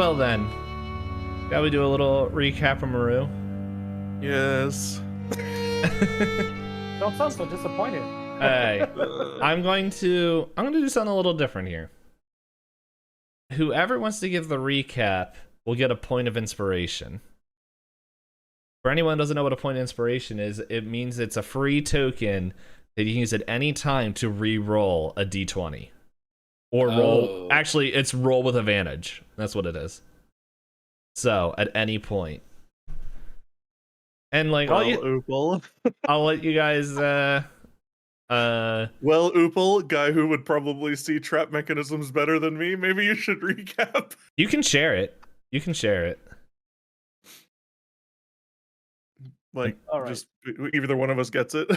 Well then, shall we do a little recap from Maru? Yes. Don't sound so disappointed. Hey, Uh, I'm going to do something a little different here. Whoever wants to give the recap will get a point of inspiration. For anyone who doesn't know what a point of inspiration is, it means it's a free token that you can use at any time to re-roll a d20. Or roll. Actually, it's roll with advantage. That's what it is. So, at any point. And like, Oopal. I'll let you guys Well, Oopal, guy who would probably see trap mechanisms better than me, maybe you should recap. you can share it. You can share it. Like, All right. just either one of us gets it.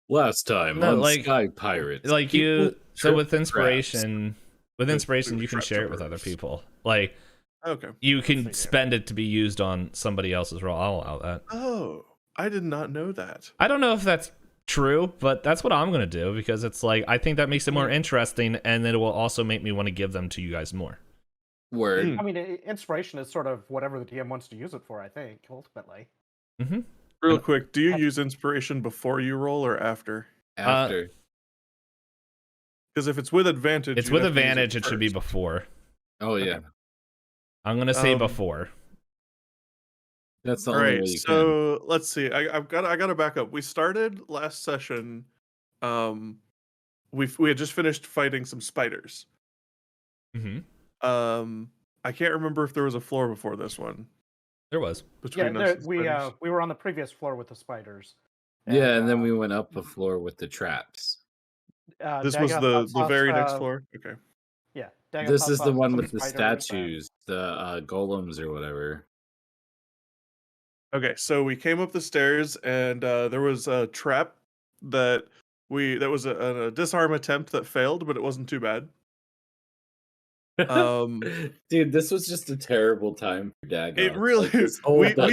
Last time No, on like- Sky Pirates. Like you so trip with inspiration you can trap share it with other trippers. people. Like Okay. you can figure. spend it to be used on somebody else's roll. I'll allow that. Oh, I did not know that. I don't know if that's true, but that's what I'm gonna do because it's like I think that makes it more interesting, and then it will also make me want to give them to you guys more. Word. Hmm. I mean, inspiration is sort of whatever the DM wants to use it for, I think, ultimately. Mm-hmm. Real quick, do you use inspiration before you roll or after? After. Because if it's with advantage, It's you'd with have to use advantage. It should be first. before. Oh, yeah. I'm gonna say Um, before. That's the All only right, way you so let's see. I gotta back up. We started last session. We had just finished fighting some spiders. Mm-hmm. I can't remember if there was a floor before this one There was. between Yeah, us. And we spiders. we were on the previous floor with the spiders. can. Yeah, and then we went up the floor with the traps. This was Dagoth the very next saw- floor. Okay. Yeah, Dagoth This is saw the one some with the spiders and- statues, the golems or whatever. Okay, so we came up the stairs and there was a trap that was a disarm attempt that failed, but it wasn't too bad. Dude, this was just a terrible time for Dagon. It really we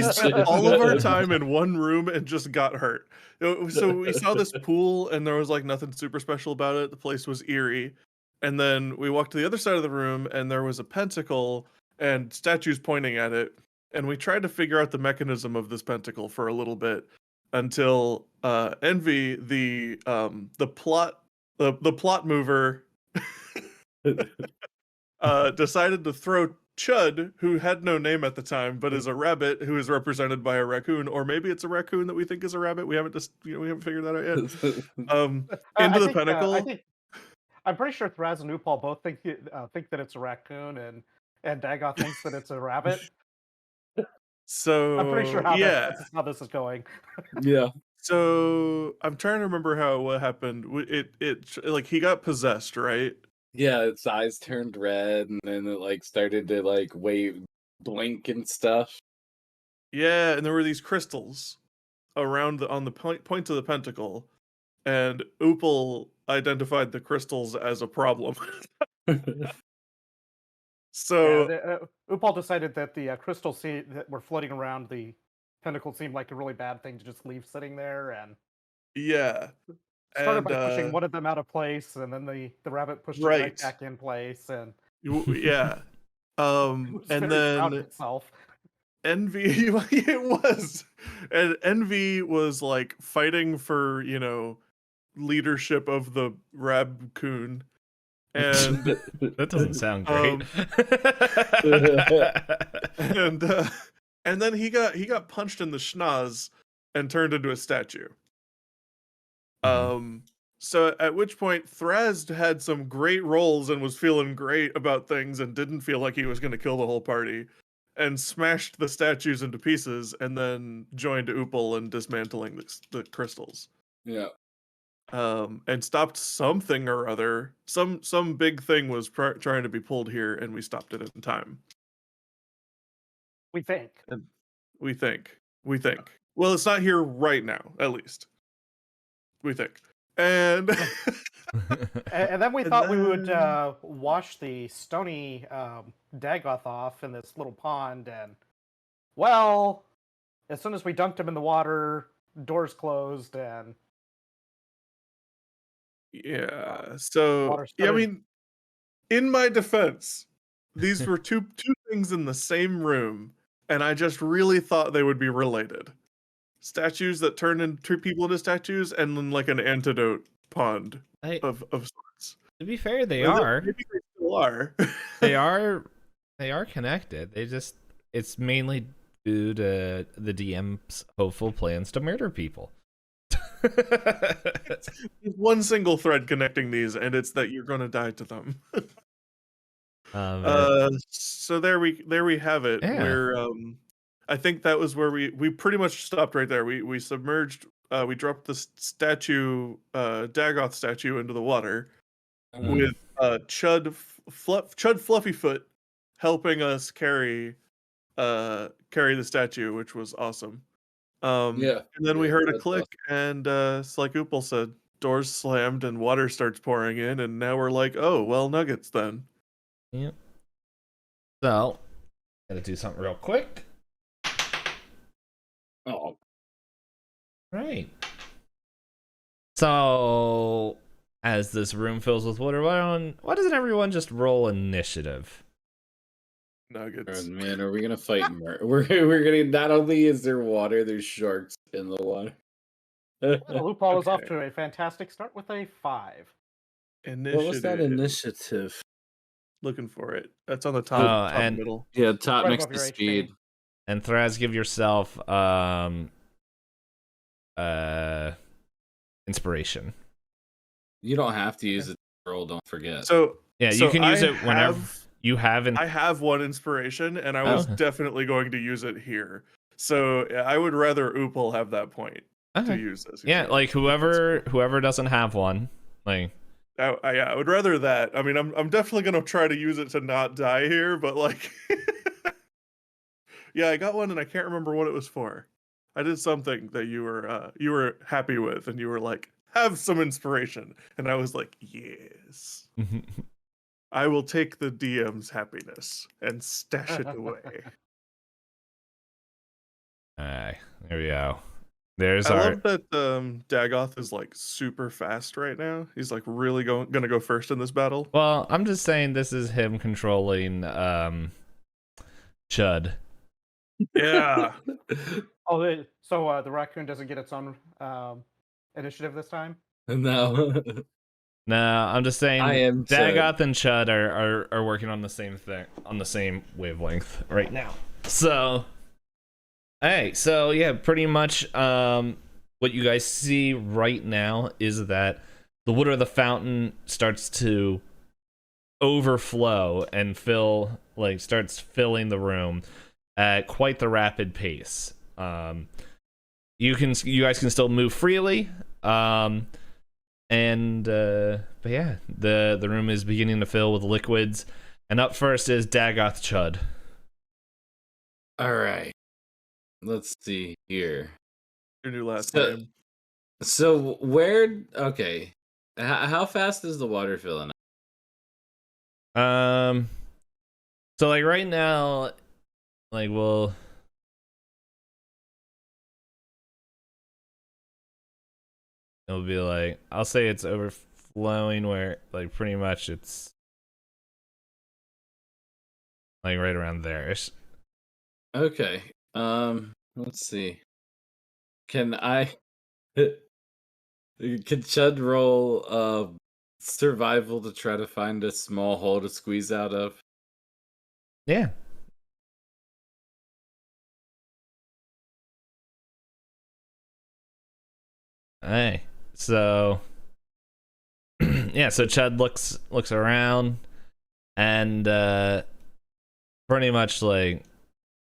spent all of our time in one room and just got hurt. So we saw this pool and there was like nothing super special about it. The place was eerie. And then we walked to the other side of the room and there was a pentacle and statues pointing at it. And we tried to figure out the mechanism of this pentacle for a little bit until Envy, the plot mover, decided to throw Chud, who had no name at the time, but is a rabbit who is represented by a raccoon, or maybe it's a raccoon that we think is a rabbit. We haven't we haven't figured that out yet. Into the pinnacle. I'm pretty sure Thraz and Upal both think that it's a raccoon, and Dagoth thinks that it's a rabbit. So I'm pretty sure yeah. how this is going. Yeah. So I'm trying to remember what happened. It like he got possessed, right? Yeah, its eyes turned red and then it like started to like blink and stuff. Yeah, and there were these crystals around on the points of the pentacle, and Upal identified the crystals as a problem. So Upal decided that the crystals that were floating around the pinnacle seemed like a really bad thing to just leave sitting there, and yeah, started by pushing one of them out of place, and then the rabbit pushed it right back in place, and yeah, it was and very proud of then itself. Envy, it was, and Envy was like fighting for leadership of the Rabcoon, and That doesn't sound great. and then he got punched in the schnoz and turned into a statue. So at which point Thrazd had some great rolls and was feeling great about things and didn't feel like he was going to kill the whole party and smashed the statues into pieces and then joined Upal in dismantling the crystals. Yeah. And stopped something or other. Some big thing was trying to be pulled here, and we stopped it in time. We think. We think. Well, it's not here right now, at least. We think. And And then we thought we would wash the stony Dagoth off in this little pond, and well, as soon as we dunked him in the water, doors closed, and yeah. So water yeah, I started. mean, in my defense, these were two things in the same room, and I just really thought they would be related. Statues that turn into people into statues, and then like an antidote pond I, of sorts. to be fair, they Well, are. maybe they still are. They are. They are connected. It's mainly due to the DM's hopeful plans to murder people. There's one single thread connecting these, and it's that you're gonna die to them. So there we have it. Yeah. Where I think that was where we pretty much stopped right there. We submerged. We dropped the statue, Dagoth statue, into the water with Chud Fluffyfoot helping us carry the statue, which was awesome. Yeah. And then we Yeah, heard a that's click, and it's like Upal said, doors slammed and water starts pouring in, and now we're like, oh well, nuggets then. Yep. So, gotta do something real quick. Oh, Right. So, as this room fills with water, why doesn't everyone just roll initiative? Nuggets. man, are we gonna fight? We're gonna. Not only is there water, there's sharks in the water. Lupal is off Okay. to a fantastic start with a 5. Initiative. What was that initiative? Looking for it. That's on the top and- middle. Yeah, top Right next above to your speed. HP. And Thraz, give yourself inspiration. You don't have to use it to roll. Don't forget. So Yeah, so you can use I it whenever have- you have I have one inspiration, and I was Oh. definitely going to use it here. So I would rather Upal have that point to Okay. use this. Yeah, like whoever doesn't have one, like I would rather that. I mean, I'm definitely gonna try to use it to not die here, but like, yeah, I got one, and I can't remember what it was for. I did something that you were happy with, and you were like, have some inspiration, and I was like, yes. I will take the DM's happiness and stash it away. Alright, there we go. There's I our love that Dagoth is like super fast right now. He's like really gonna go first in this battle. well, I'm just saying this is him controlling Chud. Yeah. Oh, so the raccoon doesn't get its own initiative this time? No. No, I'm just saying I am Dagoth and Chud are working on the same thing, on the same wavelength right now. So, hey, so yeah, pretty much what you guys see right now is that the water of the fountain starts to overflow and starts filling the room at quite the rapid pace. You guys can still move freely. But yeah, the room is beginning to fill with liquids, and up first is Dagoth Chud. All right. Let's see here. Your new last So- name. So where? Okay. How fast is the water filling? So like right now, like it'll be like, I'll say it's overflowing where like pretty much it's like right around there. Okay. Let's see. Can I? Can Chud roll survival to try to find a small hole to squeeze out of? Yeah. Hey, so yeah, so Chud looks around, and pretty much like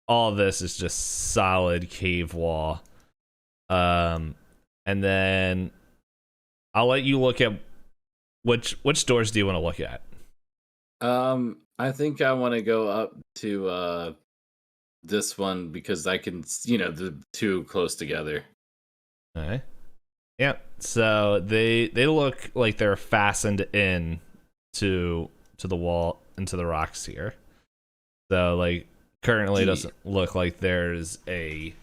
all of this is just solid cave wall. And then I'll let you look at which doors do you want to look at? I think I want to go up to this one because I can, the two close together. Okay. Yeah. So they look like they're fastened in to the wall, into the rocks here. So like currently it doesn't look like there's a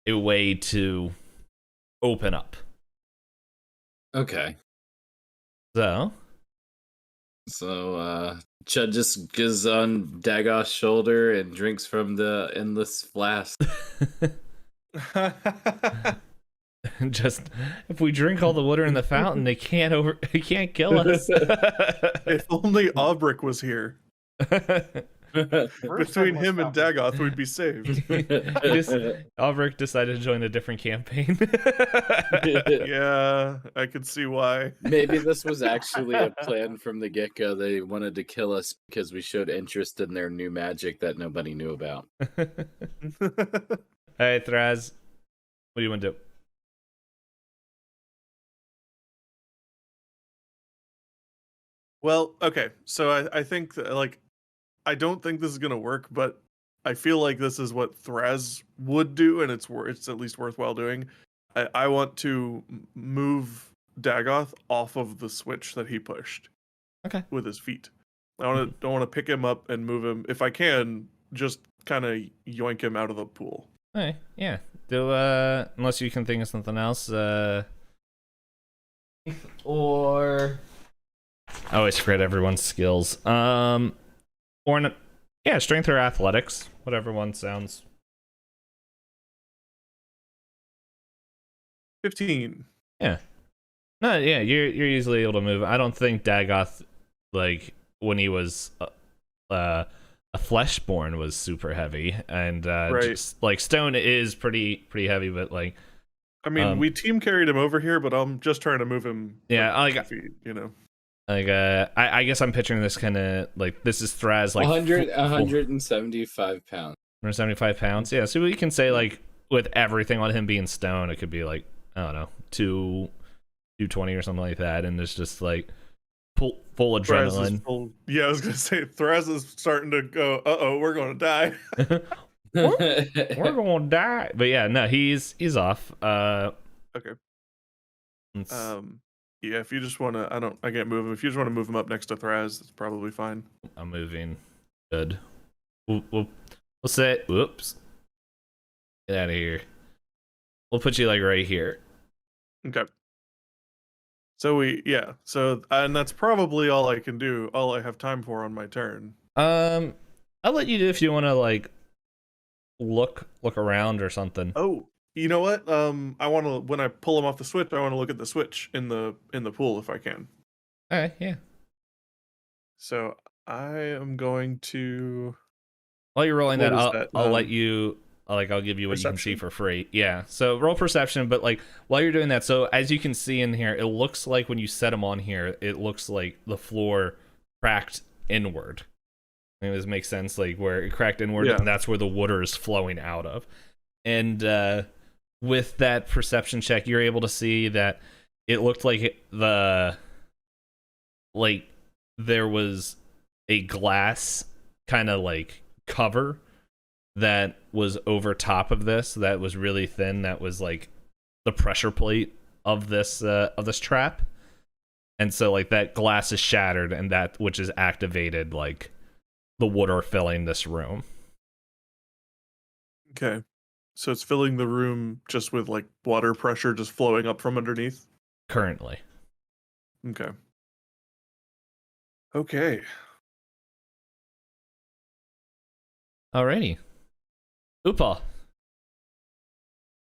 way to open up. Okay. So So Chud just goes on Dagoth's shoulder and drinks from the endless flask. Just if we drink all the water in the fountain, they can't kill us. If only Aubric was here. Bruce Between Endless him and Fountain. Dagoth, we'd be saved. Albrecht decided to join a different campaign. Yeah, I could see why. Maybe this was actually a plan from the get-go. They wanted to kill us because we showed interest in their new magic that nobody knew about. Hey, Thraz, what do you want to do? Well, okay, so I think that, like, I don't think this is gonna work, but I feel like this is what Thraz would do, and it's at least worthwhile doing. I want to move Dagoth off of the switch that he pushed. Okay. With his feet. Don't want to pick him up and move him. If I can, just kind of yoink him out of the pool. Hey, yeah. Do unless you can think of something else, or I always forget everyone's skills. Yeah, strength or athletics, whatever one sounds. 15. Yeah. No, yeah, you're easily able to move. I don't think Dagoth, like when he was a fleshborn, was super heavy, and Right. just like stone is pretty heavy, but like I mean, we team carried him over here, but I'm just trying to move him. Yeah, like, like 2 feet, you know. Like I guess I'm picturing this kind of like this is Thraz like 175 pounds. 175 pounds. Yeah, so we can say like with everything on him being stone, it could be like I don't know 220 or something like that, and it's just like full adrenaline. Yeah, I was gonna say Thraz is starting to go. We're gonna die. We're gonna die. But yeah, no, he's off. Okay. Yeah, if you just want to, I can't move him. If you just want to move him up next to Thraz, that's probably fine. I'm moving. Good. We'll say, whoops. Get out of here. We'll put you like right here. Okay. So and that's probably all I can do. All I have time for on my turn. I'll let you do if you want to like look around or something. Oh, you know what? I want to when I pull him off the switch, I want to look at the switch in the pool if I can. All right, yeah. So I am going to. While you're rolling that, that? I'll let you. I'll give you what you can see Perception? for free. Yeah. So roll perception, but like while you're doing that, so as you can see in here, it looks like when you set them on here, it looks like the floor cracked inward. I mean, this makes sense, like where it cracked inward, Yeah. and that's where the water is flowing out of. And with that perception check, you're able to see that it looked like there was a glass kind of like cover that was over top of this that was really thin, that was like the pressure plate of this trap. And so like that glass is shattered, and that which is activated like the water filling this room. Okay. So it's filling the room just with like water pressure just flowing up from underneath. Currently. Okay. Okay. Alrighty. Upa.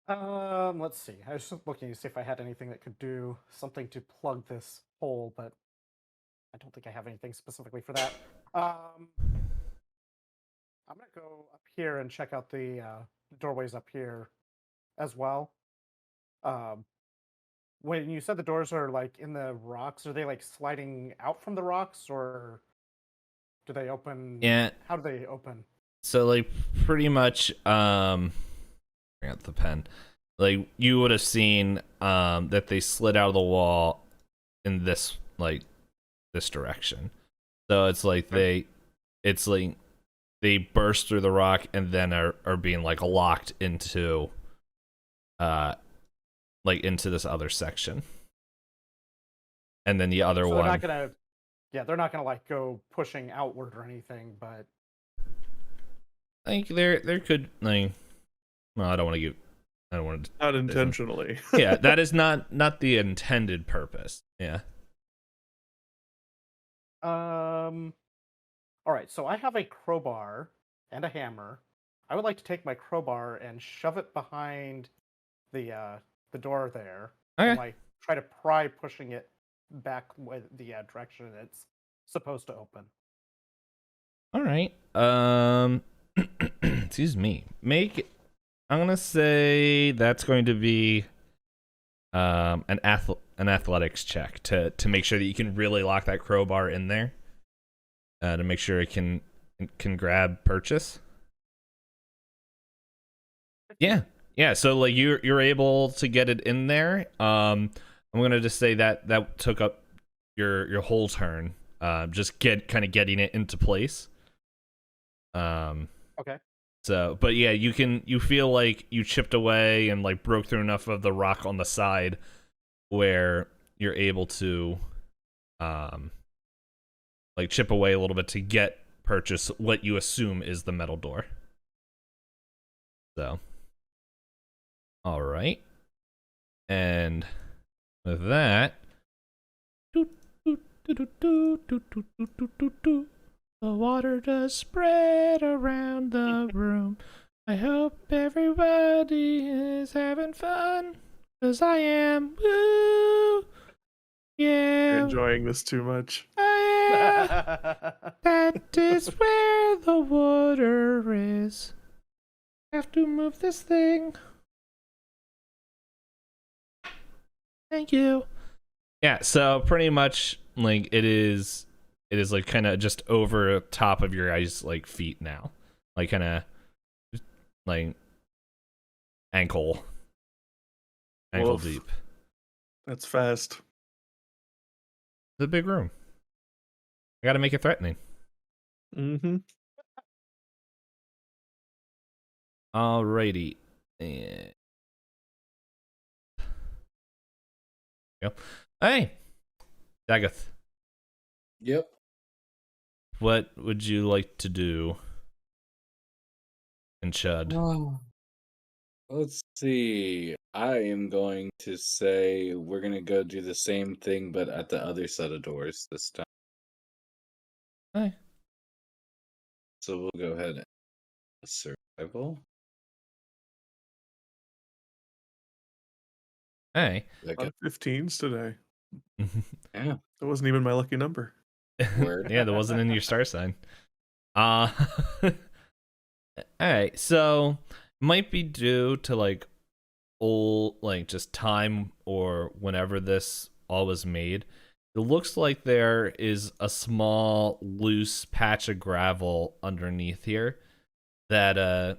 Let's see. I was just looking to see if I had anything that could do something to plug this hole, but I don't think I have anything specifically for that. I'm gonna go up here and check out the doorways up here as well. When you said the doors are like in the rocks, are they like sliding out from the rocks, or do they open? Yeah. How do they open? So like pretty much bring out the pen. Like you would have seen that they slid out of the wall in this direction. So it's like they burst through the rock and then are being like locked into into this other section. And then the other one. They're not gonna like go pushing outward or anything, but I think there could like well, I don't want to Not intentionally. yeah, that is not the intended purpose. Yeah. All right, so I have a crowbar and a hammer. I would like to take my crowbar and shove it behind the door there, and Okay. like try to pry pushing it back with the direction it's supposed to open. All right. Excuse me. I'm gonna say that's going to be an athletics check to make sure that you can really lock that crowbar in there. To make sure it can grab purchase. Yeah. Yeah, so like you're able to get it in there. I'm gonna just say that took up your whole turn. Just getting it into place. Okay. So, but yeah, you feel like you chipped away and like broke through enough of the rock on the side where you're able to like chip away a little bit to purchase what you assume is the metal door. So, all right. And with that, the water does spread around the room. I hope everybody is having fun, 'cause I am. Woo! You're Yeah, enjoying this too much. I am. That is where the water is. Have to move this thing. Thank you. Yeah, so pretty much like it is like kind of just over top of your guys' like feet now. Like kind of like ankle Woof. deep. That's fast. It's a big room. I got to make it threatening. Mm-hmm. Alrighty. And... Go. Hey, Dagoth. Yep. What would you like to do? And Chud. Let's see. I am going to say we're going to go do the same thing, but at the other set of doors this time. Hey. So we'll go ahead and survival. Hey. Okay. 15s today. Yeah. That wasn't even my lucky number. Word. Yeah, that wasn't in your star sign. All right, so might be due to like old, like just time or whenever this all was made. It looks like there is a small loose patch of gravel underneath here that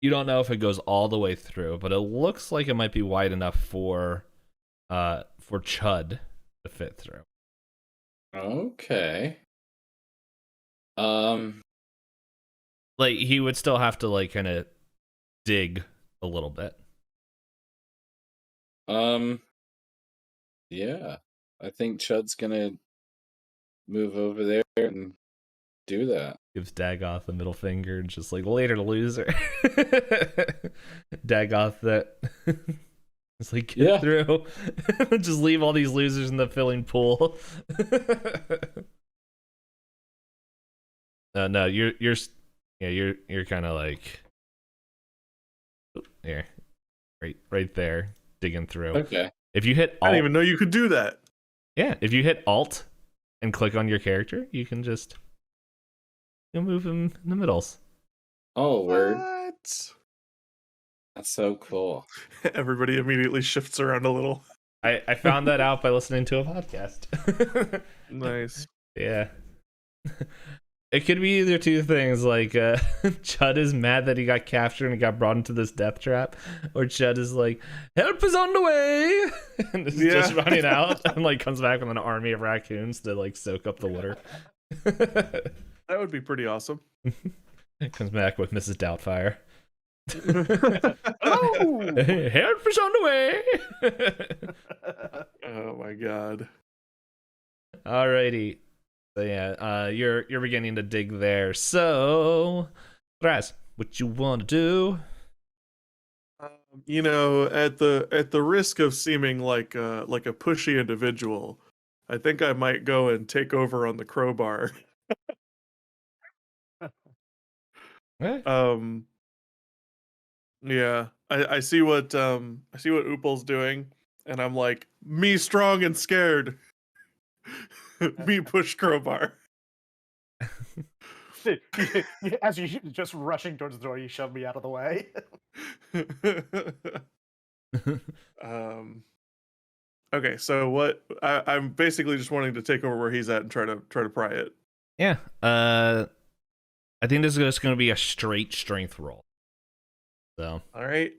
you don't know if it goes all the way through, but it looks like it might be wide enough for Chud to fit through. Okay. Like he would still have to like kind of dig a little bit. Yeah. I think Chud's gonna move over there and do that. Gives Dagoth the middle finger and just like later loser. Dagoth that it's like get through. Just leave all these losers in the filling pool. No, you're kind of like here, right there, digging through. Okay. If you hit Alt, I didn't even know you could do that. Yeah, if you hit Alt and click on your character, you can just move him in the middles. Oh, word. What? That's so cool. Everybody immediately shifts around a little. I found that out by listening to a podcast. Nice. Yeah. It could be either two things, like Chud is mad that he got captured and got brought into this death trap, or Chud is like, help is on the way, and is just running out and like comes back with an army of raccoons to like soak up the water. That would be pretty awesome. Comes back with Mrs. Doubtfire. Oh! Help is on the way. Oh my god. Alrighty. So yeah, you're beginning to dig there. So, Raz, what you want to do? You know, at the risk of seeming like a pushy individual, I think I might go and take over on the crowbar. Eh? Yeah, I see what Oopal's doing, and I'm like, me strong and scared. Me push crowbar. As you just rushing towards the door, you shove me out of the way. Okay, so what? I'm basically just wanting to take over where he's at and try to pry it. Yeah. I think this is just going to be a straight strength roll. So. All right.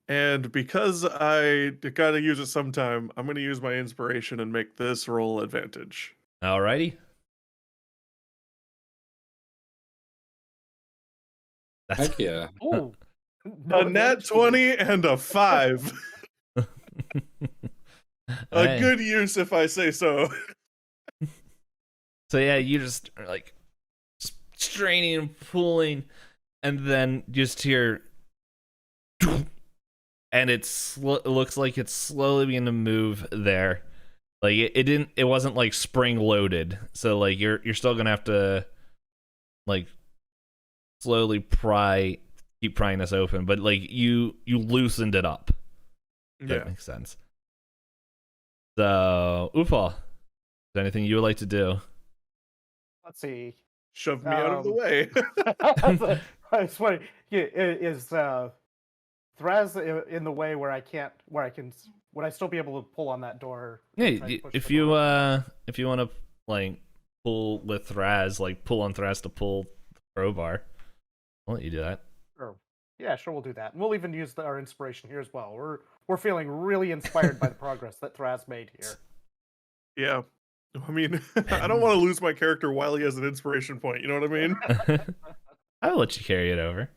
And because I gotta use it sometime, I'm gonna use my inspiration and make this roll advantage. Alrighty. Heck yeah. Ooh. A nat 20 and a 5. A Alright. good use, if I say so. So yeah, you just are like straining and pulling, and then just hear, and it looks like it's slowly beginning to move there. Like it wasn't like spring loaded, so like you're still gonna have to like slowly keep prying this open, but like you loosened it up. If that makes sense. So Ufal, is there anything you would like to do? Let's see. Shove me out of the way. It's funny. Is Thraz in the way where would I still be able to pull on that door? Yeah, if you want to like pull with Thraz, like pull on Thraz to pull the crowbar, I'll let you do that. Sure. Yeah, sure, we'll do that. And we'll even use our inspiration here as well. We're feeling really inspired by the progress that Thraz made here. Yeah. I mean, I don't want to lose my character while he has an inspiration point, you know what I mean? I'll let you carry it over.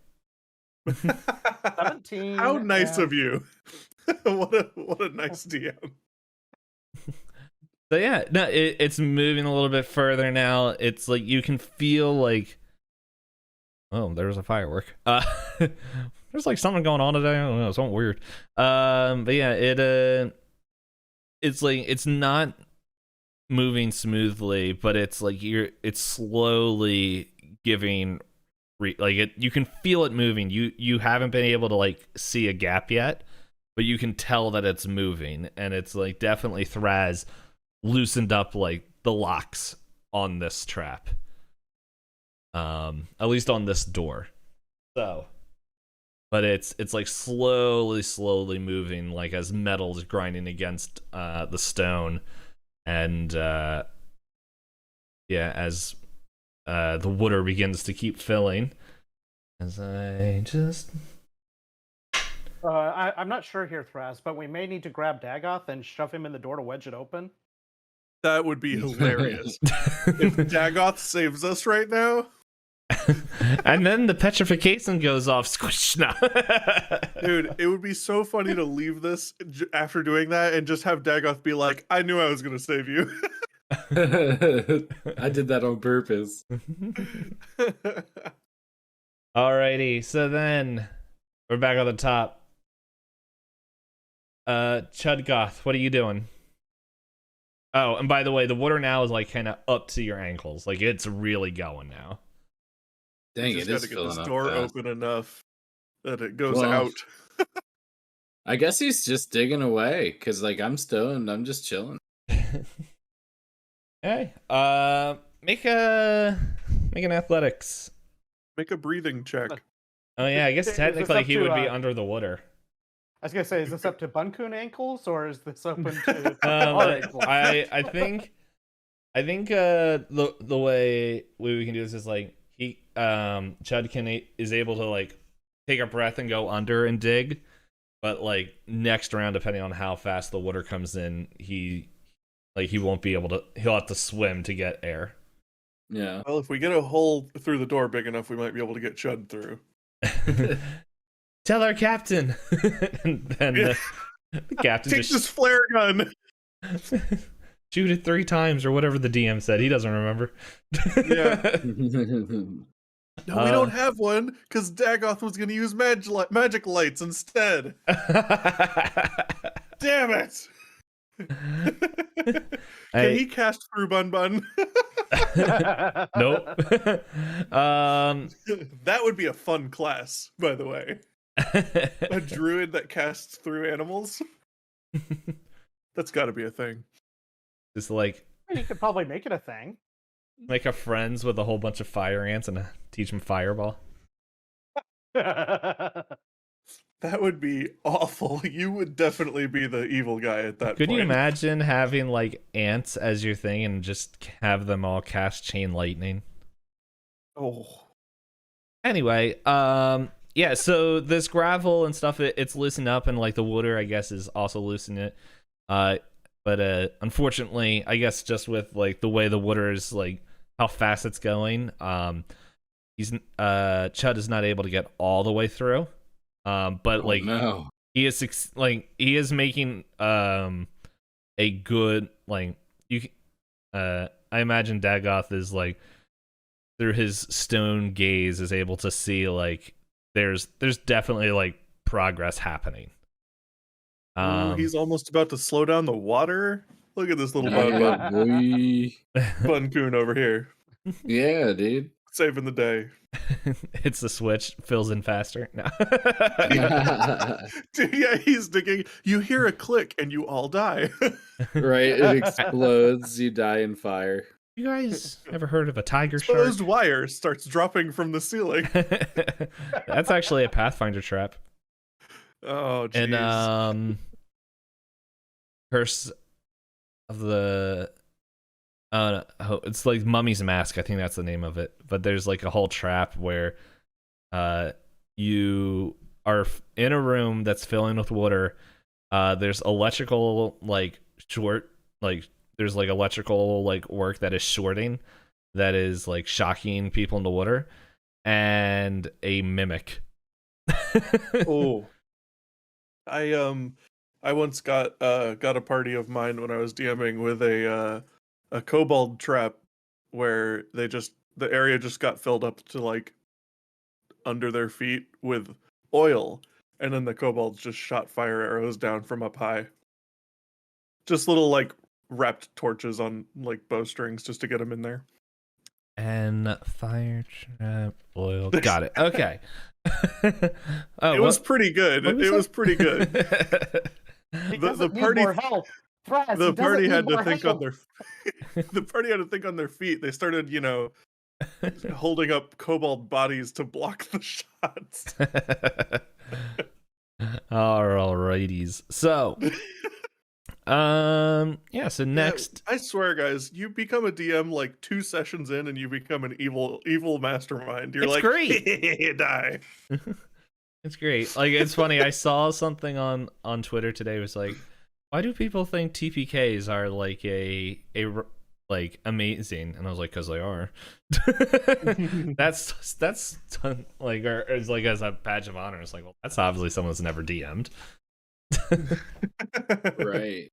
17. How nice of you. What a nice DM. So yeah, no, it's moving a little bit further now. It's like you can feel like, oh, there's a firework. There's like something going on today. I don't know, something weird. But yeah, it's like it's not moving smoothly, but it's like it's slowly giving you can feel it moving. You haven't been able to like see a gap yet, but you can tell that it's moving, and it's like definitely Thraz loosened up like the locks on this trap, at least on this door. So but it's like slowly moving, like as metal is grinding against the stone. And as the water begins to keep filling, as I just I'm not sure here, Thraz, but we may need to grab Dagoth and shove him in the door to wedge it open. That would be hilarious. If Dagoth saves us right now. And then the petrification goes off. Squish. No. Dude, it would be so funny to leave this after doing that and just have Dagoth be like, I knew I was going to save you. I did that on purpose. Alrighty, so then we're back on the top. Chudgoth, what are you doing? Oh, and by the way, the water now is like kind of up to your ankles. Like it's really going now. Dang, just it is got to get filling this up door fast. open enough that it goes Well, out. I guess he's just digging away because, like, I'm stoned. I'm just chilling. Hey, make an athletics. Make a breathing check. Oh yeah, I guess Is this technically up he to, would be under the water. I was gonna say, is this up to Bunkun ankles or is this open to our ankles? I think the way we can do this is like Chud is able to like take a breath and go under and dig, but like next round, depending on how fast the water comes in, he won't be able to. He'll have to swim to get air. Yeah. Well, if we get a hole through the door big enough, we might be able to get Chud through. Tell our captain. And then the captain Take this flare gun. Shoot it 3 times or whatever the DM said. He doesn't remember. Yeah. No, we don't have one because Dagoth was going to use magic lights instead. Damn it! Can Hey. he cast through Bun Bun? Nope. That would be a fun class, by the way. A druid that casts through animals. That's got to be a thing. Just like You could probably make it a thing. make a friends with a whole bunch of fire ants and teach them fireball. That would be awful. You would definitely be the evil guy at that Could point. you imagine having like ants as your thing and just have them all cast chain lightning? Oh. Anyway, yeah, so this gravel and stuff, it's loosened up, and like the water, I guess, is also loosening it. But unfortunately, I guess just with like the way the water is, like how fast it's going, Chud is not able to get all the way through. But like no. he is making a good, like, I imagine Dagoth is like through his stone gaze is able to see like there's definitely like progress happening. Ooh, he's almost about to slow down the water. Look at this little Yeah, boy. Bun Coon over here, Yeah, dude. saving the day. It's the switch, fills in faster. No. Dude, yeah, he's digging. You hear a click and you all die. Right, it explodes. You die in fire. You guys ever heard of a tiger shark? Exposed wire starts dropping from the ceiling. That's actually a Pathfinder trap. Oh, jeez. And Curse of the it's like Mummy's Mask, I think that's the name of it. But there's like a whole trap where you are in a room that's filling with water. There's electrical there's like electrical like work that is shorting, that is like shocking people in the water, and a mimic. Oh, I once got a party of mine when I was DMing with a kobold trap where the area just got filled up to like under their feet with oil, and then the kobolds just shot fire arrows down from up high. Just little like wrapped torches on like bowstrings just to get them in there. And fire trap oil. Got it. Okay. It was pretty good. It was pretty good. The party help. Thraz, the he party doesn't had need to more think help. on their the party had to think on their feet. They started, holding up kobold bodies to block the shots. Alrighties. So yeah, so next I swear, guys, you become a DM like 2 sessions in and you become an evil mastermind. You're It's like, great. Die. It's great. Like, it's funny, I saw something on Twitter today. It was like, why do people think TPKs are like a like amazing? And I was like, because they are. that's like, or it's like as a badge of honor. It's like, well, that's obviously someone that's never DM'd. Right.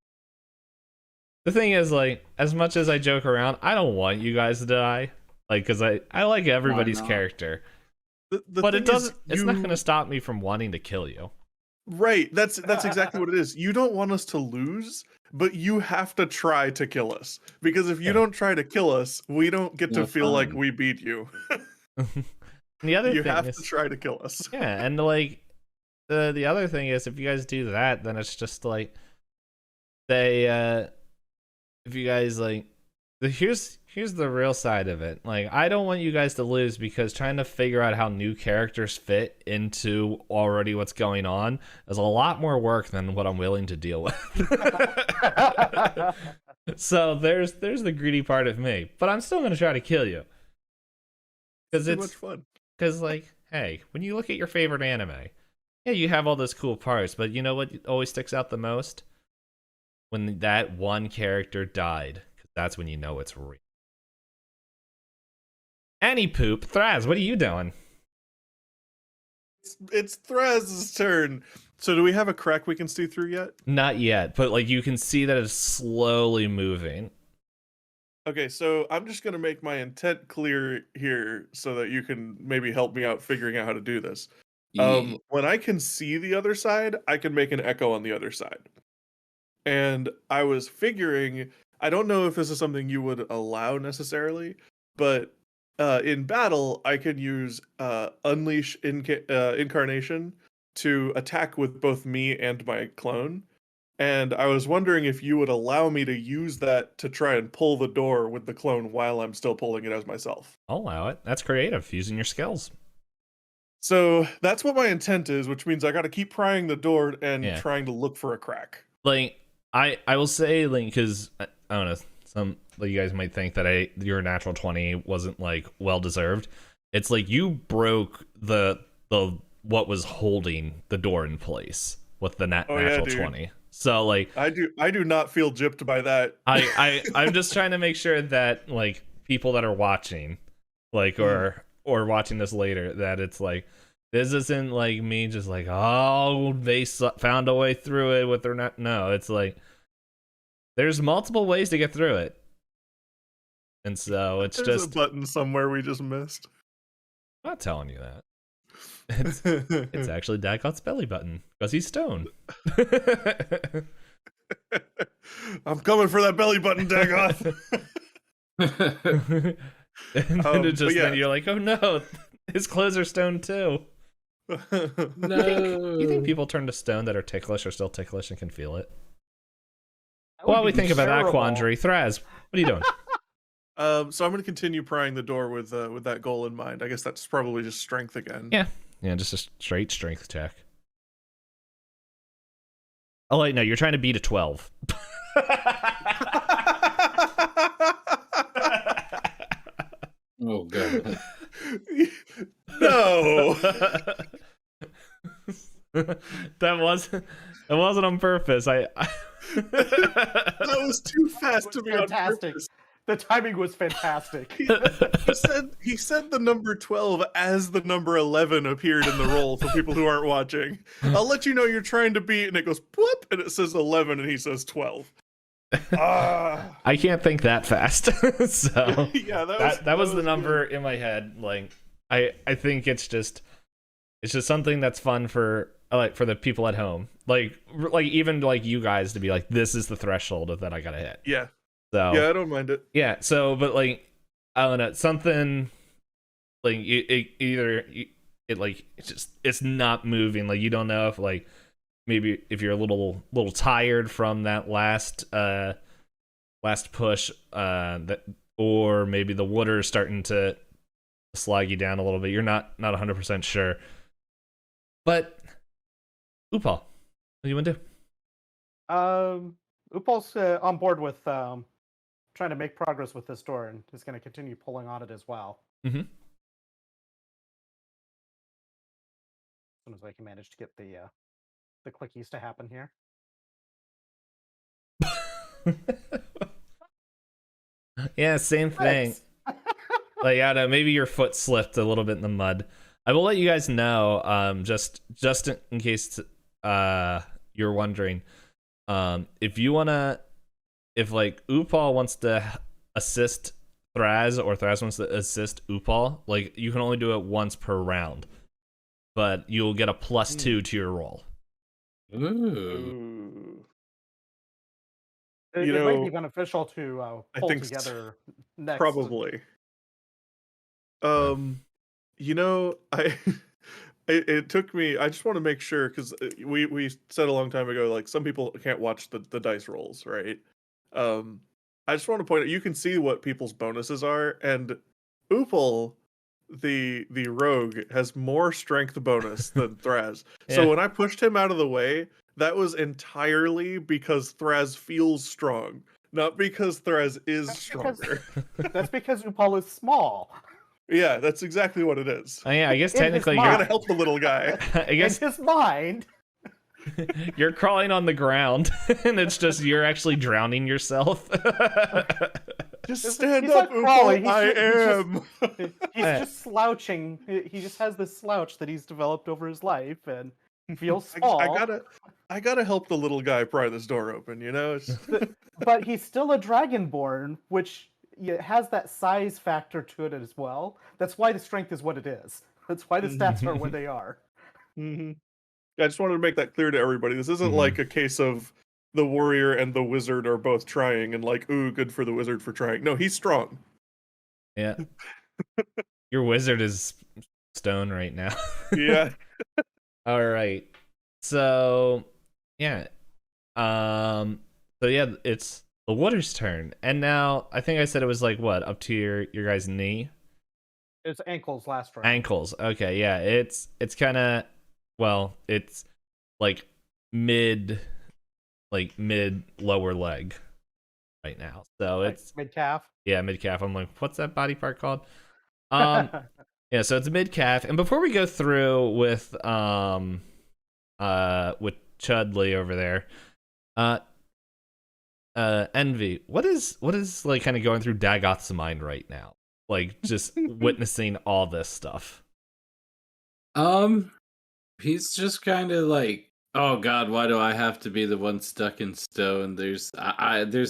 The thing is, like, as much as I joke around, I don't want you guys to die. Like, because I like everybody's not? character. The But it thing doesn't. is, It's not going to stop me from wanting to kill you. Right. That's exactly what it is. You don't want us to lose, but you have to try to kill us. Because if you don't try to kill us, we don't get to No feel like fun. we beat you. The other You thing have is, to try to kill us. yeah, and like the other thing is, if you guys do that, then it's just like if you guys like here's the real side of it. Like, I don't want you guys to lose, because trying to figure out how new characters fit into already what's going on is a lot more work than what I'm willing to deal with. So there's the greedy part of me, but I'm still gonna try to kill you, because Too it's much fun. because, like, hey, when you look at your favorite anime, yeah, you have all those cool parts, but you know what always sticks out the most? When that one character died, because that's when you know it's real. Any poop. Thraz, what are you doing? It's Thraz's turn. So do we have a crack we can see through yet? Not yet, but, like, you can see that it's slowly moving. Okay, so I'm just going to make my intent clear here so that you can maybe help me out figuring out how to do this. Yeah. When I can see the other side, I can make an echo on the other side. and I was figuring, I don't know if this is something you would allow necessarily, but in battle, I could use Unleash Incarnation to attack with both me and my clone. And I was wondering if you would allow me to use that to try and pull the door with the clone while I'm still pulling it as myself. I'll allow it. That's creative, using your skills. So that's what my intent is, which means I got to keep prying the door and Yeah. trying to look for a crack. Like, I will say, like, because I don't know, some like you guys might think that your natural 20 wasn't like well deserved. It's like you broke the what was holding the door in place with the natural 20. So like I do not feel gypped by that. I'm just trying to make sure that like people that are watching, like or watching this later, that it's like this isn't like me just like, oh, they found a way through it with their not. No, it's like there's multiple ways to get through it, and so it's There's just a button somewhere we just missed. I'm not telling you that. It's actually Dagot's belly button because he's stoned. I'm coming for that belly button, Dagoth. And then it just yeah. then you're like, oh no, his clothes are stoned too. No. You think people turn to stone that are ticklish are still ticklish and can feel it? That would While we be think about that terrible. quandary, Thraz, what are you doing? So I'm going to continue prying the door with that goal in mind. I guess that's probably just strength again. Yeah. Yeah, just a straight strength check. Oh wait, no, you're trying to beat a 12. Oh god. No. That wasn't on purpose. That was too fast to be on Fantastic. purpose. The timing was fantastic. He said the number 12 as the number 11 appeared in the roll for people who aren't watching. I'll let you know you're trying to beat, and it goes whoop, and it says 11, and he says 12. I can't think that fast. So Yeah, that was the good. number in my head. Like I think it's just something that's fun for the people at home. Like even like you guys to be like, this is the threshold that I gotta hit. Yeah. So Yeah, I don't mind it. yeah. So but like I don't know, something like it's not moving. Like you don't know if like maybe if you're a little tired from that last push, that, or maybe the water is starting to slide you down a little bit. You're not 100% sure. But Upal, what do you want to do? Upal's on board with trying to make progress with this door, and is going to continue pulling on it as well. Mm-hmm. As soon as I can manage to get the clickies to happen here. Yeah, same thing. Like I don't know, maybe your foot slipped a little bit in the mud. I will let you guys know, just in case you're wondering, if like Upal wants to assist Thraz or Thraz wants to assist Upal, like you can only do it once per round, but you'll get a +2 to your roll. Ooh. Ooh. It You might know, be beneficial to I pull think together next. Probably. You know, it took me. I just want to make sure because we said a long time ago, like some people can't watch the dice rolls, right? I just want to point out you can see what people's bonuses are, and Upal, the rogue, has more strength bonus than Thraz. So Yeah. when I pushed him out of the way, that was entirely because Thraz feels strong, not because Thraz is That's because- stronger. That's because Upal is small. Yeah, that's exactly what it is. Oh, yeah, I guess In his technically I mind. gotta help the little guy. I guess In his mind. you're crawling on the ground, and it's just you're actually drowning yourself. Just stand He's up, not crawling, Upal. he's I just- am. He's just slouching. He just has this slouch that he's developed over his life and feels small. I gotta help the little guy pry this door open. You know, it's, But he's still a dragonborn, which has that size factor to it as well. That's why the strength is what it is. That's why the stats are what they are. Mhm. I just wanted to make that clear to everybody. This isn't Mhm. like a case of the warrior and the wizard are both trying, and like, ooh, good for the wizard for trying. No, he's strong. Yeah. Your wizard is stone right now. Yeah. All right. So, yeah. So yeah, it's the water's turn. And now I think I said it was like what, up to your guys' knee? It was ankles last round. Ankles. Okay, yeah. It's kind of, well, it's like mid lower leg right now. So Like it's mid calf. yeah, mid calf. I'm like, what's that body part called? Yeah, so it's mid calf. And before we go through with Chudley over there, Envy, what is like kind of going through Dagoth's mind right now? Like just witnessing all this stuff. He's just kind of like, oh God, why do I have to be the one stuck in stone? There's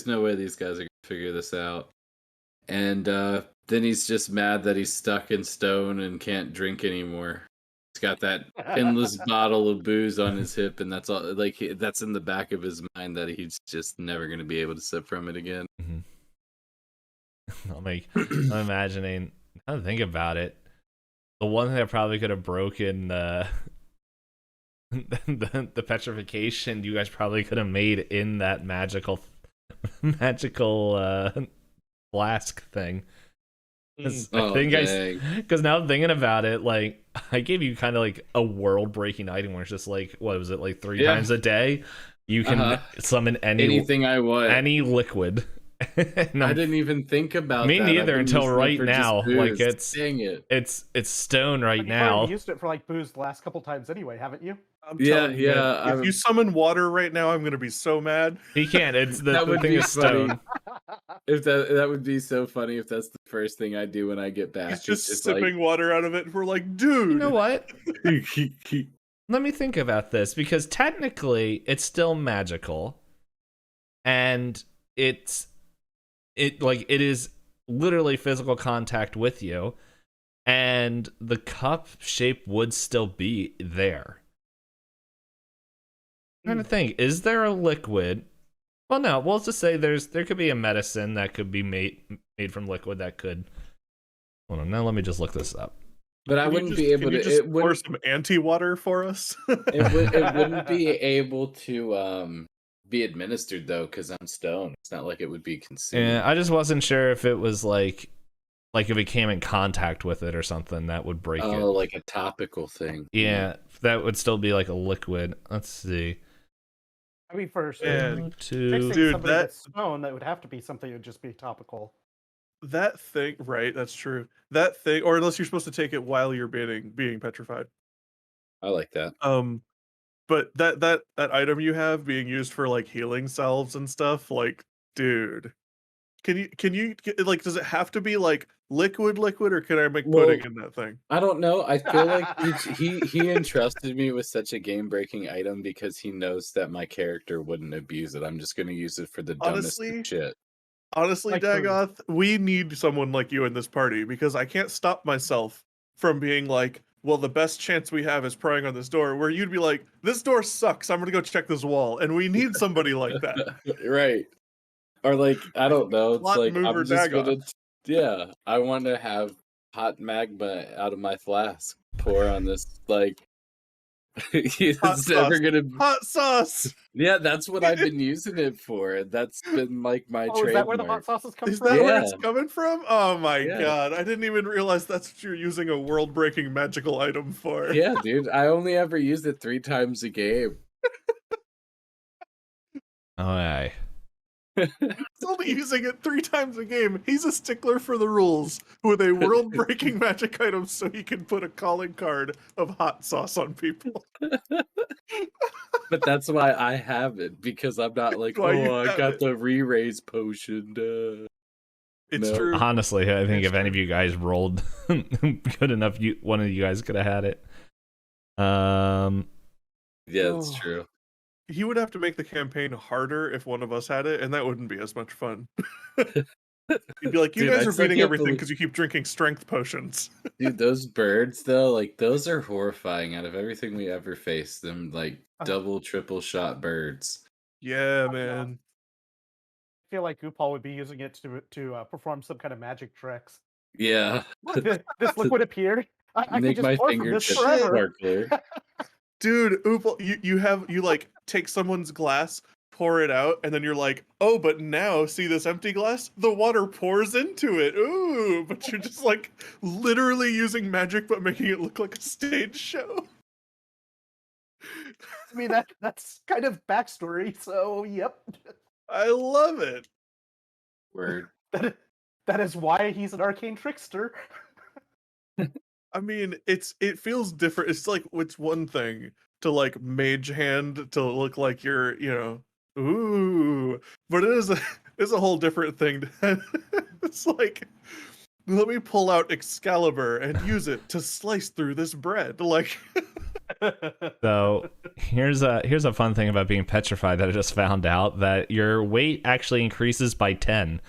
no way these guys are gonna figure this out. And then he's just mad that he's stuck in stone and can't drink anymore. He's got that endless bottle of booze on his hip, and that's all. Like that's in the back of his mind that he's just never gonna be able to sip from it again. I'm imagining. Now to think about it, the one thing that probably could have broken the petrification you guys probably could have made in that magical flask thing. Because now I'm thinking about it, like I gave you kind of like a world breaking item where it's just like, what was it, like 3 times a day you can summon anything I want, any liquid. I didn't even think about me that. neither until right now. Like Dang it. It's stone right You've now. already used it for like booze the last couple times anyway, haven't you? I'm telling you, man, if you summon water right now, I'm gonna be so mad. He can't. It's the That would thing be is stone. If that would be so funny if that's the first thing I do when I get back. He's just sipping water out of it. We're like, dude. You know what? Let me think about this, because technically it's still magical, and it is literally physical contact with you, and the cup shape would still be there. I'm trying to think, is there a liquid? Well, no, we'll just say there could be a medicine that could be made from liquid that could. Hold on, now let me just look this up. But I wouldn't be able to. Just pour some anti-water for us. It wouldn't be able to be administered though, because I'm stone. It's not like it would be consumed. Yeah, I just wasn't sure if it was like if it came in contact with it or something that would break it. Oh, like a topical thing. Yeah, that would still be like a liquid. Let's see. I mean, for And fixing dude, somebody that's stone, that would have to be something that would just be topical. That thing, right? That's true. That thing, or unless you're supposed to take it while you're being petrified. I like that. But that item you have being used for like healing salves and stuff, like, dude, can you like, does it have to be like liquid, or can I make pudding in that thing? I don't know. I feel like he entrusted me with such a game-breaking item because he knows that my character wouldn't abuse it. I'm just going to use it for the dumbest shit. Honestly, Like Dagoth, we need someone like you in this party, because I can't stop myself from being like, well, the best chance we have is prying on this door, where you'd be like, this door sucks, I'm gonna go check this wall. And we need somebody like that. Right. Or like, I don't know. It's Plot like, mover I'm just gonna, Dagoth. I want to have hot magma out of my flask, pour on this, like, it's never gonna hot sauce. Yeah, that's what I've been using it for. That's been like my trademark. Is that where the hot sauces come Is from? that where it's coming from? Oh my Yeah. god, I didn't even realize that's what you're using a world-breaking magical item for. Yeah, dude, I only ever used it 3 times a game. Alright. He's only using it 3 times a game. He's a stickler for the rules with a world-breaking magic item so he can put a calling card of hot sauce on people. But that's why I have it, because I'm not like, I got the re-raise potion. It's true. Honestly, I think if any of you guys rolled good enough, one of you guys could have had it. Yeah, that's true. He would have to make the campaign harder if one of us had it, and that wouldn't be as much fun. He'd be like, you guys are beating everything because you keep drinking strength potions. Dude, those birds, though, like, those are horrifying. Out of everything we ever faced, them, like, double, triple shot birds. Yeah, man. I feel like Goopal would be using it to perform some kind of magic tricks. Yeah. Look, this liquid appeared. I could Make just my pour from this fingertips forever. sparkler. Dude, Oopal, you like take someone's glass, pour it out, and then you're like, oh, but now see this empty glass? The water pours into it. Ooh, but you're just like literally using magic but making it look like a stage show. I mean that's kind of backstory. So yep, I love it. Word. that is why he's an arcane trickster. I mean, it feels different. It's like it's one thing to like mage hand to look like you're, ooh, but it's a whole different thing. It's like, let me pull out Excalibur and use it to slice through this bread. Like, So here's a fun thing about being petrified that I just found out, that your weight actually increases by 10.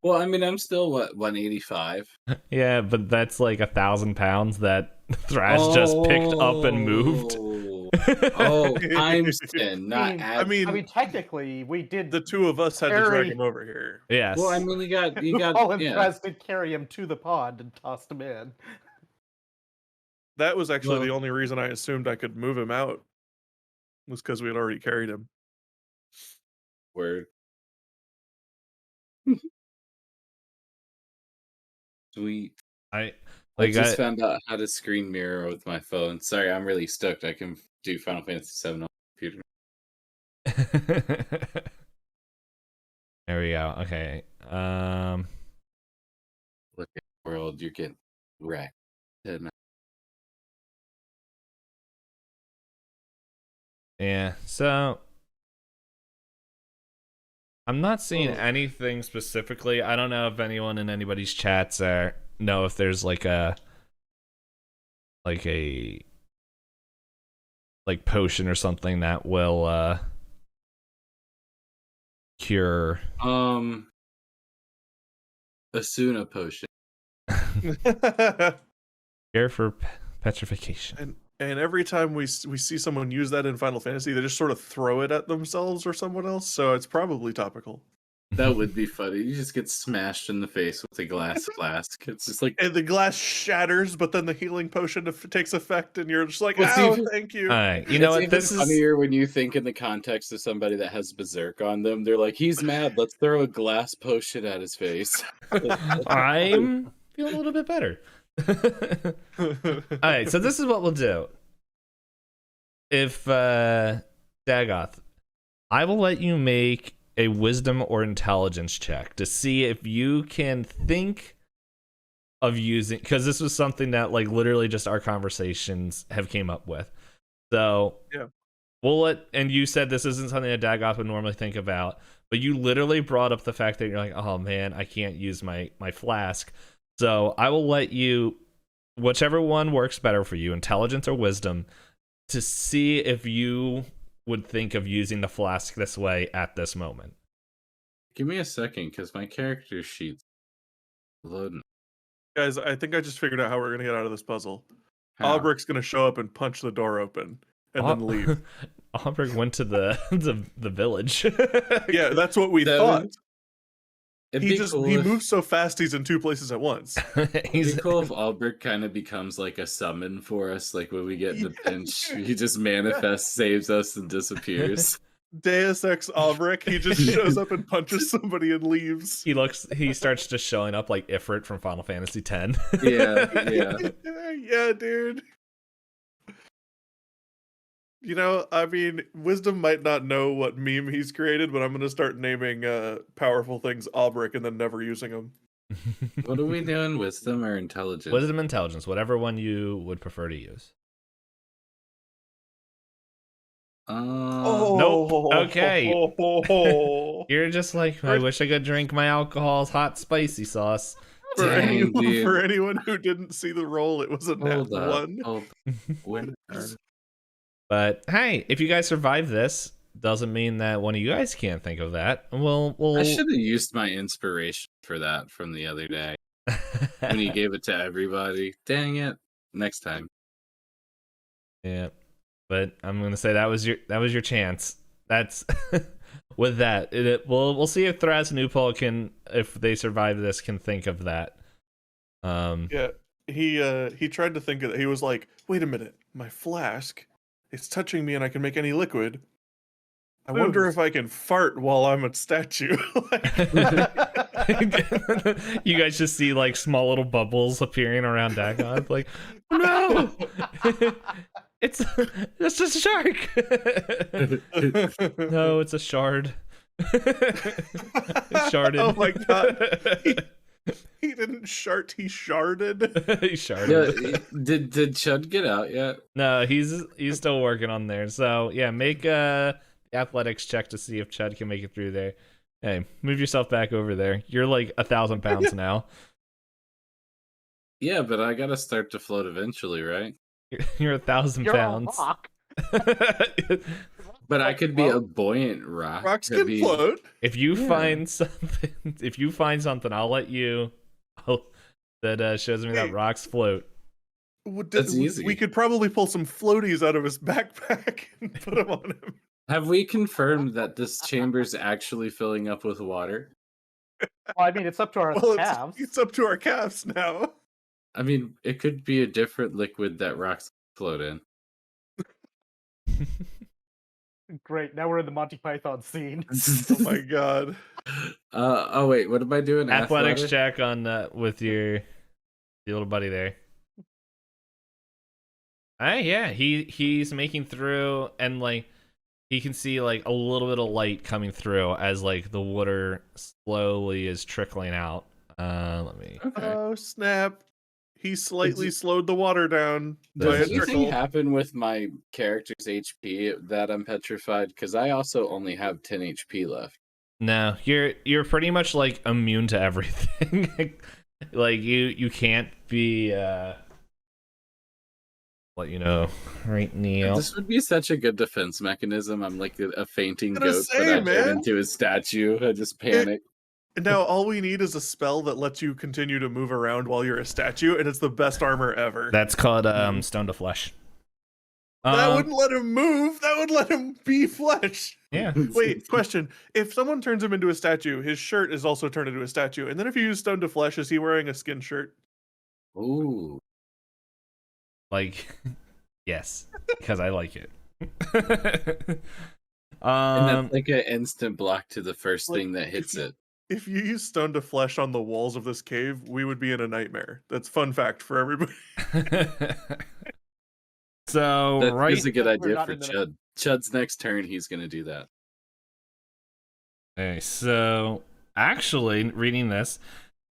Well, I mean, I'm still, 185? Yeah, but that's like 1,000 pounds that Thrash just picked up and moved. Oh, times 10, not I mean, add. I mean, technically, we did. the two of us had to drag Harry- him over here. Yes. Well, I mean, you got, Goopal and yeah. Thras did carry him to the pond and tossed him in. That was actually Well- the only reason I assumed I could move him out, was because we had already carried him. Word. Sweet. I I just found out how to screen mirror with my phone. Sorry, I'm really stoked. I can do Final Fantasy VII on the computer. There we go. Okay. Look at the world, you're getting wrecked. Yeah. So I'm not seeing anything specifically. I don't know if anyone in anybody's chats know if there's like a potion or something that will cure Asuna potion. cure for petrification. And every time we see someone use that in Final Fantasy, they just sort of throw it at themselves or someone else, so it's probably topical. That would be funny. You just get smashed in the face with a glass flask. It's just like, And the glass shatters, but then the healing potion takes effect, and you're just like, Well, see, "Ow, if- thank you." All right. You know it's what? even This is funnier when you think in the context of somebody that has berserk on them. They're like, he's mad. Let's throw a glass potion at his face. I'm feeling a little bit better. All right, so this is what we'll do. If Dagoth, I will let you make a wisdom or intelligence check to see if you can think of using, because this was something that like literally just our conversations have came up with. So yeah, we'll let, and you said this isn't something that Dagoth would normally think about, but you literally brought up the fact that you're like, oh man, I can't use my flask. So I will let you, whichever one works better for you, intelligence or wisdom, to see if you would think of using the flask this way at this moment. Give me a second, because my character sheet's loading. guys, I think I just figured out how we're gonna get out of this puzzle. How? Albric's gonna show up and punch the door open, and then leave. Albric went to the village. Yeah, that's what we That thought. would- It'd be cool He if- moves so fast he's in two places at once. It'd He's be cool if Albric kind of becomes like a summon for us, like when we get in the pinch, he just manifests, saves us, and disappears. Deus Ex Albric, he just shows up and punches somebody and leaves. he starts just showing up like Ifrit from Final Fantasy X. Yeah. Yeah, dude. You know, I mean, Wisdom might not know what meme he's created, but I'm gonna start naming powerful things Albric and then never using them. What are we doing? Wisdom or intelligence? Wisdom, intelligence, whatever one you would prefer to use. Nope. Okay. You're just like, I wish I could drink my alcohol's hot spicy sauce. For Dang, dude. anyone who didn't see the roll, it was a nat Hold up. one. Hold Winner. But hey, if you guys survive this, doesn't mean that one of you guys can't think of that. We'll I should have used my inspiration for that from the other day when you gave it to everybody. Dang it. Next time. Yeah. But I'm gonna say that was your chance. That's with that. We'll see if Thraz and Upal can, if they survive this, can think of that. Yeah, he tried to think of it. He was like, "Wait a minute, my flask, it's touching me, and I can make any liquid. I wonder if I can fart while I'm a statue." You guys just see like small little bubbles appearing around Dagon. Like, no, it's a shark. No, it's a shard. It's sharded. Oh my god. He didn't shart, he sharded. He sharded. Yeah, did Chud get out yet? No, he's still working on there. So yeah, make a athletics check to see if Chud can make it through there. Hey, move yourself back over there. You're like 1,000 pounds now. Yeah, but I gotta start to float eventually, right? You're 1,000 You're a pounds. rock. But I could be a buoyant rock. Rocks can float. If you find something, I'll let you. That shows me that rocks float. That's easy. We could probably pull some floaties out of his backpack and put them on him. Have we confirmed that this chamber's actually filling up with water? Well, I mean, it's up to our Well, calves. it's up to our calves now. I mean, it could be a different liquid that rocks float in. Great. Now we're in the Monty Python scene. Oh my god. Oh wait, what am I doing? Athletics check on with your little buddy there. Yeah, he's making through, and like he can see like a little bit of light coming through as like the water slowly is trickling out. Let me. Okay. Oh snap. He slightly slowed the water down by a Does anything trickle. happen with my character's HP that I'm petrified? Because I also only have 10 HP left. No, you're pretty much like immune to everything. Like you can't be let you know right now. This would be such a good defense mechanism. I'm like a fainting I was goat, gonna but I say, turn man. into a statue. I just panic. Now all we need is a spell that lets you continue to move around while you're a statue, and it's the best armor ever. That's called Stone to Flesh. That wouldn't let him move. That would let him be flesh. Yeah. Wait, question. If someone turns him into a statue, his shirt is also turned into a statue. And then if you use Stone to Flesh, is he wearing a skin shirt? Ooh. Like, yes, because I like it. And that's like an instant block to the first like, thing that hits it. If you use Stone to Flesh on the walls of this cave, we would be in a nightmare. That's fun fact for everybody. So That right. is a good We're idea not for in the- Chud. Chud's next turn, he's gonna do that. Okay, so actually, reading this,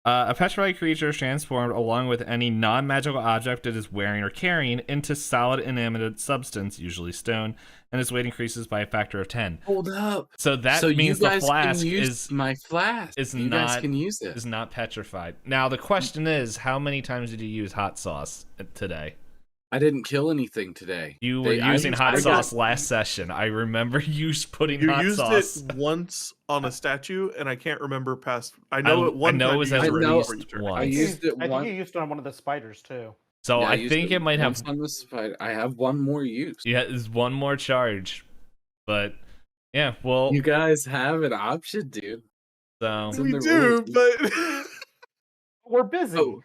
a petrified creature is transformed along with any non-magical object it is wearing or carrying into solid inanimate substance, usually stone, and its weight increases by a factor of 10. Hold up. So that So means you the guys flask can use is my flask. is you not- guys can use it. is not petrified. Now the question is, how many times did you use hot sauce today? I didn't kill anything today. You were using hot sauce last session. I remember you putting You hot used sauce. it once on a statue, and I can't remember past. I know it one I know time it was you at used it least on a creature. once. I used it I think once. you used it on one of the spiders too. So Yeah, I used think it might have. once on the spider. I have one more use. Yeah, there's one more charge, but yeah, well, You guys have an option, dude. so in We the do, rules. but We're busy. Oh,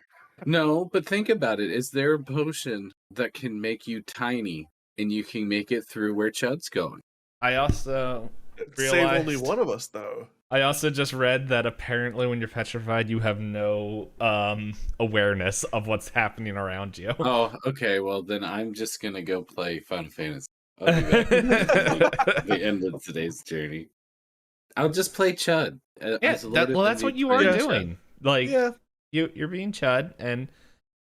no, but think about it. Is there a potion that can make you tiny and you can make it through where Chud's going? I also save only realized- one of us though. I also just read that apparently when you're petrified, you have no awareness of what's happening around you. Oh, okay. Well, then I'm just gonna go play Final Fantasy. I'll be back at the end of today's journey. I'll just play Chud. Yeah, as loaded well, that's as what he you are plays Chud. doing. Like, Yeah, you're being Chud, and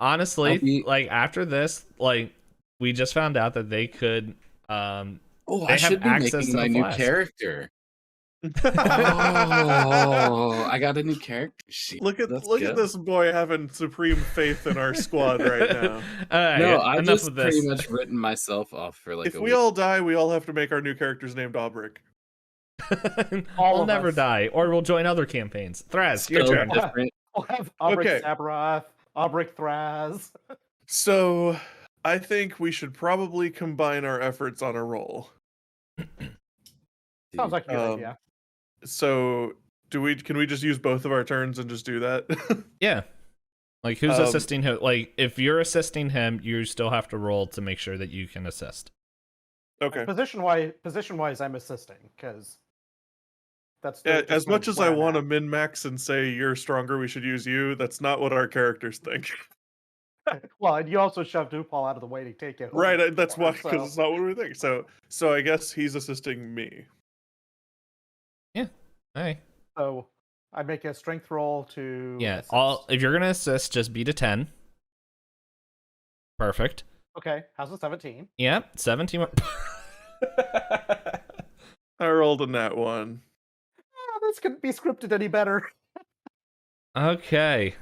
honestly, I'll be- like after this, like we just found out that they could Oh, They I have should be access making to my the new flask. character. Oh, I got a new character sheet. look at Let's look go. at this boy having supreme faith in our squad right now. Alright, No, I've enough just of this. pretty much written myself off for like If a we week. all die, we all have to make our new characters named Aubric. All We'll of never us. die, or we'll join other campaigns. Thraz, your Spell turn. different. We'll have Aubric Okay. Sabroth, Aubric Thraz. So I think we should probably combine our efforts on a roll. Sounds like a good idea. So, can we just use both of our turns and just do that? Yeah. Like, who's Um, assisting him? Like, if you're assisting him, you still have to roll to make sure that you can assist. Okay. Position wise, I'm assisting because that's As much as I want to to. min max and say you're stronger, we should use you. That's not what our characters think. Well, and you also shoved Upal out of the way to take it. Right. That's why, before, because it's not what we think. So I guess he's assisting me. Yeah. Hey. So I make a strength roll to. Yeah. Assist. If you're gonna assist, just beat a 10. Perfect. Okay. How's a 17? Yep. 17. I rolled a nat 1. This couldn't be scripted any better. Okay.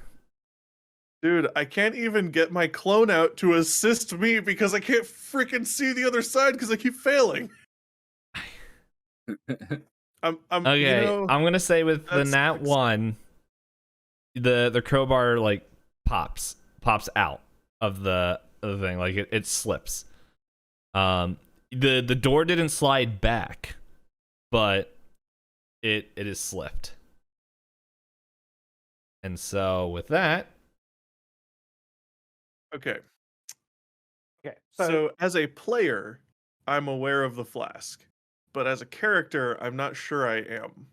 Dude, I can't even get my clone out to assist me because I can't freaking see the other side because I keep failing. I'm Okay. you know, I'm gonna say with the that's- nat 1, the crowbar like pops out of the thing, like it slips. The door didn't slide back, but it is slipped. And so with that, Okay. Okay. So as a player, I'm aware of the flask. But as a character, I'm not sure I am.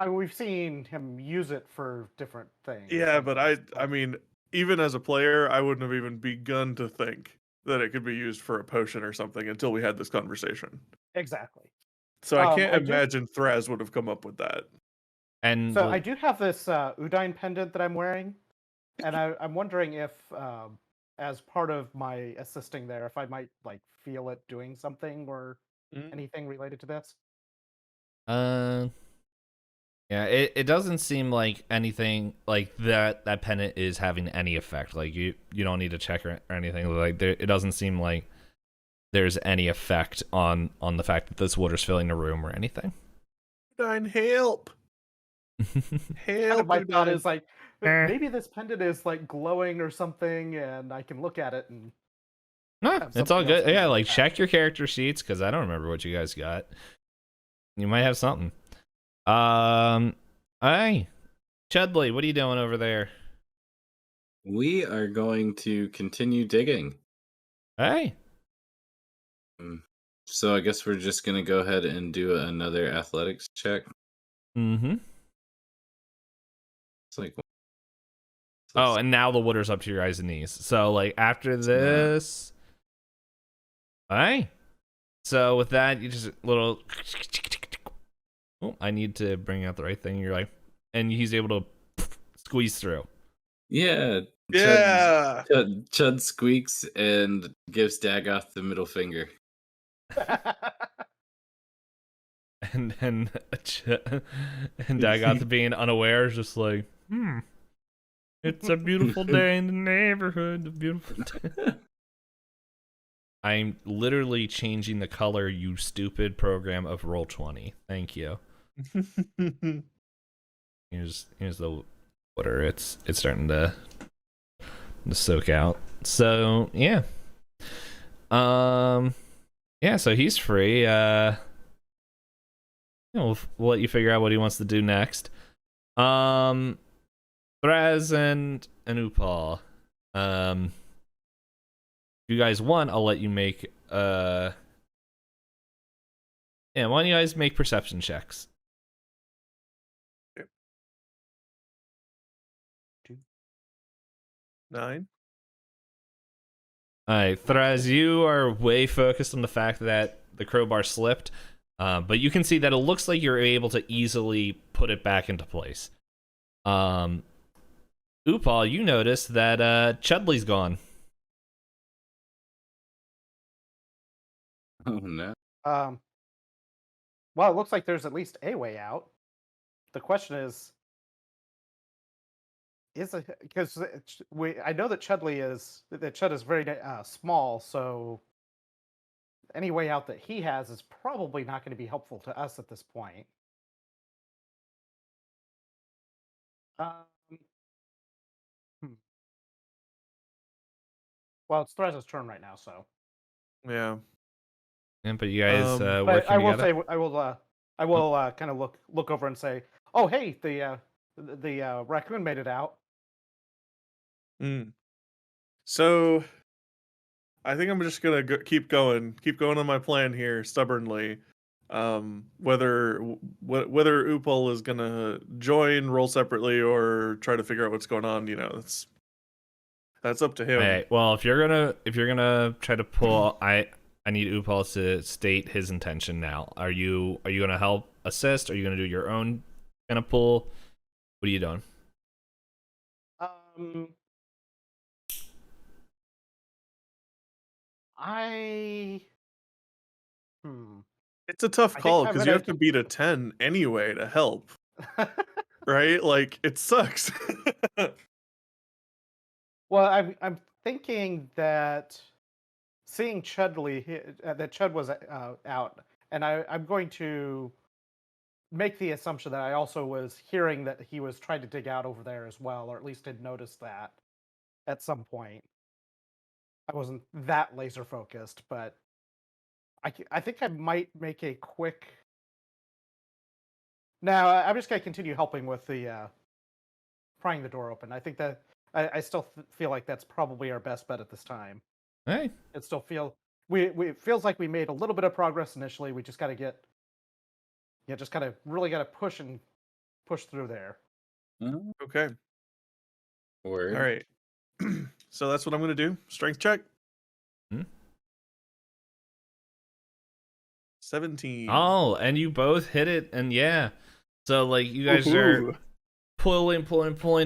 We've seen him use it for different things. Yeah, but I mean, even as a player, I wouldn't have even begun to think that it could be used for a potion or something until we had this conversation. Exactly. So I can't I do- imagine Thraz would have come up with that. and So I do have this Udine pendant that I'm wearing, and I'm wondering if, as part of my assisting there, if I might like feel it doing something or Mm. anything related to this. Yeah, it doesn't seem like anything like that pendant is having any effect. Like you don't need to check or anything. Like it doesn't seem like there's any effect on the fact that this water's filling the room or anything. Udine, help! Kind Help! of my thought Udine. is like maybe this pendant is like glowing or something, and I can look at it and. No, have it's all something else good. to Yeah, look like at. check your character sheets because I don't remember what you guys got. You might have something. Hey, Chudley, what are you doing over there? We are going to continue digging. Hey, So I guess we're just gonna go ahead and do another athletics check. mm-hmm. It's like Oh, and now the water's up to your eyes and knees. So, like, after this... Hey. So, with that, you just little... Oh, I need to bring out the right thing. You're like... And he's able to squeeze through. yeah, Yeah! Chud squeaks and gives Dagoth the middle finger. And then... and Dagoth being unaware is just like... It's a beautiful day in the neighborhood. A beautiful day. I'm literally changing the color, you stupid program, of Roll20. Thank you. Here's the water. It's starting to soak out. So yeah. Yeah, so he's free. We'll let you figure out what he wants to do next. Thraz and Upal. If you guys want, I'll let you make yeah, why don't you guys make perception checks? 9. Alright, Thraz, you are way focused on the fact that the crowbar slipped, but you can see that it looks like you're able to easily put it back into place. Upal, you notice that Chudley's gone. Oh no. Well, it looks like there's at least a way out. The question is it because I know that Chud is very small, so any way out that he has is probably not going to be helpful to us at this point. Um, Well, it's Threz's turn right now, so. Yeah. Yeah, but you guys But working I will together? say, I will kind of look over and say, "Oh, hey, the raccoon made it out." Mm. So I think I'm just gonna keep going on my plan here stubbornly. Whether Upal is gonna join, roll separately, or try to figure out what's going on, that's up to him. All right. Well, if you're gonna try to pull, I need Upal to state his intention now. Are you gonna help assist? Are you gonna do your own kind of pull? What are you doing? I hmm. It's a tough I think call I'm because you gonna. have to beat a 10 anyway to help, right? Like it sucks. Well, I'm thinking that seeing Chudley, that Chud was out, and I'm going to make the assumption that I also was hearing that he was trying to dig out over there as well, or at least had noticed that at some point. I wasn't that laser focused, but I think I might make a quick. Now I'm just going to continue helping with the prying the door open. I think that I still feel like that's probably our best bet at this time. Hey. It still it feels like we made a little bit of progress initially. We just got to just kind of really got to push through there. Okay. Word. All right. So that's what I'm gonna do. Strength check. 17. Oh, and you both hit it, and yeah. So like you guys are pulling,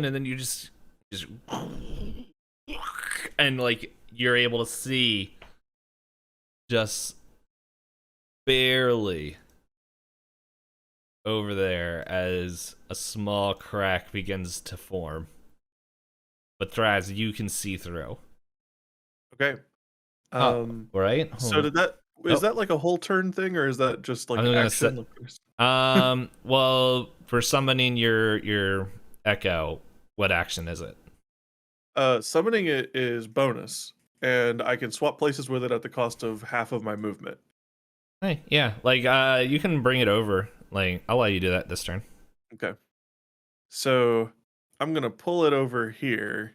and then you just and like you're able to see just barely over there as a small crack begins to form. But Thraz, you can see through. Okay. Right? So did that is that like a whole turn thing, or is that just like I'm gonna action? Well, for summoning your echo, what action is it? Summoning it is bonus, and I can swap places with it at the cost of half of my movement. Hey, yeah, like you can bring it over. Like I'll let you do that this turn. Okay. So I'm gonna pull it over here,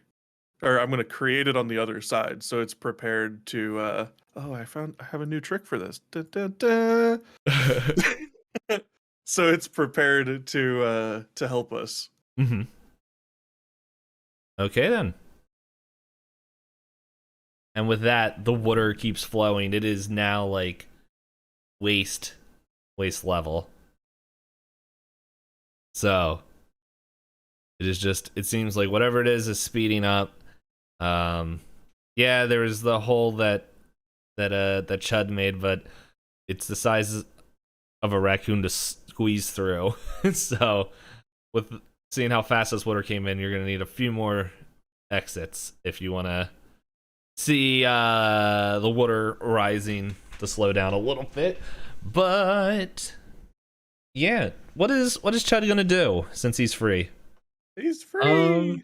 or I'm gonna create it on the other side, so it's prepared to. Oh, I have a new trick for this. Da, da, da. So it's prepared to help us. Mm-hmm. Okay then. And with that, the water keeps flowing. It is now like waist level. So it seems like whatever it is speeding up. Yeah, there was the hole that Chud made, but it's the size of a raccoon to squeeze through. So with seeing how fast this water came in, you're gonna need a few more exits if you want to see the water rising to slow down a little bit. But yeah, what is Chud gonna do since he's free? He's free.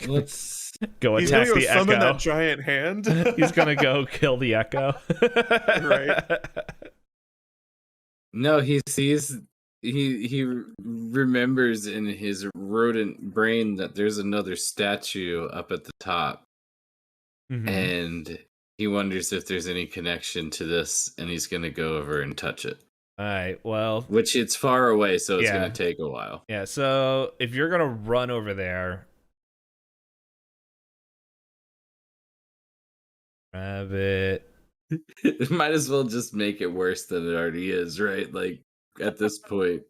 Let's go He's attack gonna the summon echo. that giant hand. He's gonna go kill the echo. Right. No, he sees. He remembers in his rodent brain that there's another statue up at the top, and he wonders if there's any connection to this, and he's gonna go over and touch it. All right. Well, which it's far away, so it's Yeah. gonna take a while. yeah. So if you're gonna run over there, rabbit. Might as well just make it worse than it already is, right? Like at this point.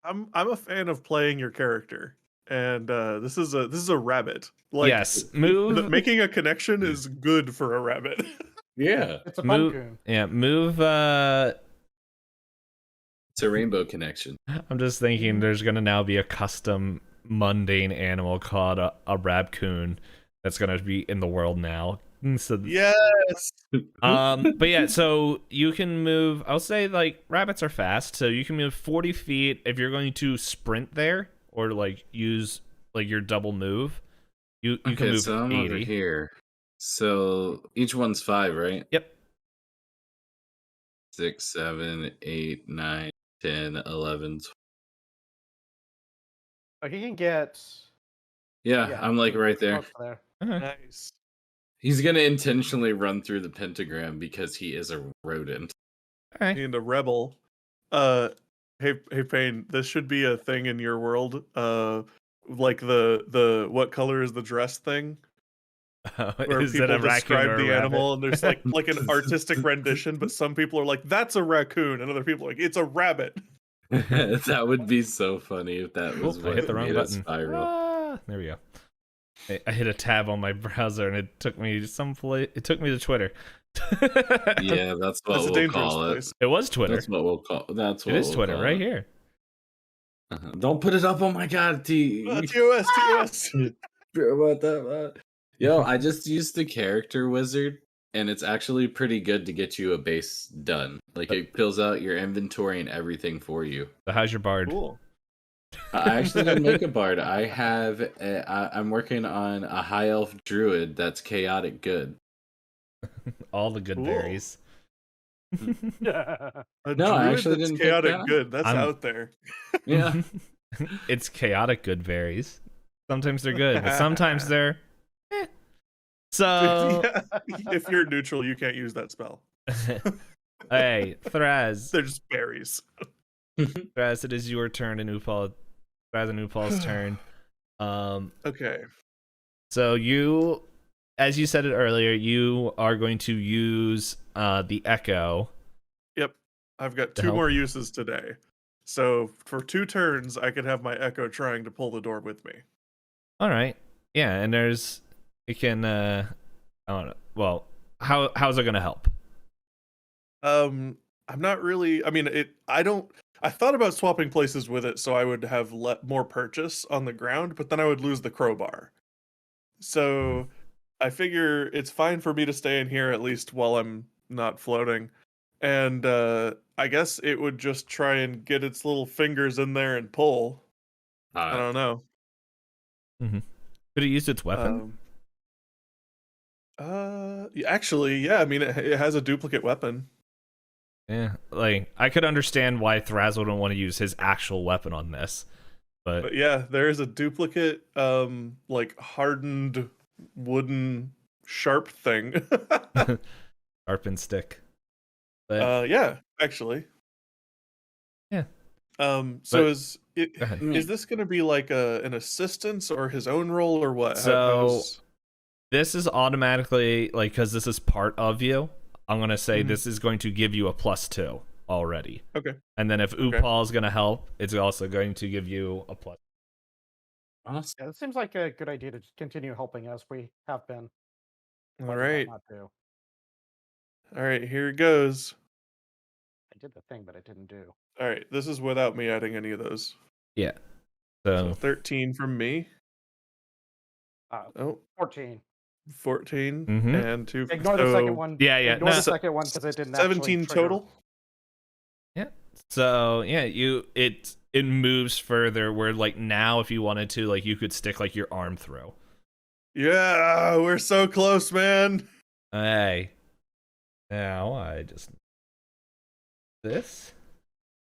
I'm a fan of playing your character, and this is a rabbit. Like, Yes, move. making a connection is good for a rabbit. Yeah, It's a Move. pumpkin. Yeah, move. it's a rainbow connection. I'm just thinking there's gonna now be a custom mundane animal called a rabcoon that's gonna be in the world now. So Yes. but yeah, so you can move. I'll say like rabbits are fast, so you can move 40 feet if you're going to sprint there or like use like your double move. You can Okay, move so I'm 80. over here. So each one's 5, right? Yep. 6, 7, 8, 9, 10, 11. Like you can get. Yeah, I'm like right there. close to there. Okay. Nice. He's gonna intentionally run through the pentagram because he is a rodent. All right. And a rebel. Hey, Payne, this should be a thing in your world. Like the what color is the dress thing, where Is it people a raccoon describe or a the rabbit? animal, and there's like an artistic rendition, but some people are like, "That's a raccoon," and other people are like, "It's a rabbit." That would be so funny if that was I what hit the wrong made button. a spiral. Ah, there we go. I hit a tab on my browser and it took me It took me to Twitter. Yeah, that's what That's a we'll dangerous call it. It was Twitter. That's what we'll call. That's what It is we'll Twitter call right it. here. Don't put it up. Oh my god, TOS. About that. Yo, I just used the character wizard, and it's actually pretty good to get you a base done. Like it fills out your inventory and everything for you. So how's your bard? Cool. I actually didn't make a bard. I'm working on a high elf druid that's chaotic good. All the good Cool. berries. A No, I druid actually that's didn't pick chaotic that. good. That's I'm- out there. Yeah. It's chaotic good berries. Sometimes they're good, but sometimes they're So Yeah, if you're neutral, you can't use that spell. hey, Thraz. They're just berries. Thraz, it is your turn and Thraz and Upal's turn. Okay. So you, as you said it earlier, you are going to use the echo. Yep. I've got To 2 help. more uses today. So for 2 turns, I could have my echo trying to pull the door with me. All right. Yeah, and it can I don't know. Well, how's it going to help? I'm not really. I mean, I thought about swapping places with it, so I would have more purchase on the ground, but then I would lose the crowbar. So I figure it's fine for me to stay in here at least while I'm not floating, and I guess it would just try and get its little fingers in there and pull. I don't know. Could it use its weapon? Actually, yeah. I mean, it has a duplicate weapon. Yeah, like I could understand why Thraz wouldn't want to use his actual weapon on this, But yeah, there is a duplicate, like hardened wooden sharp thing. sharpened stick. But Yeah, actually. Yeah. So But- is ahead. this going to be like an assistance or his own role or what? So- this is automatically like because this is part of you. I'm gonna say Mhm. this is going to give you a +2 already. Okay. And then if Upal is gonna help, it's also going to give you a plus. Awesome. Yeah, it seems like a good idea to just continue helping as we have been. All Why would right. not do? All right, here it goes. I did the thing, but I didn't do. All right, this is without me adding any of those. Yeah. So So 13 from me. Oh, 14. 14 Mhm. and 2. Ignore the second one. Yeah, Ignore no. the second one because it didn't. 17 actually trigger. total. So yeah, it moves further where like now if you wanted to, like you could stick like your arm through. Yeah, we're so close, man. Hey. Now I just this.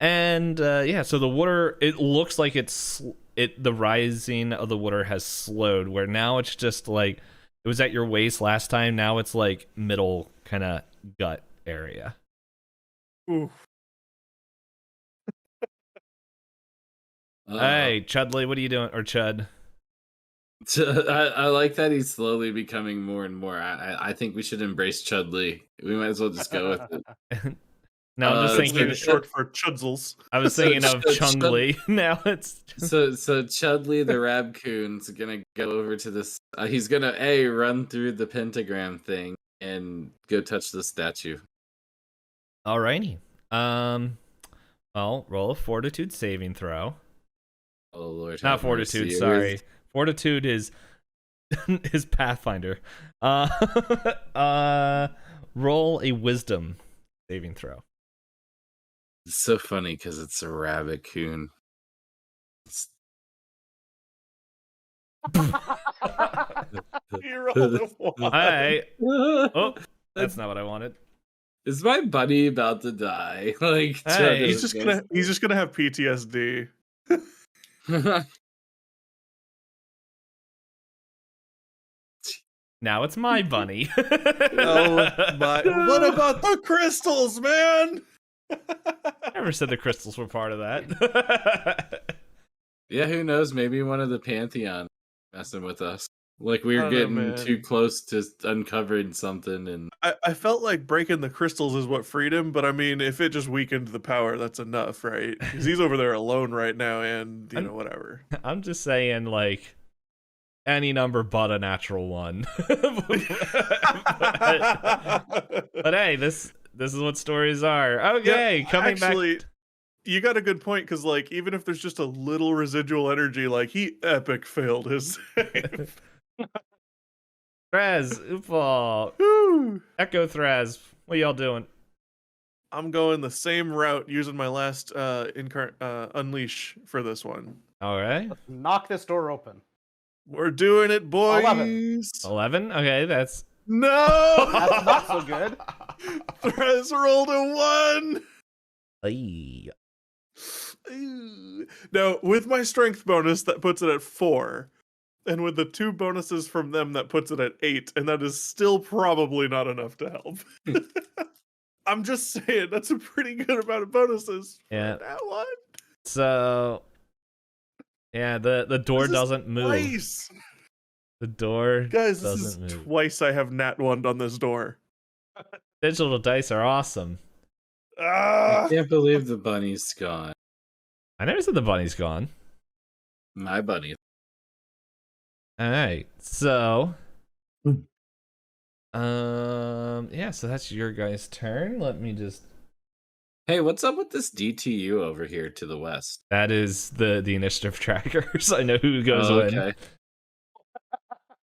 And yeah, so the water, it looks like the rising of the water has slowed where now it's just like it was at your waist last time, now it's like middle kind of gut area. Ooh. Hey, Chudley, what are you doing? Or Chud? I like that he's slowly becoming more and more. I think we should embrace Chudley. We might as well just go with it. No, I'm just It's thinking. It's short for Chudzles. I was thinking of Chungli. Now it's just... So Chudley the Rabcoon's gonna go over to this. He's gonna run through the pentagram thing and go touch the statue. Alrighty. Well, roll a fortitude saving throw. Oh Lord, Not have fortitude. mercy. Sorry, fortitude is is Pathfinder. Roll a wisdom saving throw. It's so funny because it's a rabbit-coon. You rolled a 1. Hey. Oh, that's not what I wanted. Is my buddy about to die? Like, Hey. He's just gonna have PTSD. Now it's my bunny. Oh my! What about the crystals, man? Never said the crystals were part of that. Yeah, who knows? Maybe one of the Pantheon messing with us. Like we I were don't know, getting too man. close to uncovering something, and I felt like breaking the crystals is what freed him, but I mean, if it just weakened the power, that's enough, right? Because he's over there alone right now, and you know, whatever. I'm just saying, like, any number but a natural 1. But hey, this is what stories are. Okay, Yeah, coming actually, back. you got a good point, because like even if there's just a little residual energy, like he epic failed his save. Threz, Oopal, Whew. Echo Threz, what y'all doing? I'm going the same route using my last unleash for this one. All right, Knock this door open. We're doing it, boys. 11. Okay, that's No, That's not so good. Threz rolled a 1. Ay. Ooh. Now, with my strength bonus, that puts it at 4. And with the 2 bonuses from them, that puts it at 8. And that is still probably not enough to help. I'm just saying, that's a pretty good amount of bonuses for Yeah. that one. So. Yeah, the door This is doesn't move. Twice. The door Guys, this doesn't is move. twice I have nat 1'd on this door. Digital dice are awesome. I Ah! can't believe the bunny's gone. I never said the bunny's gone. My bunny. All right, so yeah, so that's your guys' turn. Let me just. Hey, what's up with this DTU over here to the west? That is the initiative trackers. I know who goes in. Okay.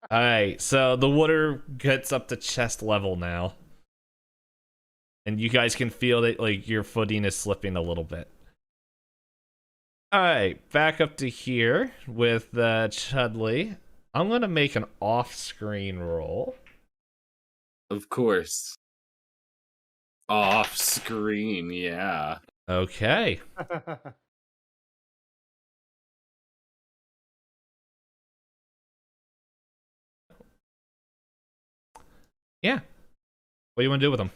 All right, so the water gets up to chest level now, and you guys can feel that like your footing is slipping a little bit. All right, back up to here with Chudley. I'm gonna make an off-screen roll. Of course. Off screen, yeah. Okay. Yeah. What do you want to do with them?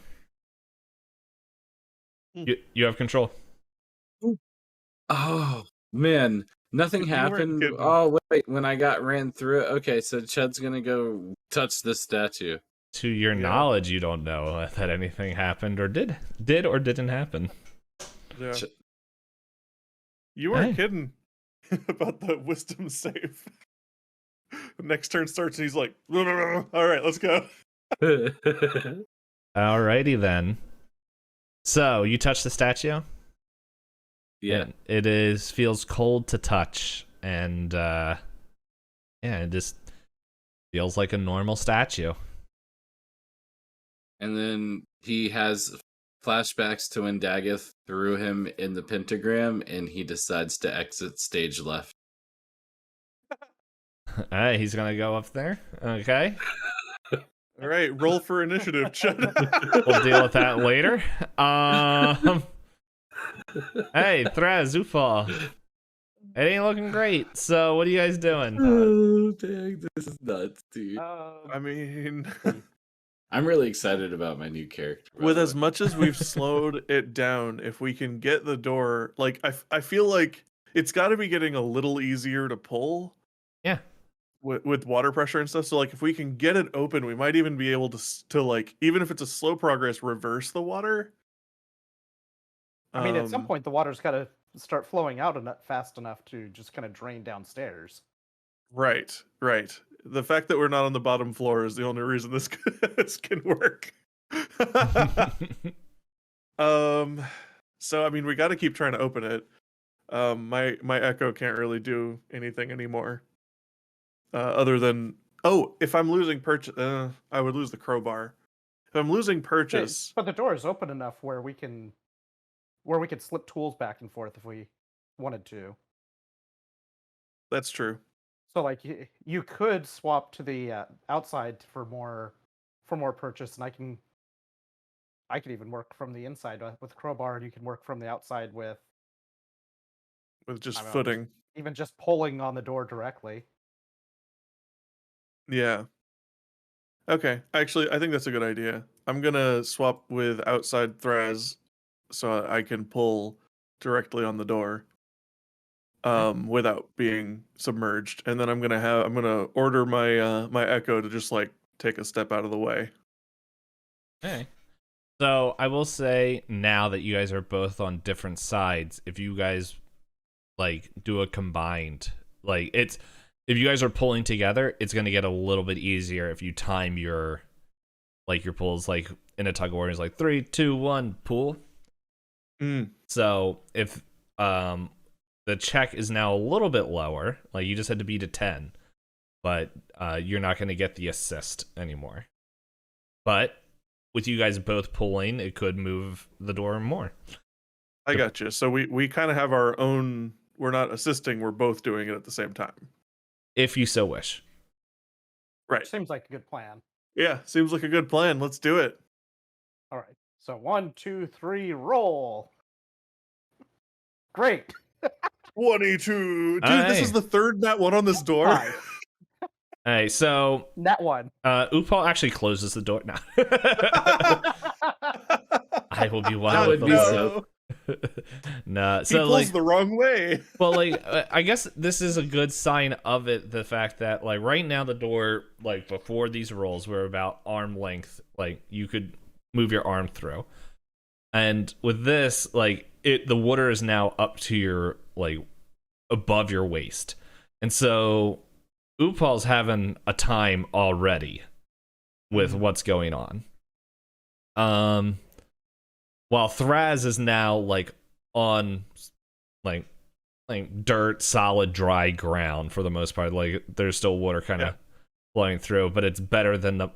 You have control. Oh man, nothing You weren't happened. kidding. Oh wait, when I got ran through it. Okay, so Chud's gonna go touch the statue. To your Yeah. knowledge, you don't know that anything happened or did or didn't happen. Yeah. Ch- You weren't Hey. kidding about the wisdom save. Next turn starts and he's like, all right, let's go. Alrighty then. So you touch the statue. Yeah. It feels cold to touch, and yeah, it just feels like a normal statue. And then he has flashbacks to when Daggett threw him in the pentagram, and he decides to exit stage left. Alright, he's gonna go up there. Okay. All right, roll for initiative, Chud. We'll deal with that later. Hey, Threz, Ufal. It ain't looking great. So what are you guys doing? Oh, dang, this is nuts, dude. I mean, I'm really excited about my new character. by with the as way. much as we've slowed it down, if we can get the door, like, I feel like it's got to be getting a little easier to pull. Yeah. With water pressure and stuff. So, like, if we can get it open, we might even be able to like, even if it's a slow progress, reverse the water. I mean, at some point, the water's got to start flowing out fast enough to just kind of drain downstairs. Right. The fact that we're not on the bottom floor is the only reason this can work. So I mean, we got to keep trying to open it. My echo can't really do anything anymore. Other than, if I'm losing purchase, I would lose the crowbar. If I'm losing purchase, But the door is open enough where we could slip tools back and forth if we wanted to. that's true. So like you could swap to the outside for more purchase, and I can even work from the inside with crowbar, and you can work from the outside with just I don't know, footing. even just pulling on the door directly. Yeah. Okay. Actually, I think that's a good idea. I'm gonna swap with outside Thraz so I can pull directly on the door without being submerged. And then I'm gonna order my my echo to just like take a step out of the way. Okay. So I will say now that you guys are both on different sides, if you guys like do a combined, like it's if you guys are pulling together, it's gonna get a little bit easier if you time your pulls like in a tug of war is like 3, 2, 1, pull. So if the check is now a little bit lower, like you just had to beat a 10, but you're not gonna get the assist anymore. But with you guys both pulling, it could move the door more. I got you. So we kind of have our own. We're not assisting. We're both doing it at the same time. If you so wish. Right. Seems like a good plan. Yeah. Seems like a good plan. Let's do it. All right. So 1, 2, 3, roll. Great. 22. Dude, this is the third nat one on this door. Nice. All right, so Nat 1. Upal actually closes the door now. I will be one That with would the be Lord. so. Nah, He so pulls like, the wrong way. well, like I guess this is a good sign of it. The fact that like right now the door, like before these rolls, were about arm length. Like you could move your arm through, and with this, like the water is now up to your like above your waist, and so Upal's having a time already with what's going on. While Thraz is now like on like dirt, solid, dry ground for the most part. Like there's still water kind of flowing through, but it's better than the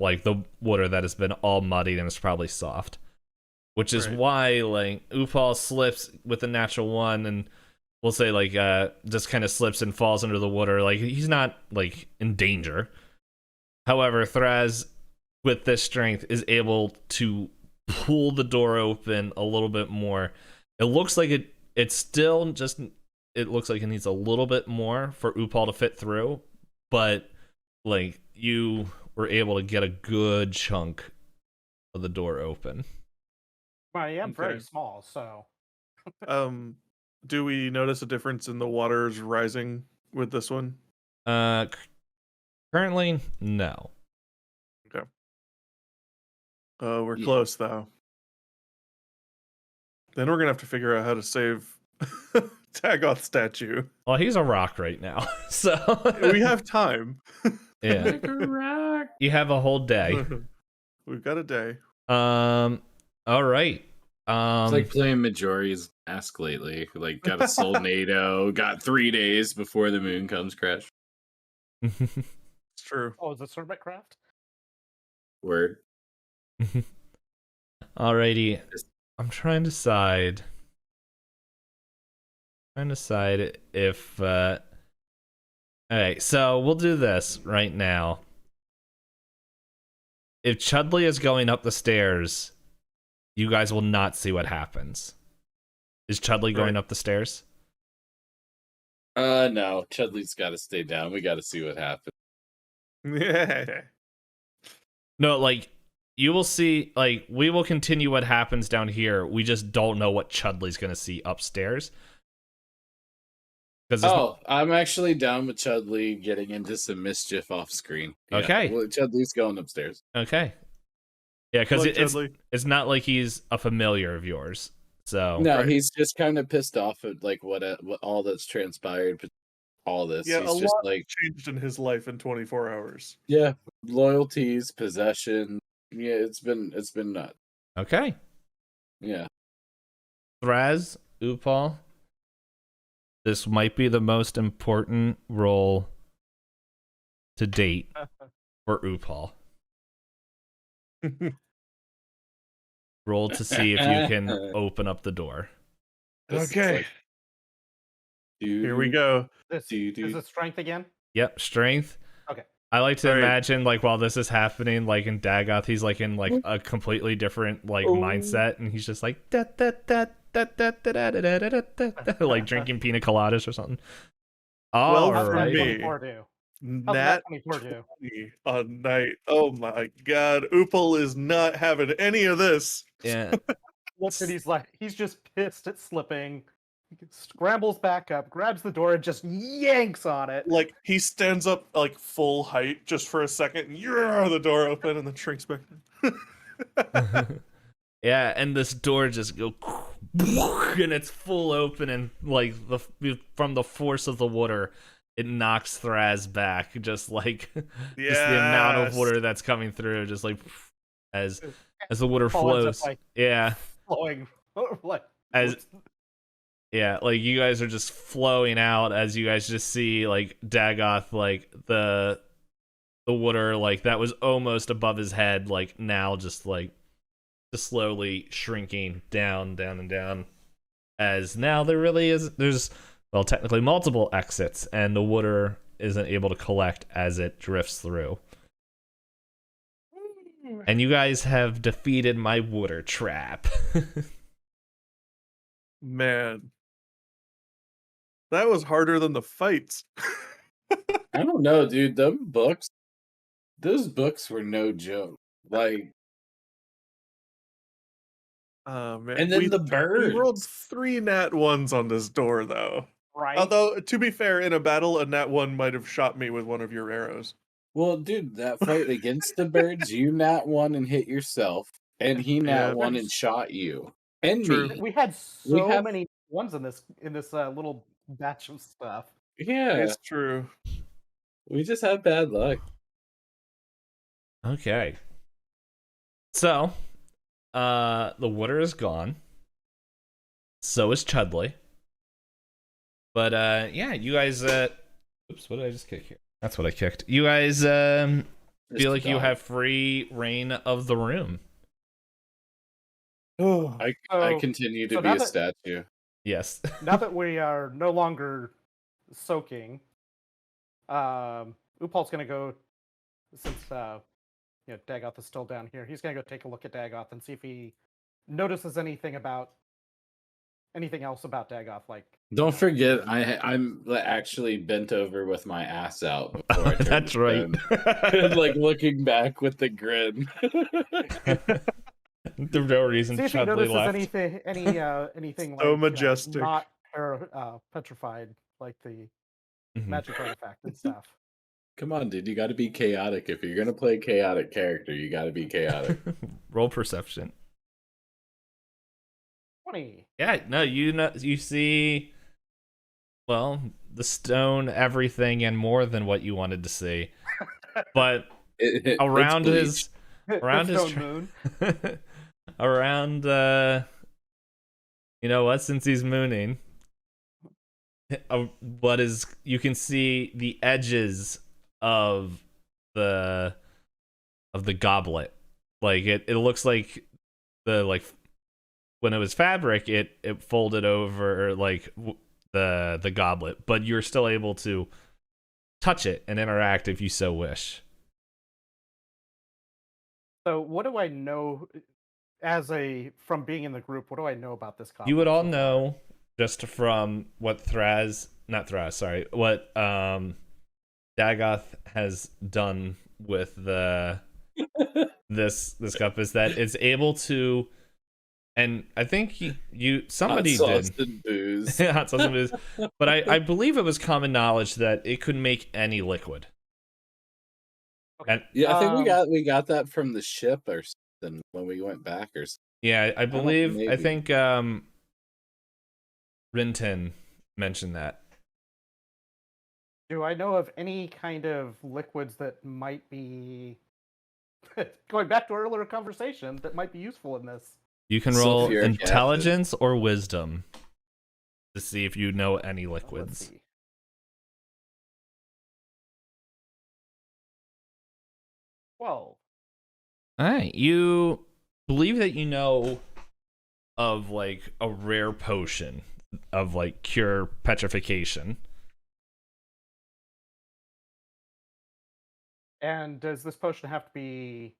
water that has been all muddied and it's probably soft. Which is why like Upal slips with a natural 1 and we'll say like just kind of slips and falls under the water. Like he's not like in danger. However, Thraz with this strength is able to pull the door open a little bit more. It looks like it looks like it needs a little bit more for Upal to fit through, but like you were able to get a good chunk of the door open. Well, I am very small, so Do we notice a difference in the waters rising with this one? Currently, no. Okay. We're close though. Then we're gonna have to figure out how to save Tagoth statue. Well, he's a rock right now, so We have time. yeah. You have a whole day. We've got a day. All right. It's like playing Majori's Mask lately. Like, got a Solnado, got 3 days before the moon comes crash. It's true. Oh, is it Sorbet Craft? Word. Alrighty. I'm trying to decide. If alright, so we'll do this right now. If Chudley is going up the stairs, you guys will not see what happens. Is Chudley going up the stairs? No. Chudley's got to stay down. We got to see what happens. Yeah. No, like, you will see, like, we will continue what happens down here. We just don't know what Chudley's going to see upstairs. I'm actually down with Chudley getting into some mischief off screen. Yeah. Okay. Well, Chudley's going upstairs. Okay. Yeah, because it's not like he's a familiar of yours. So no, he's just kind of pissed off at like what all that's transpired. All this, yeah, he's a just lot like changed in his life in 24 hours. Yeah, loyalties, possession. Yeah, it's been nuts. Okay. Yeah. Thraz, Upal, this might be the most important roll to date for Upal. Roll to see if you can open up the door. Okay. Here we go. Is it strength again? Yep, strength. Okay. I like to All right. imagine like while this is happening, like in Dagoth, he's like in like a completely different like mindset, and he's just like da, da, da, da, da, da, da, da, da, da, da, da, like drinking pina coladas or something. Well, All How's for that right. me, 24 do? How's Nat that 24 do? 20 on night. Oh my god, Upal is not having any of this. Yeah. Looks and he's just pissed at slipping. He scrambles back up, grabs the door, and just yanks on it. Like he stands up like full height just for a second, and the door open and then shrinks back. Yeah, and this door just go and it's full open, and like from the force of the water, it knocks Thraz back, just like just the amount of water that's coming through, just like as the water Paul ends up, flows. like, Yeah, flowing. Like, as yeah, like you guys are just flowing out as you guys just see like Dagoth, like the water like that was almost above his head, like now just slowly shrinking down and down, as now there's well technically multiple exits, and the water isn't able to collect as it drifts through. And you guys have defeated my water trap. Man, that was harder than the fights. I don't know, dude. Those books were no joke. Like, Man. and then we the we rolled birds. 3 nat 1s on this door, though. right? Although, to be fair, in a battle, a nat 1 might have shot me with one of your arrows. Well, dude, that fight against the birds, you nat 1 and hit yourself, and he nat Yeah. 1 and shot you and True. me. We had so have- many ones in this little batch of stuff. Yeah, It's true. we just had bad luck. Okay. So, the water is gone. So is Chudley. But yeah, you guys oops, what did I just kick here? That's what I kicked. You guys feel like you have free reign of the room. Oh, I So- continue to so be now a that- statue. Yes. Now that we are no longer soaking, Upal's gonna go, since Dagoth is still down here. He's gonna go take a look at Dagoth and see if he notices anything else about Dagoth. Like, Don't forget, I'm actually bent over with my ass out before I turn That's to right. stone. Like looking back with the grin. There's no reason see if he Chudley notices left. anything So like majestic. not petrified like the Mhm. magic artifact and stuff. Come on, dude, you got to be chaotic. If you're gonna play a chaotic character, you got to be chaotic. Roll perception. 20. Yeah, no, you see, well, the stone, everything, and more than what you wanted to see. But It's around bleach. his, around his, Stone tra- moon. around, you know what? Since he's mooning, what is you can see the edges of the goblet. Like it looks like when it was fabric, it folded over like the goblet, but you're still able to touch it and interact if you so wish. So what do I know from being in the group? What do I know about this goblet? You would all so far? know just from what what Dagoth has done with this cup is that it's able to, and I think somebody Hot sauce did and booze. hot sauce and booze, but I believe it was common knowledge that it could make any liquid. Okay. And Yeah, I think Um, we got that from the ship or something when we went back or something. yeah, I believe I maybe. think Rinton mentioned that. Do I know of any kind of liquids that might be going back to our earlier conversation that might be useful in this? You can roll Sulfuric acid. intelligence or wisdom to see if you know any Let's liquids. see. 12. All right, you believe that you know of like a rare potion of like cure petrification. And does this potion have to be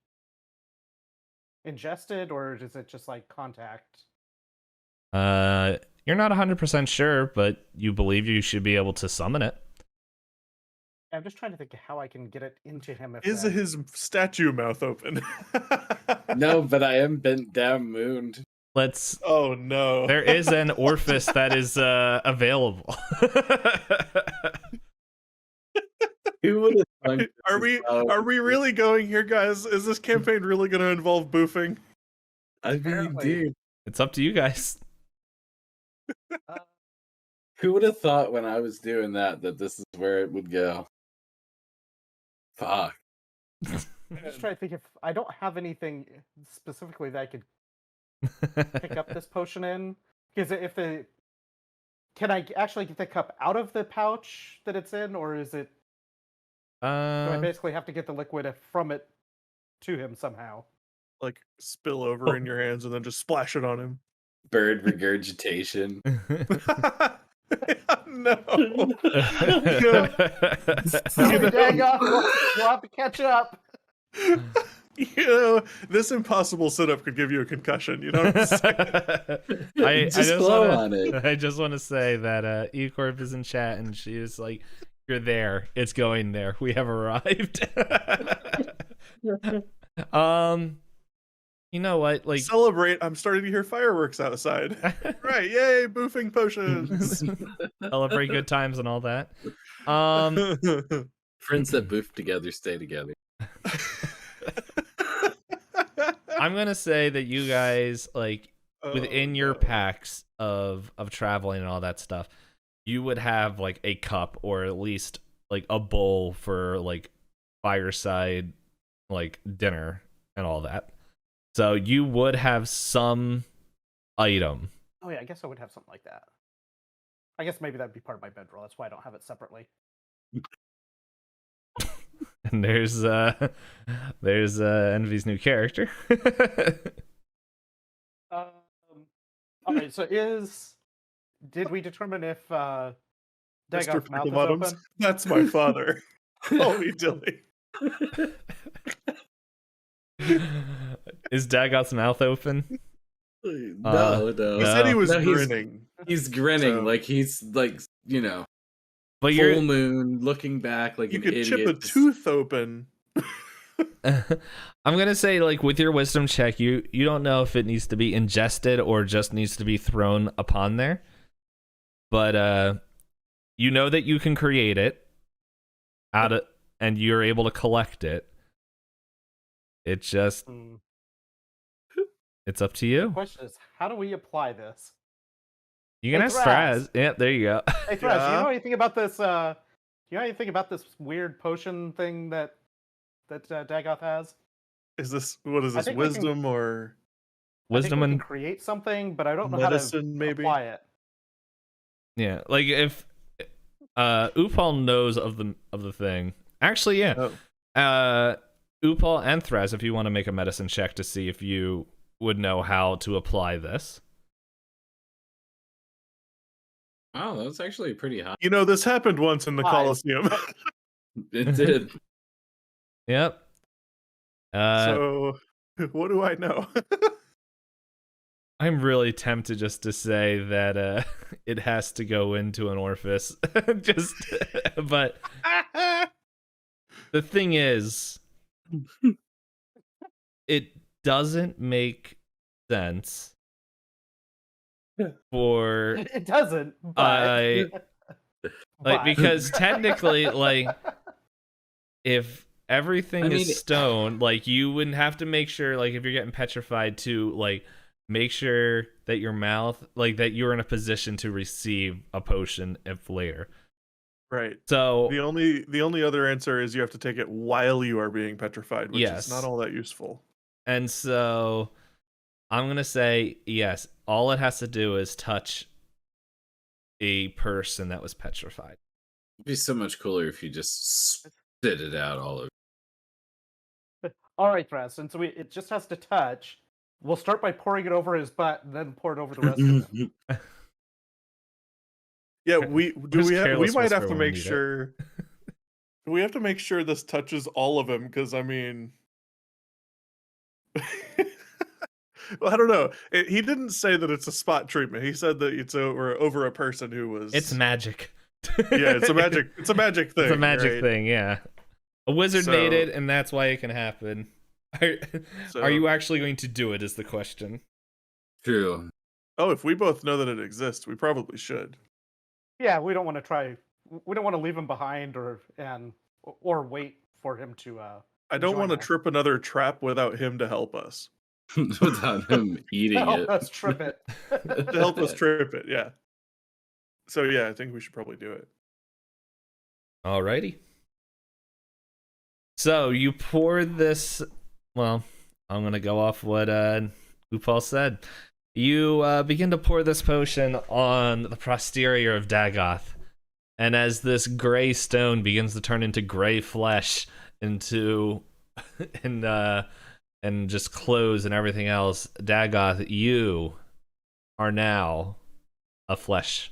ingested, or is it just like contact? You're not 100% sure, but you believe you should be able to summon it. I'm just trying to think of how I can get it into him. If Is that... his statue mouth open? No, but I am bent down mooned. Let's. Oh no. There is an orifice that is available. Who would have thunk Are this we really going here, guys? Is this campaign really going to involve boofing? I mean, Apparently. dude, It's up to you guys. who would have thought when I was doing that this is where it would go? Fuck. I'm just trying to think if I don't have anything specifically that I could pick up this potion in. Because if it... Can I actually get the cup out of the pouch that it's in, or is it... Do I basically have to get the liquid from it to him somehow? Like spill over in your hands and then just splash it on him. Bird regurgitation. No. Sorry, Dagon, we'll have to catch up. You know, this impossible sit-up could give you a concussion. You know what I'm saying? Just blow on it. I just want to say that E-Corp is in chat and she was like, "You're there. It's going there. We have arrived." You know what? Like, Celebrate! I'm starting to hear fireworks outside. Right? Yay! Boofing potions. celebrate good times and all that. Friends that boof together stay together. I'm gonna say that you guys, like, within your packs of traveling and all that stuff, you would have like a cup or at least like a bowl for like fireside like dinner and all that. So you would have some item. Oh yeah, I guess I would have something like that. I guess maybe that'd be part of my bedroll. That's why I don't have it separately. And there's Envy's new character. All right. So did we determine if Mr. Dagon's mouth is Picklebottoms? open? That's my father. Holy dilly. Is Dagon's mouth open? No. He said he was No, grinning. He's grinning So- like he's like, But full you're moon, looking back like You an could idiot. chip a just- tooth open. I'm gonna say, like, with your wisdom check, you don't know if it needs to be ingested or just needs to be thrown upon there. But you know that you can create it and you're able to collect it. It just it's up to you. The question is, how do we apply this? You can Hey, ask Thraz. Thraz. Yeah, there you go. Hey, Thraz, do you Yeah? know anything about this? Do you know anything about this weird potion thing that Dagoth has? What is I this, think we can- wisdom or Wisdom I think we and can create something, but I don't know medicine, how to maybe? apply it. yeah, like if Upal knows of the thing. Actually, yeah. Oh. Upal and Thraz, if you want to make a medicine check to see if you would know how to apply this. Oh, that's actually pretty high. You know, this happened once in the Five. Colosseum. It did. Yep. So, what do I know? I'm really tempted just to say that it has to go into an orifice. But the thing is, it doesn't make sense for It doesn't. But... like, because technically, like, if everything is stone, like, you wouldn't have to make sure, like, if you're getting petrified, to like make sure that your mouth, like, that you're in a position to receive a potion if later. Right. So The only other answer is you have to take it while you are being petrified, which Yes. is not all that useful. and so I'm gonna say yes. All it has to do is touch a person that was petrified. It'd be so much cooler if you just spit it out all over. All right, Thraz. Since it just has to touch, we'll start by pouring it over his butt, and then pour it over the rest of him. Yeah, we Where's we Careless might have Whisper to when we make need it? sure We have to make sure this touches all of him, because I mean, well, I don't know. He didn't say that it's a spot treatment. He said that it's over a person who was. It's magic. Yeah, it's a magic. It's a magic thing. It's a magic right? thing. Yeah, a wizard So- made it, and that's why it can happen. Are, So- are you actually going to do it? Is the question. True. Oh, if we both know that it exists, we probably should. Yeah, we don't want to try. We don't want to leave him behind, or wait for him to. I don't Join want to us. trip another trap without him to help us. Without him eating help it. us trip it. To help us trip it, yeah. So yeah, I think we should probably do it. Alrighty. So you pour this. Well, I'm gonna go off what Upal said. You begin to pour this potion on the posterior of Dagoth, and as this gray stone begins to turn into gray flesh, and just clothes and everything else, Dagoth, you are now a flesh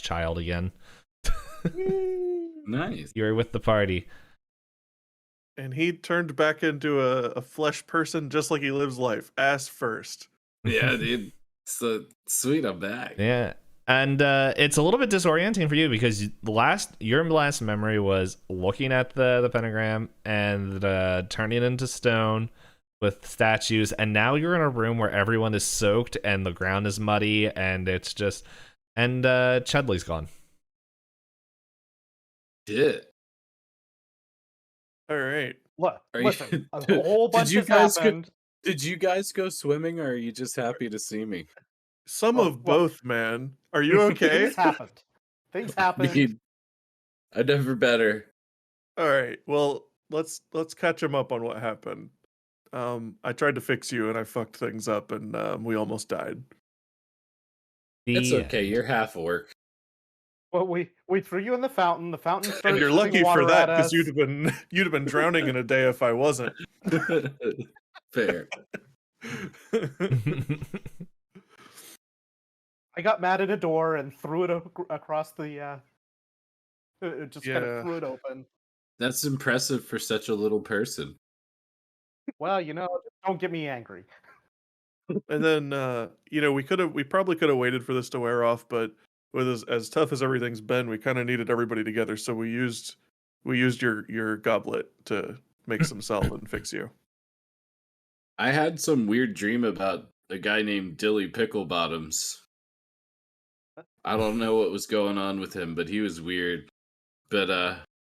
child again. Nice. You're with the party. And he turned back into a flesh person just like he lives life, ass first. Yeah, dude. So sweet, I'm back. Yeah. And it's a little bit disorienting for you because your last memory was looking at the pentagram and turning it into stone with statues, and now you're in a room where everyone is soaked and the ground is muddy, and it's just Chudley's gone. Shit. All right. Look, Are you- listen, a whole bunch Did you has guys happened. Did you guys go swimming, or are you just happy to see me? Some Well, of both, man. Are you okay? Things happened. Things happened. Dude, I never better. All right. Well, let's catch him up on what happened. I tried to fix you and I fucked things up, and we almost died. It's okay. You're half orc. Well, we threw you in the fountain. The fountain started And you're shooting lucky water for that, at because us. you'd have been drowning in a day if I wasn't. Fair. I got mad at a door and threw it across the. Just kind Yeah. of threw it open. That's impressive for such a little person. Well, don't get me angry. And then we probably could have waited for this to wear off, but with as tough as everything's been, we kind of needed everybody together, so we used your goblet to make some salve and fix you. I had some weird dream about a guy named Dilly Picklebottoms. I don't know what was going on with him, but he was weird. But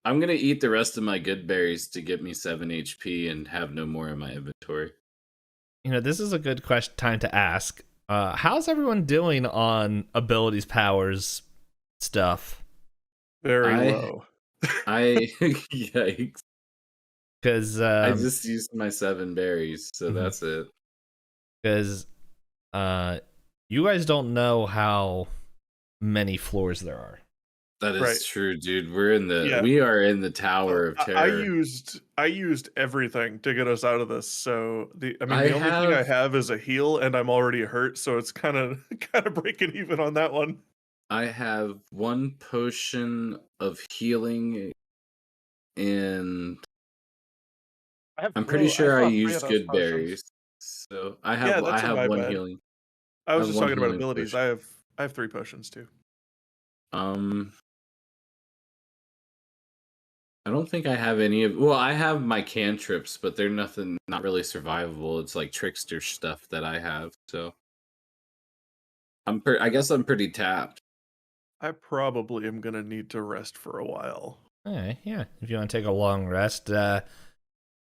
I'm gonna eat the rest of my good berries to get me 7 HP and have no more in my inventory. This is a good time to ask. How's everyone doing on abilities, powers, stuff? Very low. Yikes. Because I just used my 7 berries, so that's it. Because you guys don't know how many floors there are. That is Right. true, dude. Yeah. We are in the Tower of Terror. I used everything to get us out of this. So the only thing I have is a heal, and I'm already hurt, so it's kind of breaking even on that one. I have 1 potion of healing, and I'm pretty sure I used good berries. So I have that's not my 1 bad. healing. I was have just one talking about healing abilities. potion. I have 3 potions too. I don't think I have any of. Well, I have my cantrips, but they're not really survivable. It's like trickster stuff that I have. So I guess I'm pretty tapped. I probably am gonna need to rest for a while. All right, yeah. If you want to take a long rest, are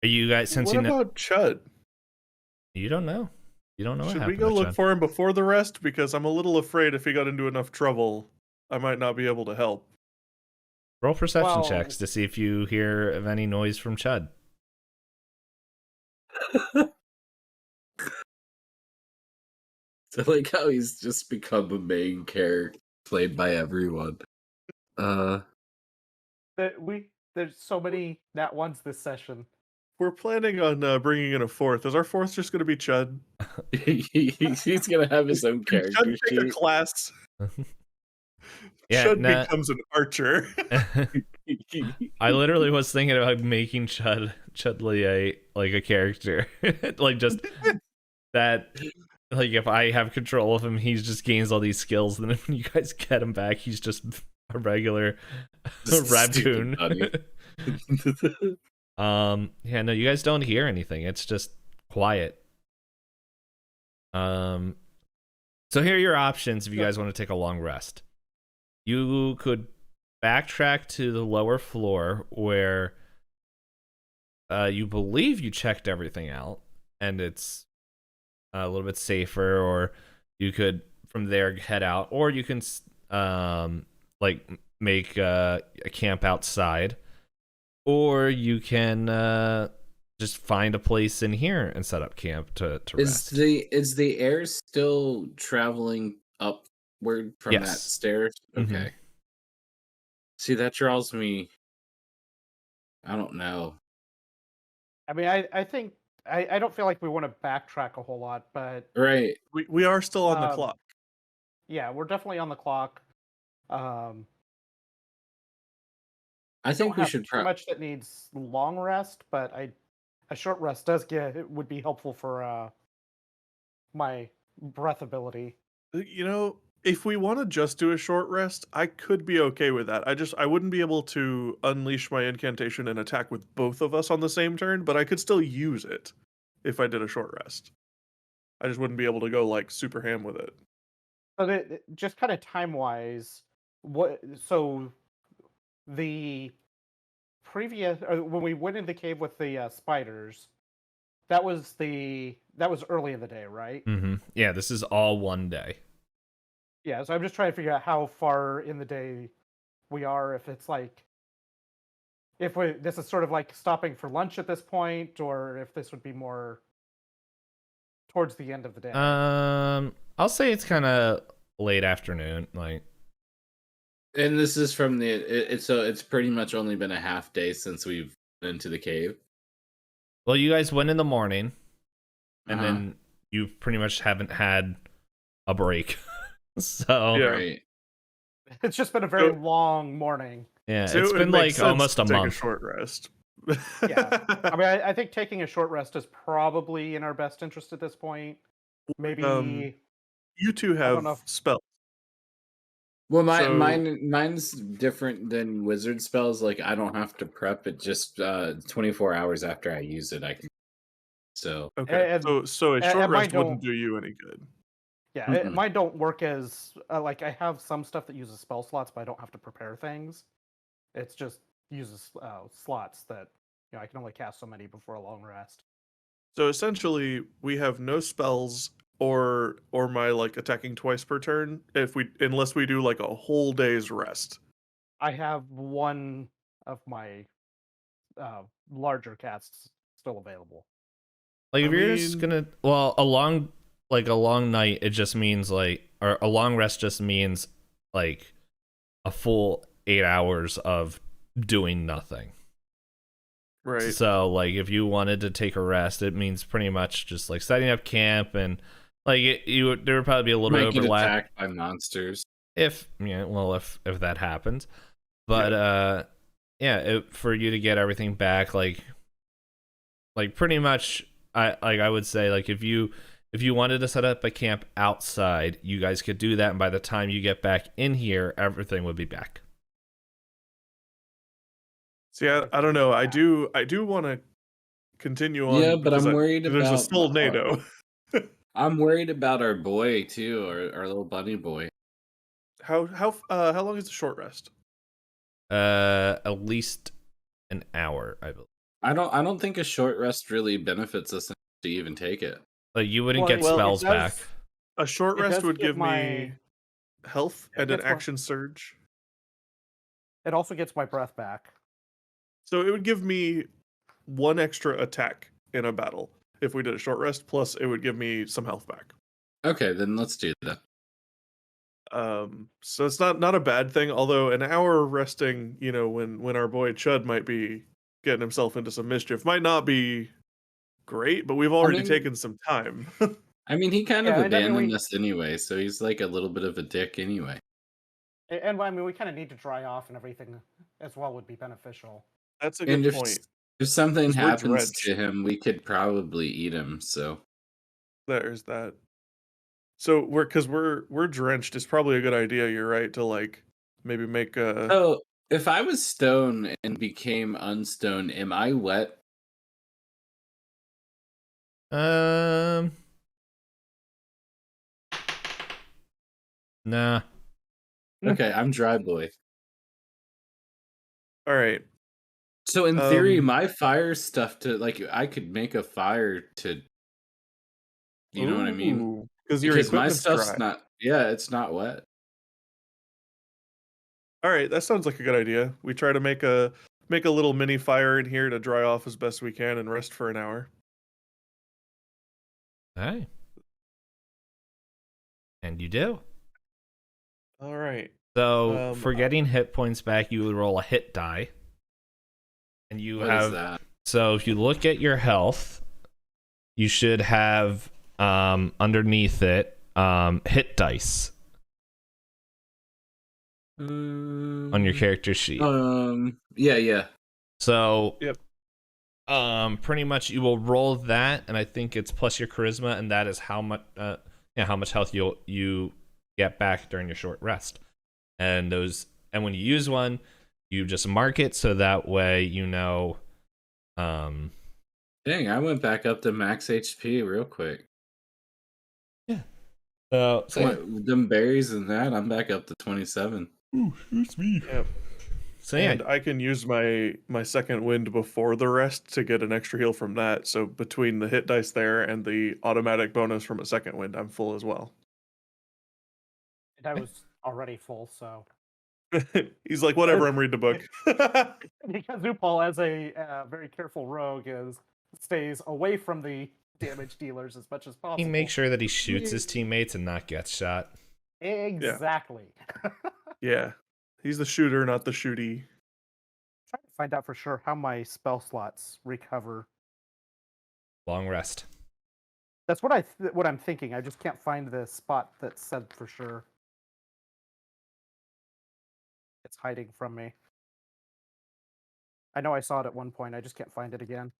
you guys since What about Chud? You don't know. You don't know. Should what we happened go to look Chud. for him before the rest? Because I'm a little afraid if he got into enough trouble, I might not be able to help. Roll perception Well- checks to see if you hear of any noise from Chud. I like how he's just become a main character played by everyone. There's so many nat ones this session. We're planning on bringing in a 4th. Is our 4th just going to be Chud? He's gonna have his own Can character Chud take a sheet. class? Yeah, Chud becomes an archer. I literally was thinking about making Chudley a character, like just that. Like if I have control of him, he just gains all these skills. Then when you guys get him back, he's just a regular Just a raccoon. stupid bunny. Yeah, no, you guys don't hear anything. It's just quiet. So here are your options if you guys want to take a long rest. You could backtrack to the lower floor where you believe you checked everything out and it's a little bit safer, or you could from there head out, or you can like make a camp outside, or you can just find a place in here and set up camp to rest. Is the air still traveling upward from that Yes. stairs? Okay. Mhm. See, that draws me. I don't know. I mean, I think I don't feel like we want to backtrack a whole lot, but Right. We are still on the clock. yeah, we're definitely on the clock. I Don't think we have should too much that needs long rest, but a short rest would be helpful for my breath ability. You know, if we want to just do a short rest, I could be okay with that. I wouldn't be able to unleash my incantation and attack with both of us on the same turn, but I could still use it if I did a short rest. I just wouldn't be able to go like super ham with it. But just kind of time wise, so the previous when we went in the cave with the spiders, that was early in the day, right? Yeah, this is all one day. Yeah, so I'm just trying to figure out how far in the day we are. If it's like, this is sort of like stopping for lunch at this point, or if this would be more towards the end of the day. I'll say it's kind of late afternoon, like. And this is from so it's pretty much only been a half day since we've been to the cave. Well, you guys went in the morning, and Uh-huh. then you pretty much haven't had a break. So Yeah. Right. It's just been a very long morning. yeah, So it's it been makes like sense almost to a take month. a short rest. Yeah. I mean, I think taking a short rest is probably in our best interest at this point. Maybe You two don't know have if- spells. Well, So- mine's different than wizard spells. Like I don't have to prep it. Just 24 hours after I use it, I can. So Okay. And- so a and short mine rest wouldn't don't- do you any good. Yeah, Mm-mm. mine don't work as like I have some stuff that uses spell slots, but I don't have to prepare things. It's just uses slots that I can only cast so many before a long rest. So essentially, we have no spells or my like attacking twice per turn unless we do like a whole day's rest. I have one of my larger casts still available. Like if I you're just mean- gonna, well, a long night, it just means or a long rest just means like a full 8 hours of doing nothing. Right. So like if you wanted to take a rest, it means pretty much just like setting up camp and like there would probably be a little might bit get overlap attacked by monsters. if that happens. But for you to get everything back, like pretty much I would say like if you wanted to set up a camp outside, you guys could do that, and by the time you get back in here, everything would be back. See, I don't know. I do want to continue on. Yeah, but I'm because worried there's a about still NATO. I'm worried about our boy too, our little bunny boy. How long is the short rest? At least an hour, I believe. I don't think a short rest really benefits us to even take it. Like you wouldn't Well, get it spells does- back. A short It rest does would give my- me health It and an gets more- action surge. It also gets my breath back. So it would give me one extra attack in a battle if we did a short rest. Plus, it would give me some health back. Okay, then let's do that. So it's not a bad thing. Although an hour resting, when our boy Chud might be getting himself into some mischief, might not be great. But we've already mean- taken some time. I mean, he kind Yeah, of and I mean, abandoned we- us anyway, so he's like a little bit of a dick anyway. And I mean, we kind of need to dry off and everything as well would be beneficial. That's a And good point. if something 'Cause we're happens drenched. to him, we could probably eat him. So There's that. So we're drenched. It's probably a good idea. You're right to like maybe make a. so if I was stone and became unstone, am I wet? Nah. Okay, I'm dry boy. All right. So in theory, my fire stuff to like I could make a fire to, you know what I mean? Because your Because my equipment's stuff's dry. not. Yeah, it's not wet. All right, that sounds like a good idea. We try to make a little mini fire in here to dry off as best we can and rest for an hour. Hey. And you do. All right. So for getting hit points back, you would roll a hit die. And you What is that? So if you look at your health, you should have underneath it hit dice on your character sheet. Yeah. So Yep. pretty much you will roll that, and I think it's plus your charisma, and that is how much how much health you get back during your short rest. And when you use one, you just mark it so that way you know. Dang, I went back up to max HP real quick. Yeah. Them berries and that, I'm back up to 27. Ooh, excuse me. Yep. So yeah, And I can use my second wind before the rest to get an extra heal from that. So between the hit dice there and the automatic bonus from a second wind, I'm full as well. And I was already full, so. He's like, whatever, I'm reading a book. Because Upal, as a very careful rogue, stays away from the damage dealers as much as possible. he makes sure that he shoots his teammates and not gets shot. Exactly. Yeah. He's the shooter, not the shooty. Trying to find out for sure how my spell slots recover. Long rest. That's what what I'm thinking. I just can't find the spot that said for sure. It's hiding from me. I know I saw it at one point. I just can't find it again.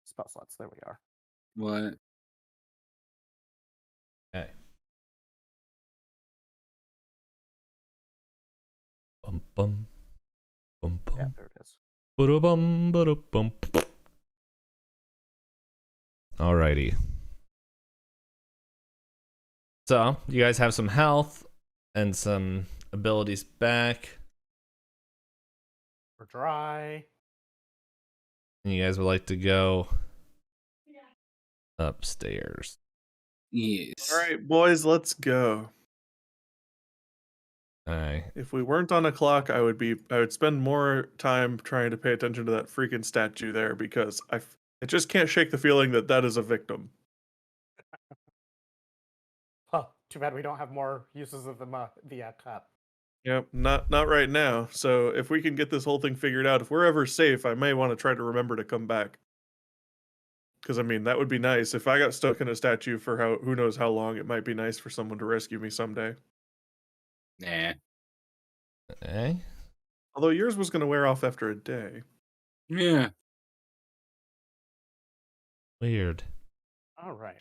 Spell slots. There we are. What? Okay. Bum bum. Bum bum. Yeah, there it is. Ba-da-bum, ba-da-bum. Alrighty. So, you guys have some health and some abilities back. We're dry. And you guys would like to go upstairs. Yes. All right, boys, let's go. Alright. If we weren't on a clock, I would spend more time trying to pay attention to that freaking statue there because I just can't shake the feeling that that is a victim. Huh. Too bad we don't have more uses of the cup. Yep, not right now. So if we can get this whole thing figured out, if we're ever safe, I may want to try to remember to come back. Because I mean, that would be nice. If I got stuck in a statue for who knows how long, it might be nice for someone to rescue me someday. Nah. Okay. Although yours was going to wear off after a day. Yeah. Weird. All right.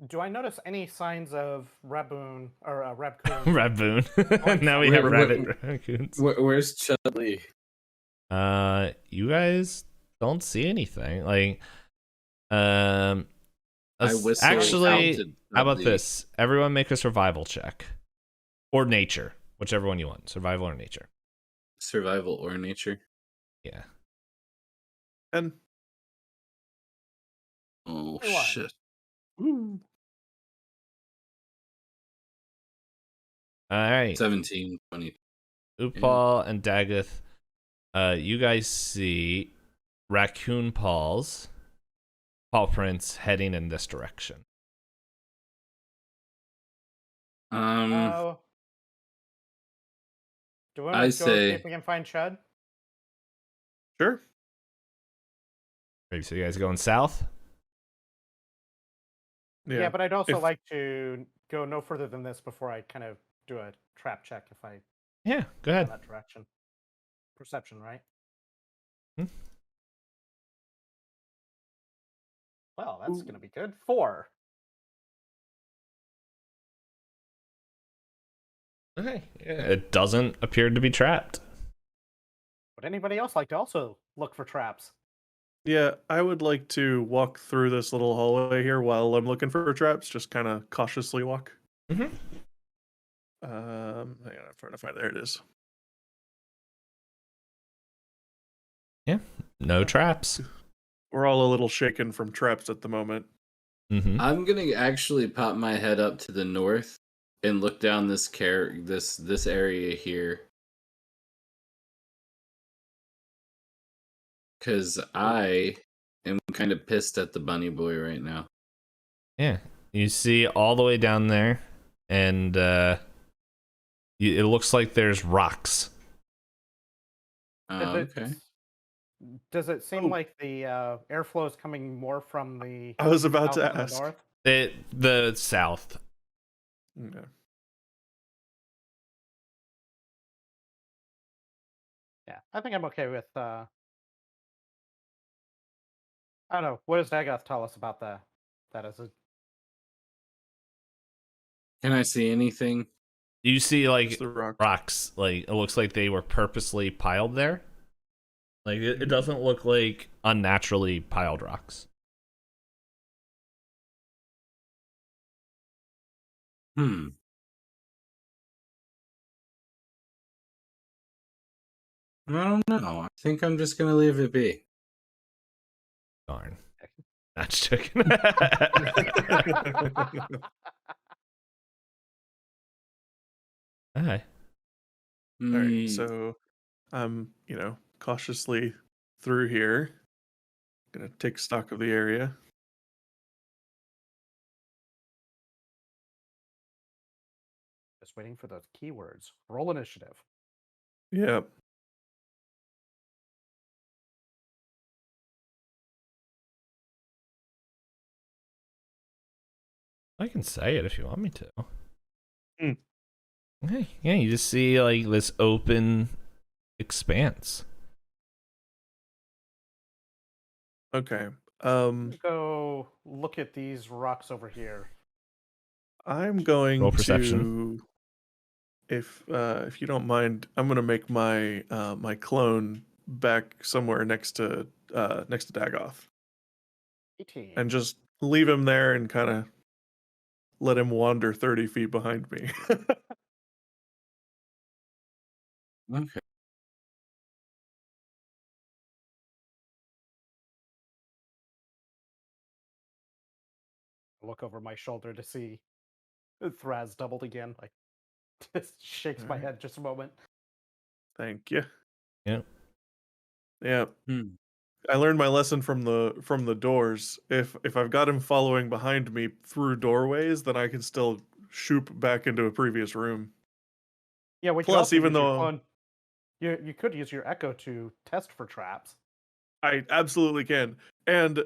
Do I notice any signs of Raboon or Rabcoon? Raboon. Now we have rabbit raccoons. Where's Chudley? You guys don't see anything. Like, actually, how about this? Everyone make a survival check. Or nature. Whichever one you want. Survival or nature. Survival or nature? Yeah. And Oh, 21. shit. ooh. Alright. 17, 20. Upal and Dagoth, you guys see raccoon paw prints heading in this direction. Uh, do we want I to go see say, if we can find Chud? Sure. Maybe so you guys going south? Yeah, but I'd also If like to go no further than this before I kind of do a trap check if I Yeah, go go ahead. that direction. Perception, right? Hmm. Well, that's Ooh. going to be good. 4. Okay. Yeah. It doesn't appear to be trapped. Would anybody else like to also look for traps? Yeah, I would like to walk through this little hallway here while I'm looking for traps. Just kind of cautiously walk. Mm-hmm. Hang on, I'm trying to find. There it is. Yeah. No traps. We're all a little shaken from traps at the moment. Mm-hmm. I'm gonna actually pop my head up to the north and look down this this area here. Cause I am kind of pissed at the bunny boy right now. Yeah. You see all the way down there, and it looks like there's rocks. Okay. Does it seem Oh. like the airflow is coming more from the I was about south to than the ask. north? The south. Okay. Yeah, I think I'm okay with. I don't know. What does Dagoth tell us about that? Is it? Can I see anything? You see like Just the rocks. rocks. Like it looks like they were purposely piled there. Like it doesn't look like unnaturally piled rocks. Hmm. I don't know. I think I'm just gonna leave it be. Darn. That's chicken. Hi. All right, Hmm. so I'm, cautiously through here. Gonna take stock of the area. Just waiting for those keywords. Roll initiative. Yeah. I can say it if you want me to. Hmm. Hey, yeah, you just see like this open expanse. Okay. Go look at these rocks over here. I'm Roll going perception. to, if you don't mind, I'm gonna make my my clone back somewhere next to Dagoth, 18. and just leave him there and kind of let him wander 30 feet behind me. Okay. Look over my shoulder to see Thraz doubled again. Like, just shakes my Alright. head just a moment. Thank you. Yeah. Yeah. Hmm. I learned my lesson from the doors. If I've got him following behind me through doorways, then I can still shoot back into a previous room. Yeah, we could Plus, also even use your though clone. You could use your echo to test for traps. I absolutely can, and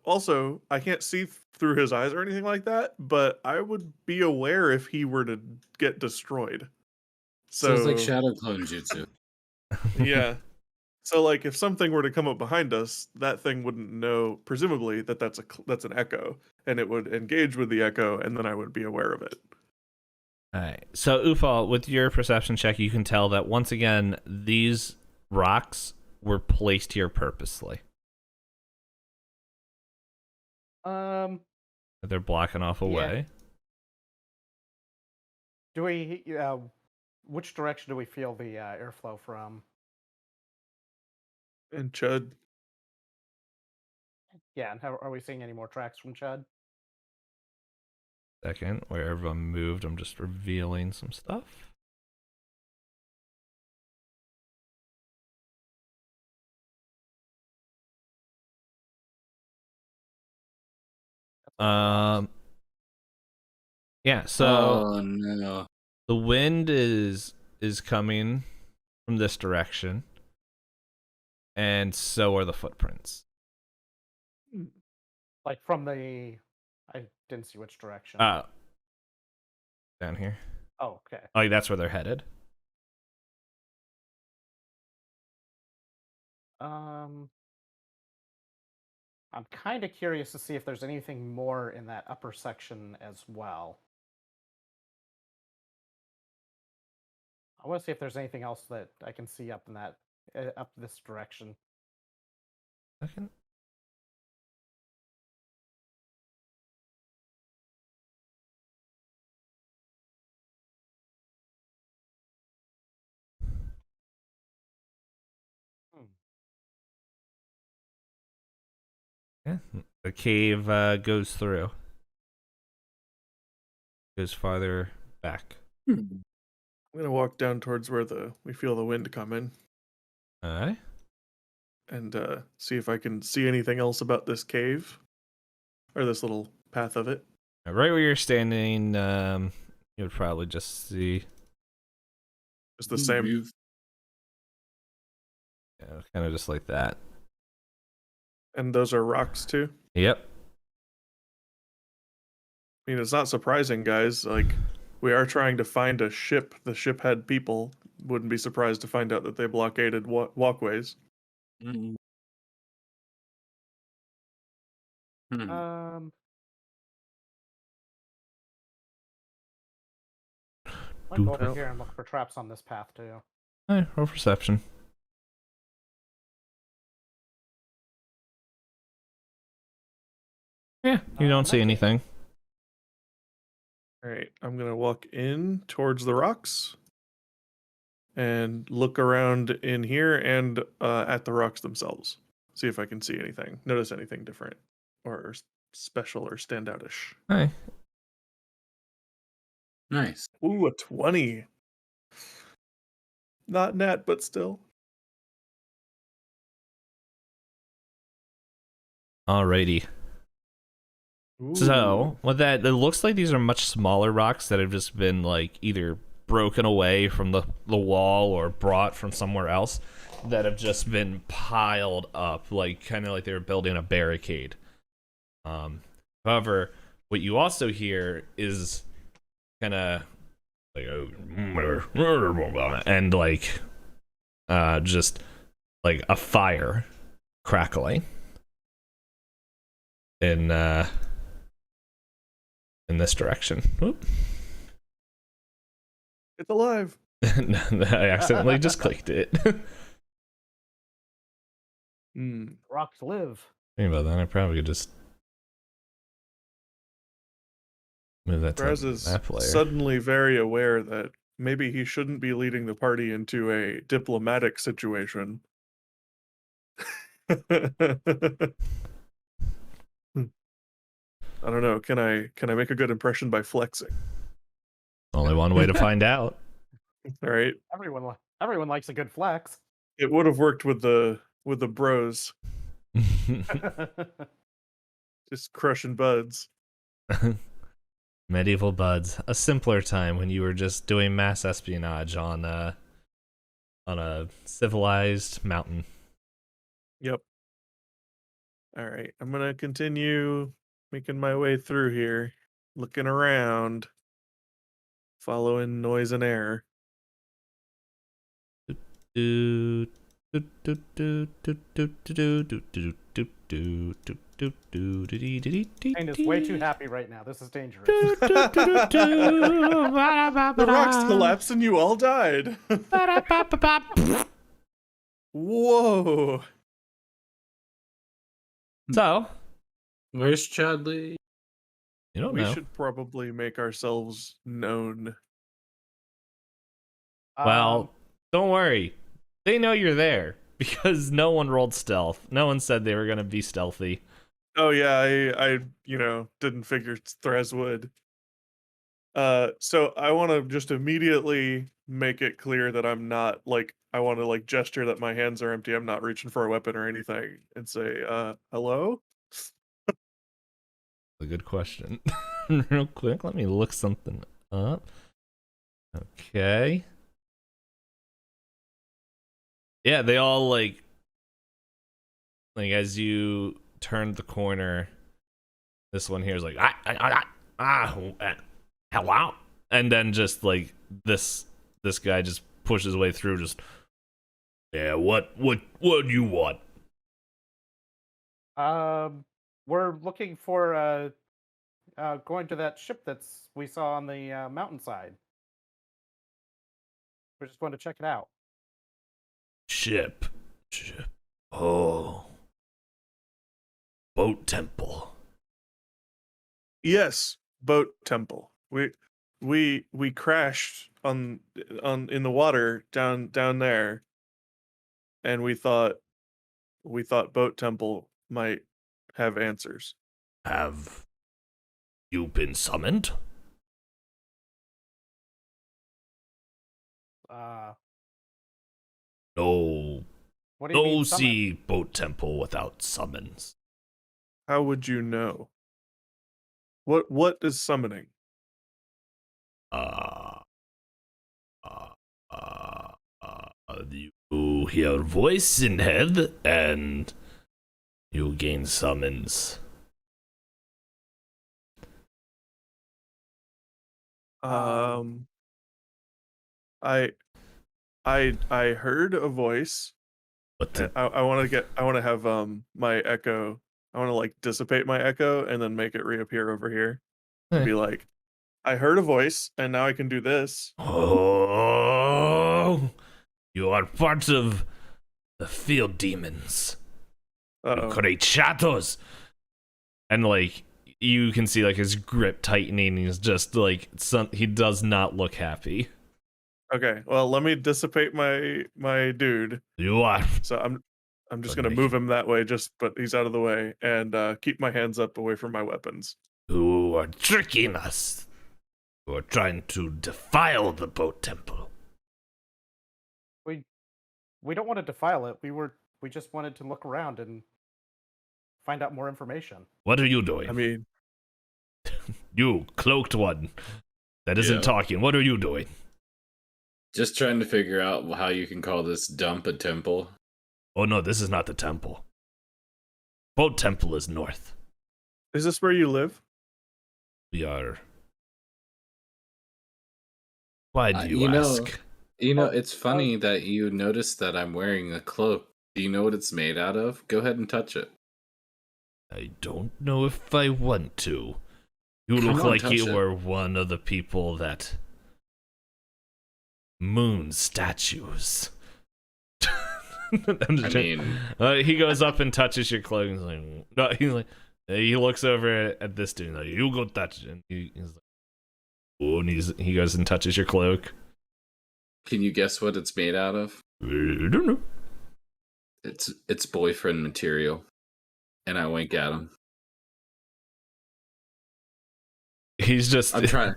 also I can't see through his eyes or anything like that, but I would be aware if he were to get destroyed. So it's like So shadow clone jutsu. yeah. So like if something were to come up behind us, that thing wouldn't know presumably that that's an echo, and it would engage with the echo, and then I would be aware of it. All right. So Ufal, with your perception check, you can tell that once again these rocks were placed here purposely. Um, They're blocking off a Yeah. way. do we? Which direction do we feel the airflow from? And Chud, Yeah, and how, are we seeing any more tracks from Chud? Second, wherever I'm moved, I'm just revealing some stuff. That's a lot of rocks. Yeah, so Oh no. the wind is coming from this direction, and so are the footprints. Like from the, I didn't see which direction. Down here. Oh, okay. Oh, that's where they're headed. I'm kind of curious to see if there's anything more in that upper section as well. I want to see if there's anything else that I can see up in that up this direction. Second. Yeah, the cave goes through. Goes farther back. I'm gonna walk down towards where we feel the wind coming, Alright. and see if I can see anything else about this cave or this little path of it. Right where you're standing, you would probably just see. It's the same. Yeah, kind of just like that. And those are rocks too. Yep. I mean, it's not surprising, guys. Like, we are trying to find a ship. The ship had people. Wouldn't be surprised to find out that they blockaded walkways. Mm. I'll go over here and look for traps on this path too. Alright, roll perception. Yeah, you don't see anything. All right, I'm gonna walk in towards the rocks and look around in here and at the rocks themselves. See if I can see anything. Notice anything different or special or standoutish. Hi. Nice. Ooh, a 20. Not net, but still. Alrighty. So, with that, it looks like these are much smaller rocks that have just been like either broken away from the wall or brought from somewhere else that have just been piled up, like kind of like they were building a barricade. However, what you also hear is kind of like and like just like a fire crackling in this direction. Whoop. It's alive. I accidentally just clicked it. Rocks live. Think about that. I probably could just move that Raz to is map layer. suddenly very aware that maybe he shouldn't be leading the party into a diplomatic situation. I don't know. Can I make a good impression by flexing? Only one way to find out. All right. Everyone likes a good flex. It would have worked with the bros, just crushing buds. Medieval buds, a simpler time when you were just doing mass espionage on a civilized mountain. Yep. All right, I'm gonna continue making my way through here, looking around, following noise and air. Payne is way too happy right now. This is dangerous. The rocks collapsed and you all died. Whoa. So, Where's Chadley? you don't We know. should probably make ourselves known. Well, don't worry. They know you're there because no one rolled stealth. No one said they were going to be stealthy. Oh yeah, I didn't figure Threz would. So I want to just immediately make it clear that I'm not I want to gesture that my hands are empty. I'm not reaching for a weapon or anything, and say, hello? A good question. real quick. Let me look something up. Okay. Yeah, they all like as you turned the corner, this one here is like hello, and then just like this guy just pushes his way through. Just what do you want? We're looking for going to that ship we saw on the mountainside. We just wanted to check it out. Ship. Oh, boat temple. Yes, boat temple. We crashed on in the water down there, and we thought boat temple might have answers. Have you been summoned? No. What do you mean, summon? See boat temple without summons. How would you know? What is summoning? You hear voice in head and you gain summons. I heard a voice. I want to have my echo. I want to like dissipate my echo and then make it reappear over here. Be like, I heard a voice and now I can do this. Oh, you are part of the field demons. You create shadows. And like you can see like his grip tightening. He's just like he does not look happy. Okay, well, let me dissipate my dude. You are. So I'm just gonna move him that way, but he's out of the way, and keep my hands up away from my weapons. You are tricking us. You are trying to defile the boat temple. We don't want to defile it. We just wanted to look around and find out more information. What are you doing? I mean, you cloaked one that isn't talking. What are you doing? Just trying to figure out how you can call this dump a temple. Oh no, this is not the temple. Boat temple is north. Is this where you live? We are. Why do you ask? It's funny that you noticed that I'm wearing a cloak. Do you know what it's made out of? Go ahead and touch it. I don't know if I want to. You look like you were one of the people that moon statues. He goes up and touches your clothing. He looks over at this dude. Like, you go touch it. And he's like, oh, and he goes and touches your cloak. Can you guess what it's made out of? I don't know. It's boyfriend material. And I wink at him. He's just. I'm trying.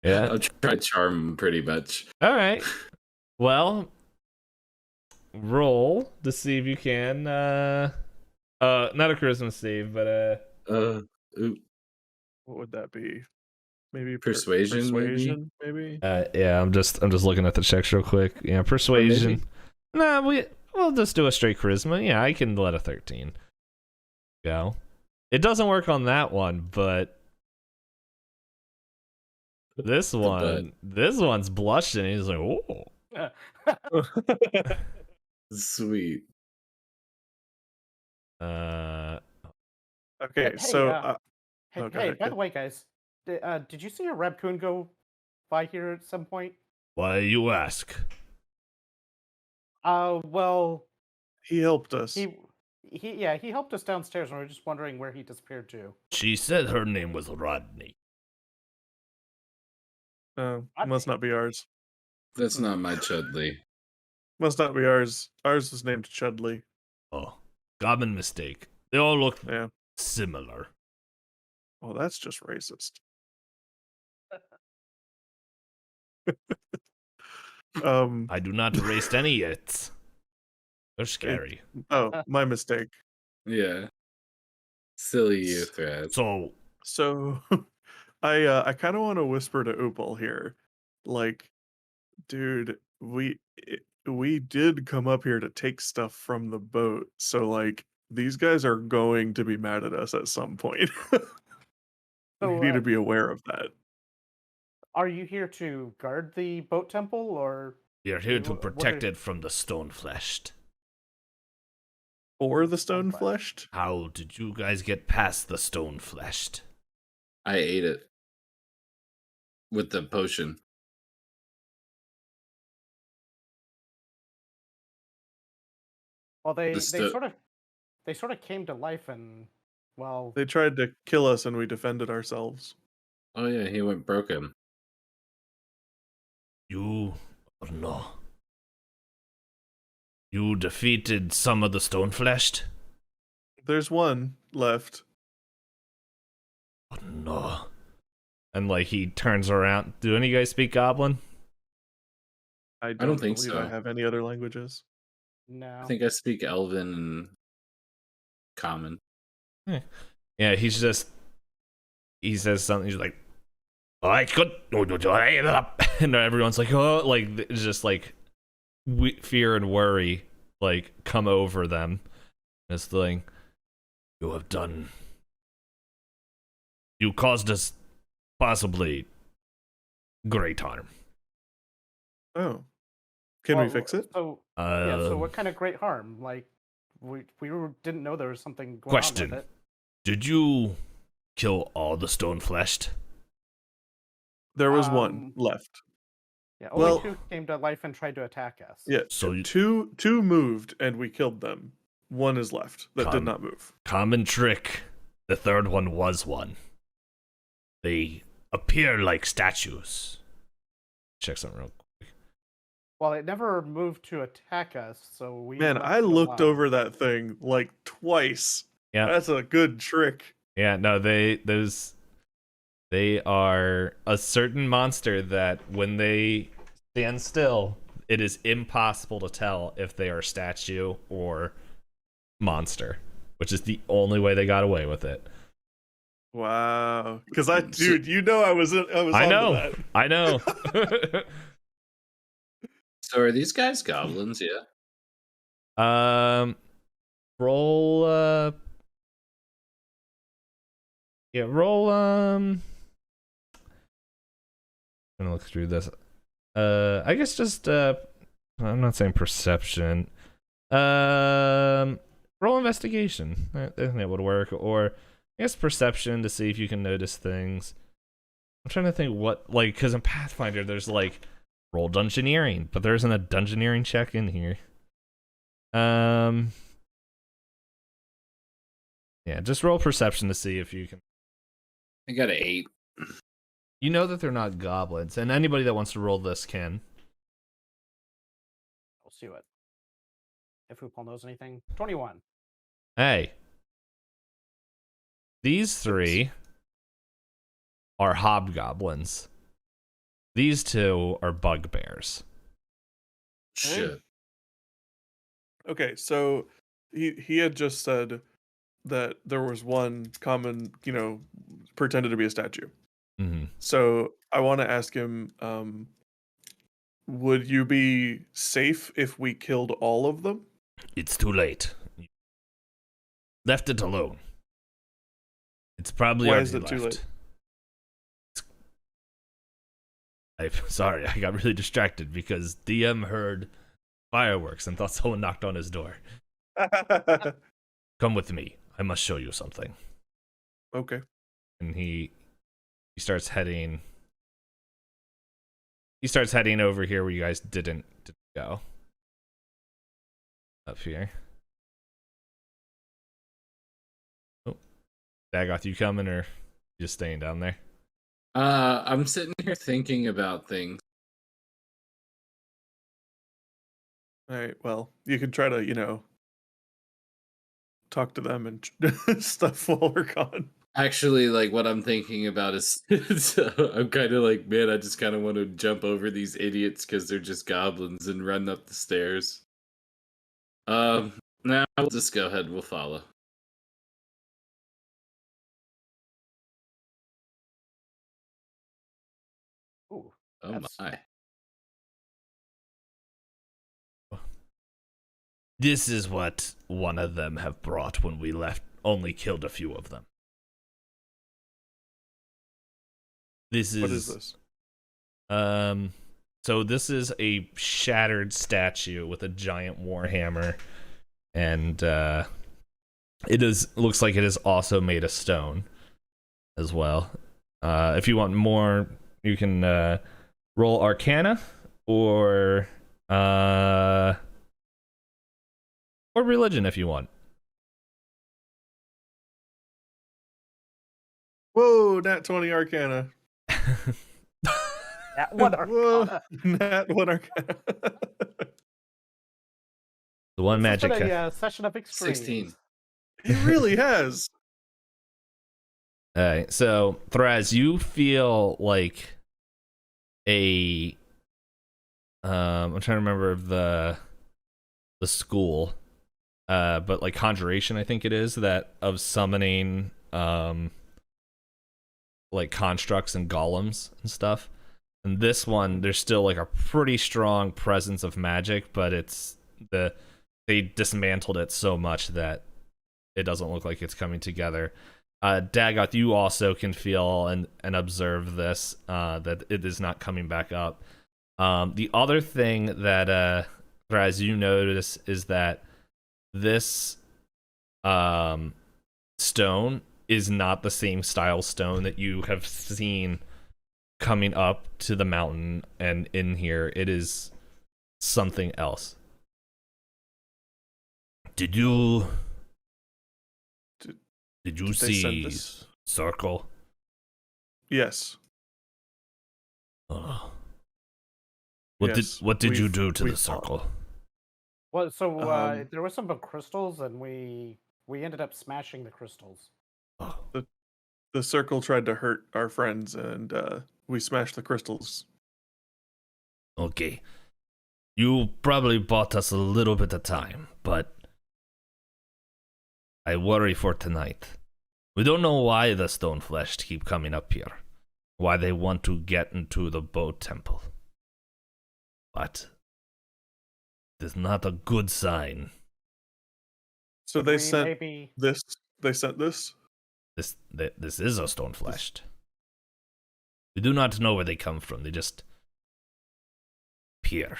Yeah. I'm trying to charm him pretty much. All right. Well, roll to see if you can. Not a charisma save, but what would that be? Maybe persuasion. Maybe. Yeah. I'm just looking at the checks real quick. Yeah, persuasion. Nah, we'll just do a straight charisma. Yeah, I can let a 13 go. It doesn't work on that one, but this one's blushing. He's like, oh. Sweet. Okay, so hey, by the way, guys, did you see a raccoon go by here at some point? Why you ask? Well, he helped us. He helped us downstairs, and we were just wondering where he disappeared to. She said her name was Rodney. Must not be ours. That's not my Chudley. Must not be ours. Ours was named Chudley. Oh, common mistake. They all look similar. Well, that's just racist. I do not erase any yet. They're scary. My mistake. Yeah. Silly youth, right? So I kind of want to whisper to Upal here, like, dude, we did come up here to take stuff from the boat, so like these guys are going to be mad at us at some point. We So, need to be aware of that. are you here to guard the boat temple, or We are here to what protect are- it from the stone-fleshed. Or the stone Stone-fleshed. fleshed. How did you guys get past the stone-fleshed? I ate it with the potion. Well, The sto- they sort of came to life, and well, They tried to kill us, and we defended ourselves. Oh yeah, he went broken. You or no? You defeated some of the stone-fleshed? There's one left. Oh no. And like he turns around. Do any of you guys speak Goblin? I don't don't think believe so. I have any other languages. no. I think I speak Elven and Common. Yeah, he says something. He's like, "I could," and everyone's like, "Oh!" Like it's just like fear and worry like come over them. This thing, you have done. You caused us possibly great harm. Oh, can we Well, fix it? So yeah. So Um, what kind of great harm? Like, didn't know there was something going Question. on with it. Did you kill all the stone-fleshed? There was one Um, left. Yeah, only well- two came to life and tried to attack us. Yeah, So you- two moved, and we killed them. One is left that did not move. Common trick. The third one was one. They appear like statues. Check something real quick. Well, it never moved to attack us, so we. Man, left I it looked alone. over that thing like twice. Yeah. That's a good trick. Yeah, no, they are a certain monster that when they stand still, it is impossible to tell if they are statue or monster, which is the only way they got away with it. Wow. Because I was I onto know. that. I know. So are these guys goblins? Yeah. Roll roll I'm gonna look through this. I guess just I'm not saying perception. Roll investigation. I think that would work, or I guess perception to see if you can notice things. I'm trying to think what, like, because in Pathfinder there's like roll dungeoneering, but there isn't a dungeoneering check in here. Yeah, just roll perception to see if you can. I got an 8. You know that they're not goblins, and anybody that wants to roll this can. We'll see what. If Upal knows anything. 21. Hey, these three are hobgoblins. These two are bugbears. Shit. Okay, so he had just said that there was one common, pretended to be a statue. Mm-hmm. So I want to ask him, would you be safe if we killed all of them? It's too late. Left it alone. It's probably Why already is it too left. late? I'm sorry, I got really distracted because DM heard fireworks and thought someone knocked on his door. Come with me. I must show you something. Okay. And he starts heading. He starts heading over here where you guys didn't go. Up here. Oh, Dagoth, you coming or you just staying down there? I'm sitting here thinking about things. All right. Well, you could try to, talk to them and stuff while we're gone. Actually, like what I'm thinking about is I'm kind of like, man, I just kind of want to jump over these idiots because they're just goblins and run up the stairs. Now we'll just go ahead. We'll follow. Oh That's- my. This is what one of them have brought when we left. Only killed a few of them. This is What is this? So this is a shattered statue with a giant warhammer, and looks like it is also made of stone as well. If you want more, you can roll Arcana or religion if you want. Whoa, nat 20 Arcana. Yeah, what Whoa, Arcana? nat 1 Arcana. The one This has magic. been a session of extremes. 16. He really has. All right, so Thraz, you feel like I'm trying to remember the school, but like conjuration, I think it is that of summoning like constructs and golems and stuff. And this one, there's still like a pretty strong presence of magic, but they dismantled it so much that it doesn't look like it's coming together. Dagoth, you also can feel and observe this, that it is not coming back up. The other thing that Thraz, you notice is that this stone is not the same style stone that you have seen coming up to the mountain and in here. It is something else. Did you They sent see this. circle? Yes. Oh. Yes, What did you we've- do to the we've fought. circle? Well, so Um, there was some crystals, and we ended up smashing the crystals. Oh. The circle tried to hurt our friends, and we smashed the crystals. Okay. You probably bought us a little bit of time, but I worry for tonight. We don't know why the stone flesh keep coming up here. Why they want to get into the boat temple. But it is not a good sign. So Could they we sent maybe this. They sent this. This is a stone fleshed. We do not know where they come from. They just appear.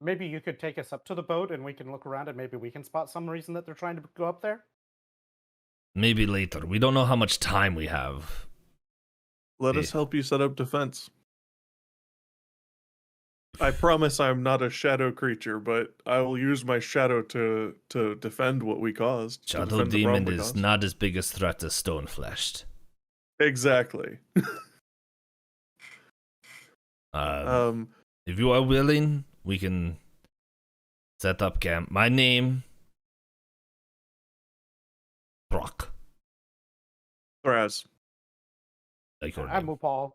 maybe you could take us up to the boat, and we can look around, and maybe we can spot some reason that they're trying to go up there. Maybe later. We don't know how much time we have. Let us help you set up defense. I promise I'm not a shadow creature, but I will use my shadow to defend what we caused. to Shadow defend the Demon problem we is caused. not as big a threat as stone fleshed. Exactly. If you are willing, we can set up camp. My name, Brock. Thraz. Like your I'm name. Mupal.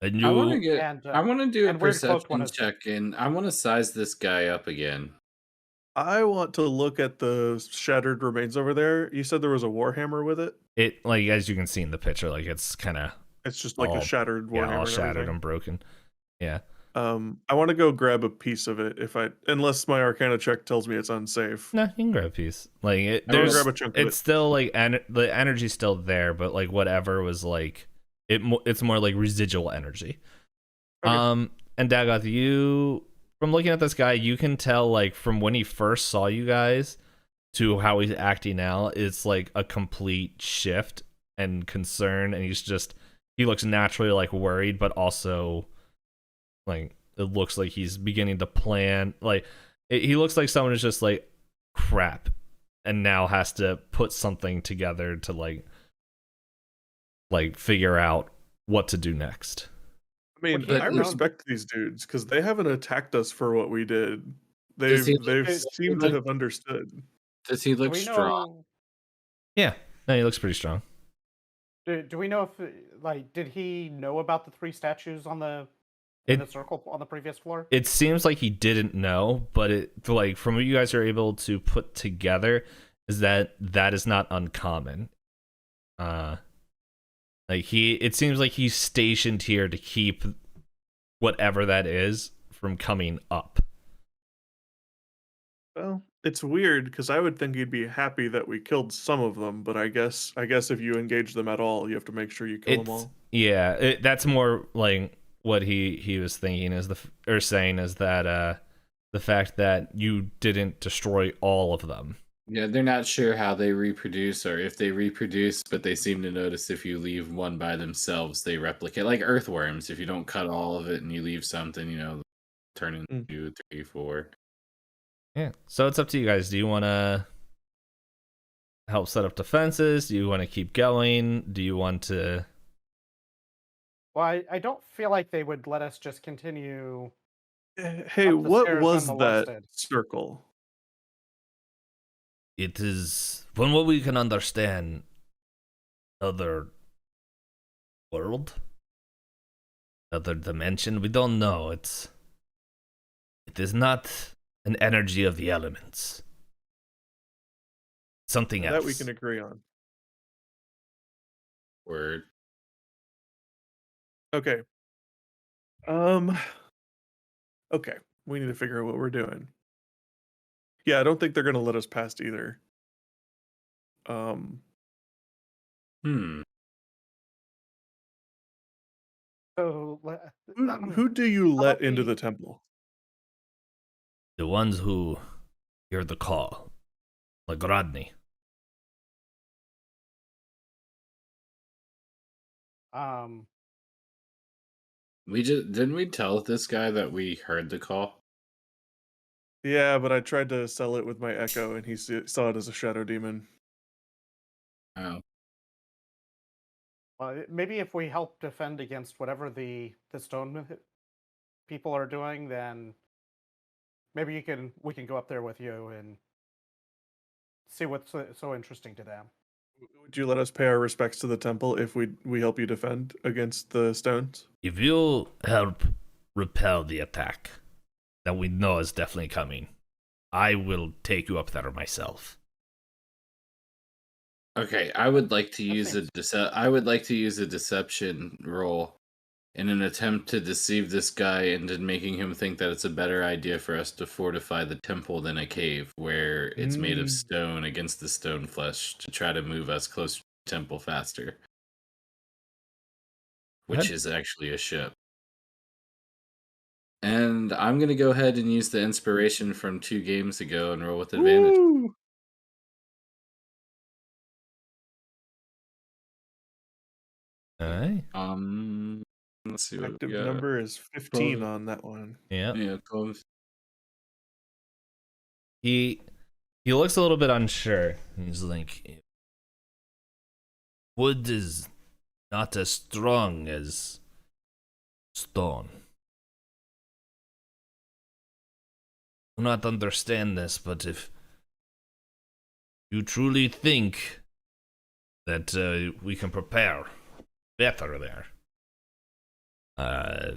And I want to you, get. And, I want to do a and Weird Cloaked one perception is- check, and I want to size this guy up again. I want to look at the shattered remains over there. You said there was a warhammer with it. it like as you can see in the picture, like it's kind of It's just like all- a shattered warhammer. all and shattered everything. and broken. Yeah. I want to go grab a piece of it unless my Arcana check tells me it's unsafe. No, you can grab a piece. Like it, I wanna there's, grab a chunk of it's it. still like the energy's still there, but like whatever was like it's more like residual energy. Okay. And Dagoth, you from looking at this guy, you can tell like from when he first saw you guys to how he's acting now, it's like a complete shift and concern, and he looks naturally like worried, but also like it looks like he's beginning to plan. Like he looks like someone who's just like crap, and now has to put something together to like figure out what to do next. I mean, Well, I he- respect these dudes because they haven't attacked us for what we did. Does he They've look- seemed to have understood. Does he Do look we strong? know? Yeah, no, he looks pretty strong. Do we know if did he know about the 3 statues in the circle on the previous floor? It seems like he didn't know, but it like from what you guys are able to put together is that is not uncommon. Like it seems like he's stationed here to keep whatever that is from coming up. Well, it's weird because I would think he'd be happy that we killed some of them, but I guess if you engage them at all, you have to make sure you kill them all. Yeah, that's more like what he was thinking is saying is that the fact that you didn't destroy all of them. Yeah, they're not sure how they reproduce or if they reproduce, but they seem to notice if you leave one by themselves, they replicate. Like earthworms, if you don't cut all of it and you leave something, turn into 2, 3, 4. Yeah, so it's up to you guys. Do you want to help set up defenses? Do you want to keep going? Do you want to... Well, I don't feel like they would let us just continue. Hey, Up the what stairs was that unmolested. circle? It is, from what we can understand, other world, other dimension. We don't know. It is not an energy of the elements. Something else. That we can agree on. Word. Okay. Okay. We need to figure out what we're doing. Yeah, I don't think they're gonna let us past either. So Who do you How let about into we- the temple? The ones who hear the call, like Rodney. Didn't we tell this guy that we heard the call? Yeah, but I tried to sell it with my echo, and he saw it as a shadow demon. Oh. Well, maybe if we help defend against whatever the stone people are doing, then maybe we can go up there with you and see what's so interesting to them. Would you let us pay our respects to the temple if we help you defend against the stones? If you help repel the attack that we know is definitely coming, I will take you up there myself. Okay, I would like to use seems- I would like to use a deception roll in an attempt to deceive this guy into making him think that it's a better idea for us to fortify the temple than a cave where it's made of stone against the stone flesh to try to move us closer to the temple faster. Which is actually a ship. And I'm going to go ahead and use the inspiration from 2 games ago and roll with advantage. Woo! Alright. Let's see what Active we got. number is 15 on that one. Yeah. Yeah, close. He looks a little bit unsure. He's like, wood is not as strong as stone. I do not understand this, but if you truly think that we can prepare better there, I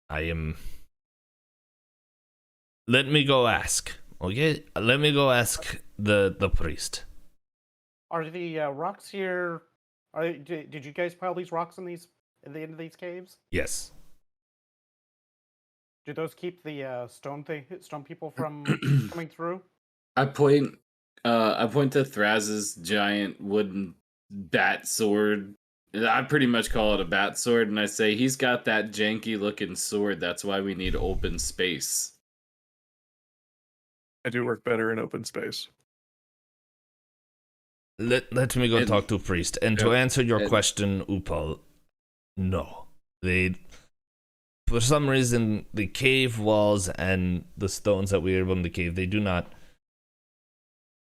am... Let me go ask. Okay, let me go ask the priest. Are the rocks here? Did you guys pile these rocks in the end of these caves? Yes. Do those keep the stone people from coming through? I point to Thraz's giant wooden bat sword. I pretty much call it a bat sword, and I say he's got that janky looking sword. That's why we need open space. I do work better in open space. Let me go talk to priest. And to answer your question, Upal, no. For some reason, the cave walls and the stones that we are in the cave, they do not...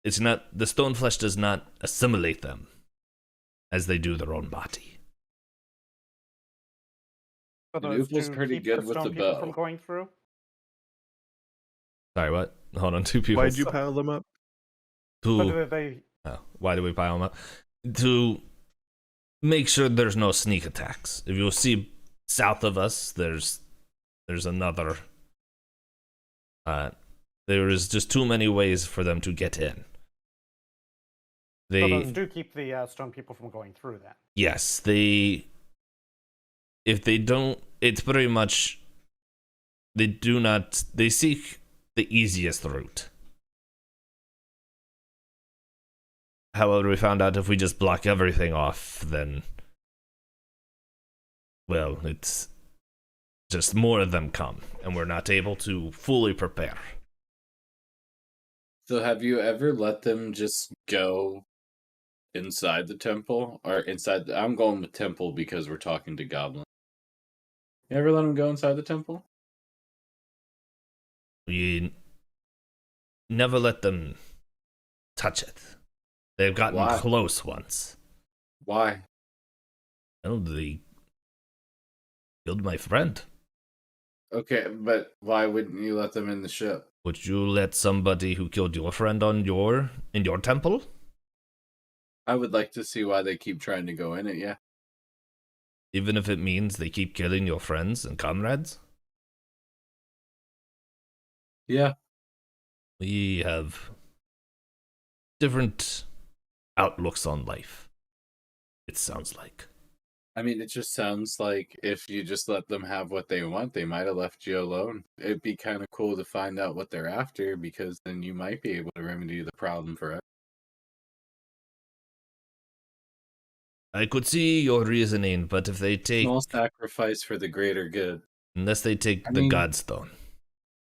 the stone flesh does not assimilate them as they do their own body. So those Upal's to pretty keep good the with stone the people bow. from going through? Sorry, what? Hold on, 2 people. Why'd you pile them up? Why do we pile them up? To make sure there's no sneak attacks. If you'll see south of us, there's another... there is just too many ways for them to get in. So those They do keep the stone people from going through that. yes, they if they don't, it's pretty much they do not they seek the easiest route. However, we found out if we just block everything off, then well, it's just more of them come, and we're not able to fully prepare. So have you ever let them just go inside the temple or inside? I'm going with temple because we're talking to goblins. You ever let them go inside the temple? We never let them touch it. They've gotten Why? close once. Why? Well, they killed my friend. Okay, but why wouldn't you let them in the ship? Would you let somebody who killed your friend in your temple? I would like to see why they keep trying to go in it, yeah. Even if it means they keep killing your friends and comrades? Yeah. We have different outlooks on life, it sounds like. I mean, it just sounds like if you just let them have what they want, they might have left you alone. It'd be kind of cool to find out what they're after, because then you might be able to remedy the problem for it. I could see your reasoning, but if they take... Small sacrifice for the greater good. Unless they take I the mean- Godstone.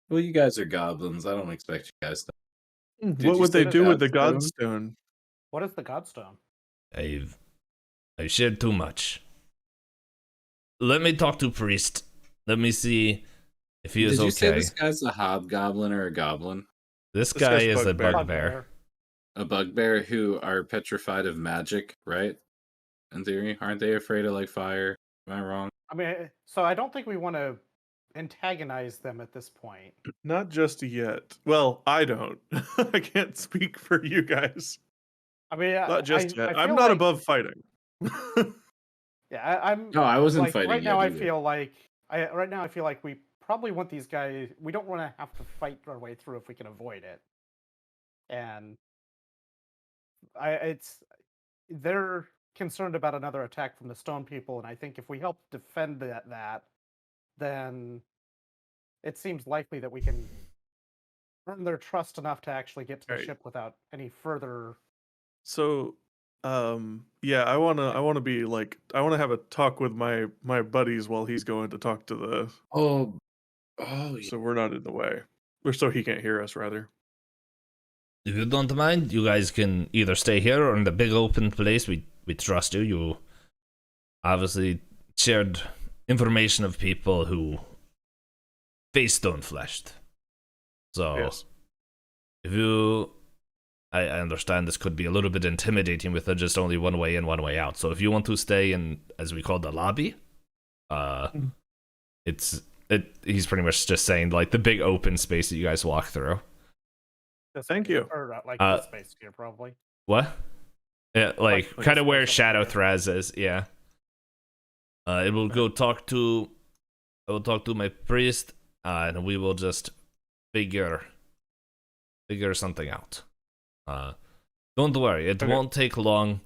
Well, you guys are goblins. I don't expect you guys to. Did What you would they say do with the Godstone? Godstone? What is the Godstone? I've shared too much. Let me talk to Priest. Let me see if he is Did you say okay. this guy's a hobgoblin or a goblin? This This guy guy's is a bugbear. bugbear. A bugbear who are petrified of magic, right? In theory, aren't they afraid of like fire? Am I wrong? I mean, so I don't think we want to antagonize them at this point. Not just yet. Well, I don't. I can't speak for you guys. I mean, Not just I yet. I'm feel not like- above fighting. Yeah, I'm. No, I wasn't like, fighting right yet now. I either. feel like I feel like we probably want these guys. We don't want to have to fight our way through if we can avoid it. And they're concerned about another attack from the stone people, and I think if we help defend that, then it seems likely that we can earn their trust enough to actually get to the Right. ship without any further. So, yeah, I wanna be like, I wanna have a talk with my buddies while he's going to talk to the, Oh, so we're not in the way, or so he can't hear us rather. If you don't mind, you guys can either stay here or in the big open place. We trust you. You obviously shared information of people who face stone-fleshed. So, Yes. if you... I understand this could be a little bit intimidating with just only one way in, one way out. So if you want to stay in, as we call the lobby, he's pretty much just saying like the big open space that you guys walk through. Thank you. Or like this space here, probably. What? Yeah, like Like kind of space where over Shadow there. Thraz is. Yeah. It will go talk to. I will talk to my priest, and we will just figure something out. Don't worry, it Okay. won't take long.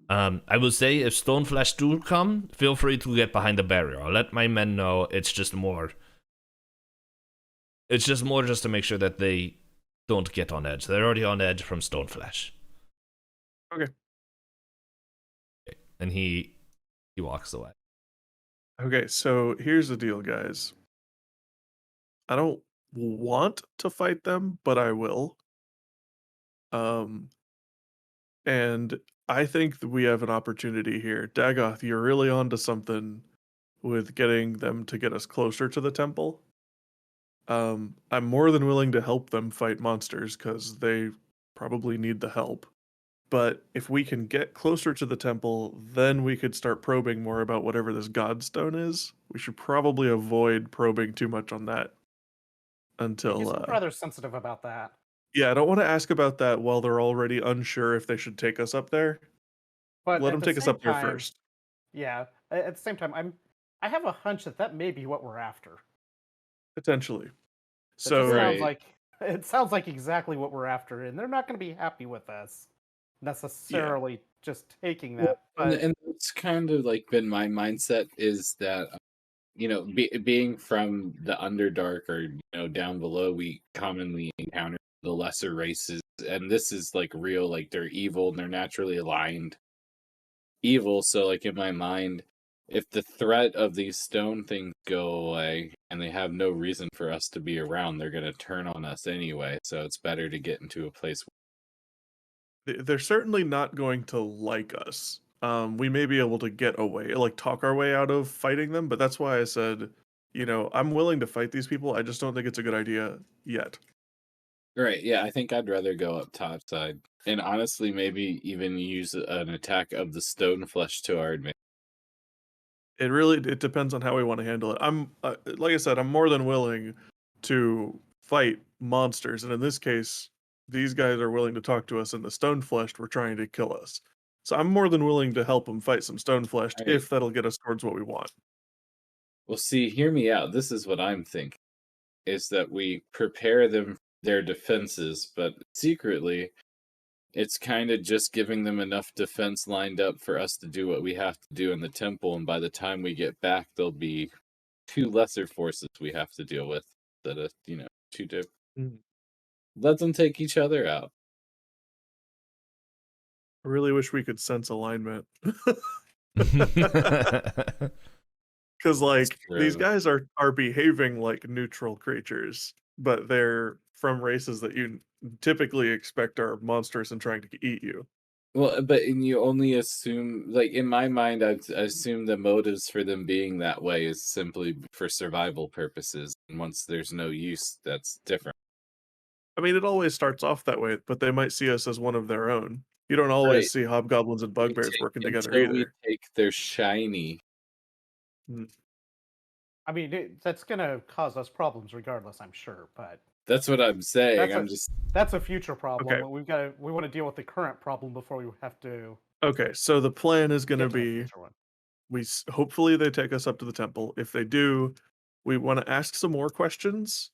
I will say if Stoneflesh do come, feel free to get behind the barrier. I'll let my men know. It's just more just to make sure that they don't get on edge. They're already on edge from Stoneflesh. Okay. And he walks away. Okay, so here's the deal, guys. I don't want to fight them, but I will. And I think that we have an opportunity here. Dagoth, you're really onto something with getting them to get us closer to the temple. I'm more than willing to help them fight monsters because they probably need the help. But if we can get closer to the temple, then we could start probing more about whatever this godstone is. We should probably avoid probing too much on that You until seem rather sensitive about that. yeah, I don't want to ask about that while they're already unsure if they should take us up there. But Let at them the take us same up there time- first. Yeah. At the same time, I have a hunch that may be what we're after. Potentially. It So just Right. sounds like exactly what we're after, and they're not going to be happy with us. necessarily just taking that. But And it's kind of like been my mindset is that being from the Underdark or down below, we commonly encounter the lesser races, and this is like real, like they're evil and they're naturally aligned evil. So like in my mind, if the threat of these stone things go away and they have no reason for us to be around, they're going to turn on us anyway. So it's better to get into a place. They're certainly not going to like us. We may be able to get away, like talk our way out of fighting them, but that's why I said, I'm willing to fight these people. I just don't think it's a good idea yet. Right, yeah, I think I'd rather go up top side. And honestly, maybe even use an attack of the stone flesh to our advantage. It depends on how we want to handle it. I'm like I said, I'm more than willing to fight monsters, and in this case, these guys are willing to talk to us, and the stone fleshed were trying to kill us. So I'm more than willing to help them fight some stone fleshed Right. if that'll get us towards what we want. Well, see, hear me out. This is what I'm thinking, is that we prepare them their defenses, but secretly, it's kind of just giving them enough defense lined up for us to do what we have to do in the temple, and by the time we get back, there'll be two lesser forces we have to deal with that are, two different. Mm. Let them take each other out. I really wish we could sense alignment. Because these guys are behaving like neutral creatures, but they're from races that you typically expect are monstrous and trying to eat you. Well, but you only assume, like in my mind, I assume the motives for them being that way is simply for survival purposes. And once there's no use, that's different. I mean, it always starts off that way, but they might see us as one of their own. You don't always Right. see hobgoblins and bugbears working together either. We take their shiny. I mean, that's gonna cause us problems regardless, I'm sure. But that's what I'm saying. That's a future problem. Okay. We want to deal with the current problem before we have to. Okay, so the plan is going to get to the be future one. hopefully they take us up to the temple. If they do, we want to ask some more questions.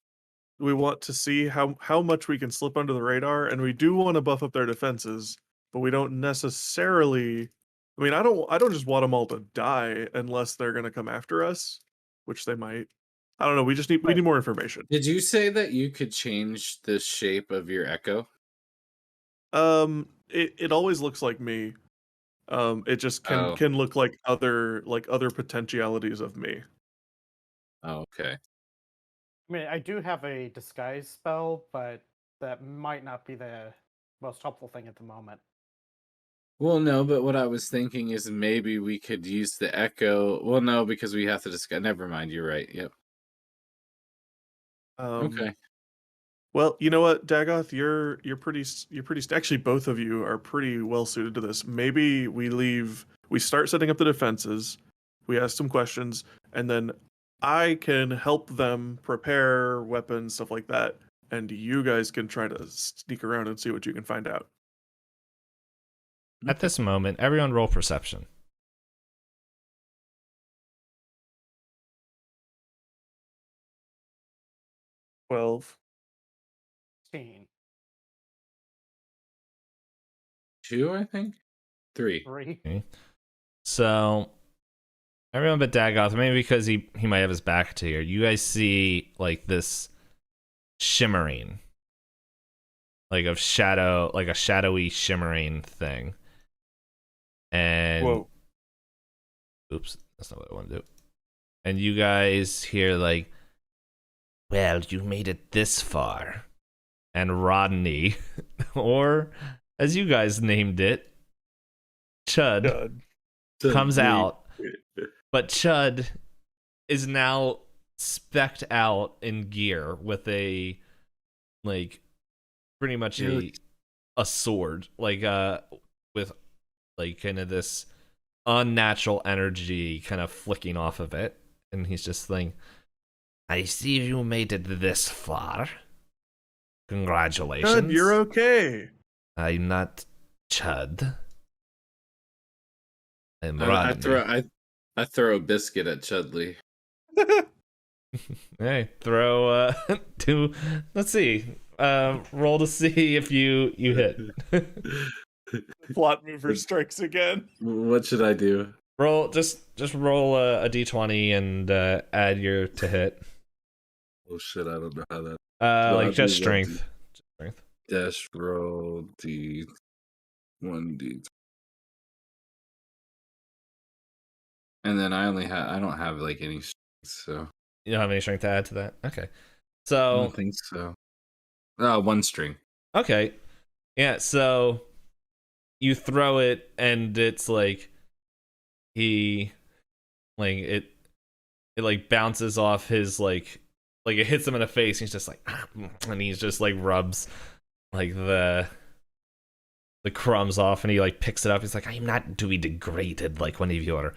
We want to see how much we can slip under the radar, and we do want to buff up their defenses, but we don't necessarily. I mean, I don't just want them all to die unless they're going to come after us, which they might. I don't know. We need more information. Did you say that you could change the shape of your echo? It always looks like me. It just can look like other potentialities of me. Oh, okay. I mean, I do have a disguise spell, but that might not be the most helpful thing at the moment. Well, no, but what I was thinking is maybe we could use the echo. Well, no, because we have to disguise. Never mind. You're right. Yep. Okay. Well, you know what, Dagoth, you're pretty. Actually, both of you are pretty well suited to this. Maybe we start setting up the defenses, we ask some questions, and then I can help them prepare weapons, stuff like that, and you guys can try to sneak around and see what you can find out. At this moment, everyone roll perception. 12. 16. 2, I think. 3. 3. Okay. So everyone but Dagoth, maybe because he might have his back to you. You guys see like this shimmering, like a shadowy shimmering thing. And Whoa. Oops, that's not what I want to do. And you guys hear like, well, you made it this far. And Rodney, or as you guys named it, Chud, comes out. But Chud is now specced out in gear with a, like, pretty much a sword. Like, with, like, kind of this unnatural energy kind of flicking off of it. And he's just like, I see you made it this far. Congratulations. Chud, you're okay. I'm not Chud. I'm I Rodney. throw a biscuit at Chudley. Hey, throw 2. Let's see. Roll to see if you hit. Plot mover strikes again. What should I do? Roll just roll a d20 and add your to hit. Oh shit, I don't know how that. Like I'll just do strength. Dash roll D1D. And then I don't have like any strength, so You don't have any strength to add to that? Okay. I So don't think so. One string. okay. Yeah, so you throw it and it's like it like bounces off his like it hits him in the face and he's just like and he's just like rubs like the crumbs off and he like picks it up. He's like, I'm not to be degraded like one of your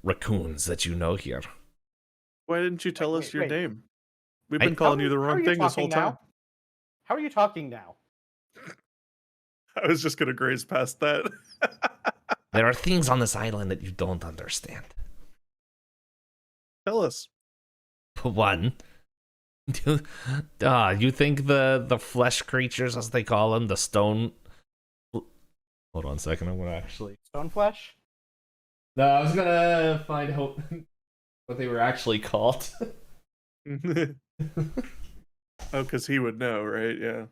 raccoons that you know here. Why didn't you tell us your wait. name? We've been calling you the wrong thing this whole time. How are you talking now? I was just gonna graze past that. There are things on this island that you don't understand. Tell us. One, you think the flesh creatures, as they call them, the stone. Hold on a second. I'm gonna actually. Stone flesh? No, I was gonna find out what they were actually called. Oh, because he would know, right? Yeah.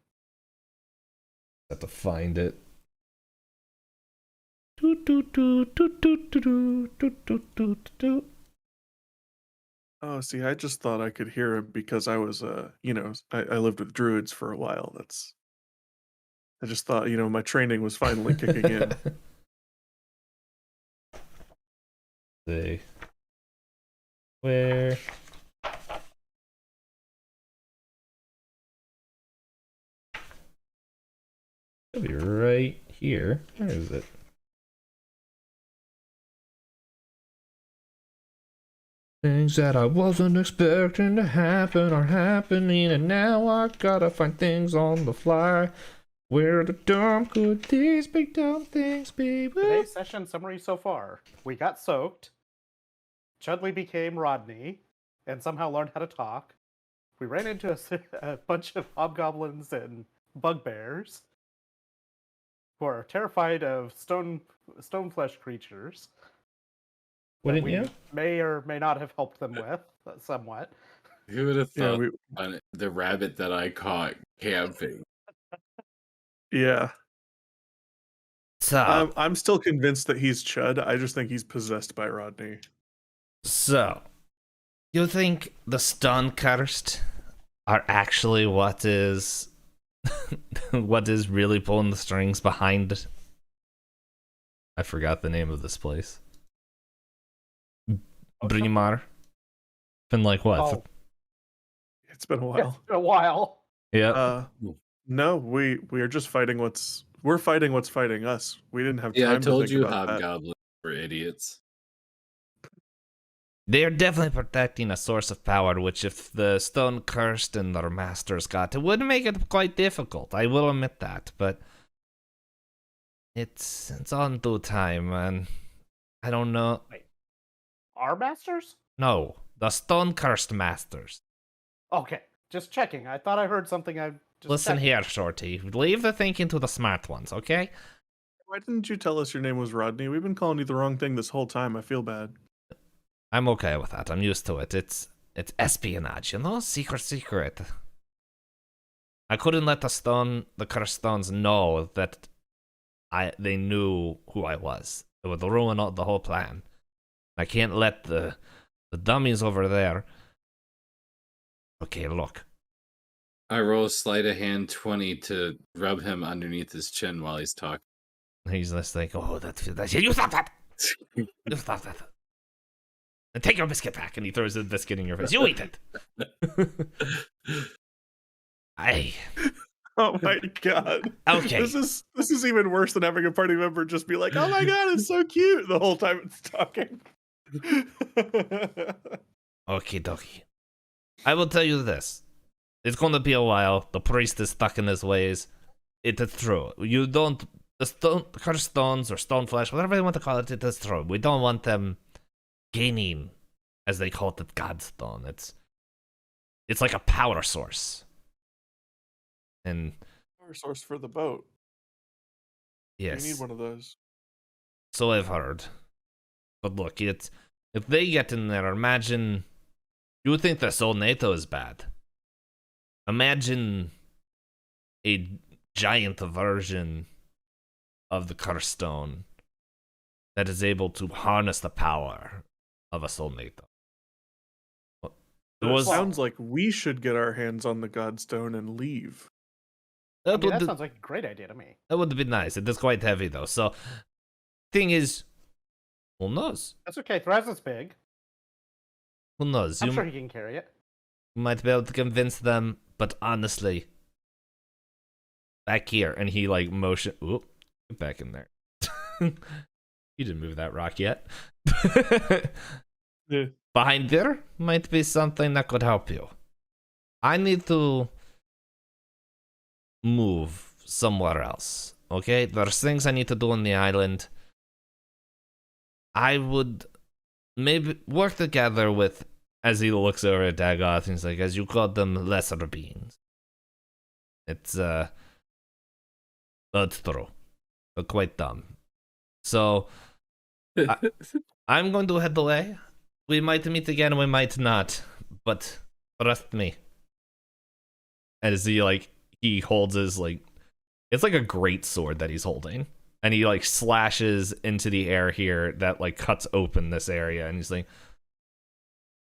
Have to find it. Oh, see, I just thought I could hear him because I was, I lived with druids for a while. I just thought, my training was finally kicking in. See. Where? It'll be right here. Where is it? Things that I wasn't expecting to happen are happening, and now I gotta find things on the fly. Where the dumb could these big dumb things be? Today's session summary so far. We got soaked. Chudley became Rodney and somehow learned how to talk. We ran into a bunch of hobgoblins and bugbears who are terrified of stone flesh creatures. Wouldn't we you? may or may not have helped them with somewhat. Who would have thought Yeah, on the rabbit that I caught camping? yeah. So, I'm still convinced that he's Chud. I just think he's possessed by Rodney. So, you think the stun cursed are actually what is what is really pulling the strings behind? I forgot the name of this place. Brimar. Been like what? Oh, It's been a it's while. been a while. Yeah. No, we are just fighting we're fighting what's fighting us. We didn't have time Yeah, I to told think you about that. hobgoblins were idiots. They are definitely protecting a source of power, which if the stone cursed and their masters got, it would make it quite difficult. I will admit that, but it's on due time, and I don't know. Our masters? No, the stone cursed masters. Okay, just checking. I thought I heard something. I just Listen checking. here, Shorty. Leave the thinking to the smart ones, okay? Why didn't you tell us your name was Rodney? We've been calling you the wrong thing this whole time. I feel bad. I'm okay with that. I'm used to it. It's espionage, you know? Secret. I couldn't let the cursed stones know that they knew who I was. It would ruin the whole plan. I can't let the dummies over there. Okay, look. I roll a sleight of hand 20 to rub him underneath his chin while he's talking. He's just like, oh, that's you stop that. You stop that. And take your biscuit back. And he throws the biscuit in your face. You eat it. Hey. Oh my god. Okay. This is even worse than having a party member just be like, "Oh my god, it's so cute" the whole time it's talking. Okie dokie. I will tell you this. It's going to be a while. The priest is stuck in his ways. It is true. You don't... The cursed stones or stone flesh, whatever you want to call it, it is true. We don't want them gaining, as they call it, the godstone. It's like a power source. And... Power source for the boat. Yes. We need one of those. So I've heard. But look, if they get in there, imagine. You would think the Soul NATO is bad. Imagine a giant version of the Curse Stone that is able to harness the power of a Soul NATO. It sounds like we should get our hands on the Godstone and leave. That sounds like a great idea to me. That would be nice. It is quite heavy, though. So, thing is, who knows? That's okay. Thraz is big. Who knows? I'm sure he can carry it. You might be able to convince them, but honestly, back here, and he like motion. Oop, get back in there. You didn't move that rock yet. Yeah. Behind there might be something that could help you. I need to move somewhere else. Okay, there's things I need to do on the island. I would maybe work together with, as he looks over at Dagoth, and he's like, as you called them, lesser beings. It's that's true, but quite dumb. So I'm going to head away. We might meet again, we might not, but trust me. As he holds his it's like a great sword that he's holding, and he slashes into the air here that cuts open this area, and he's like,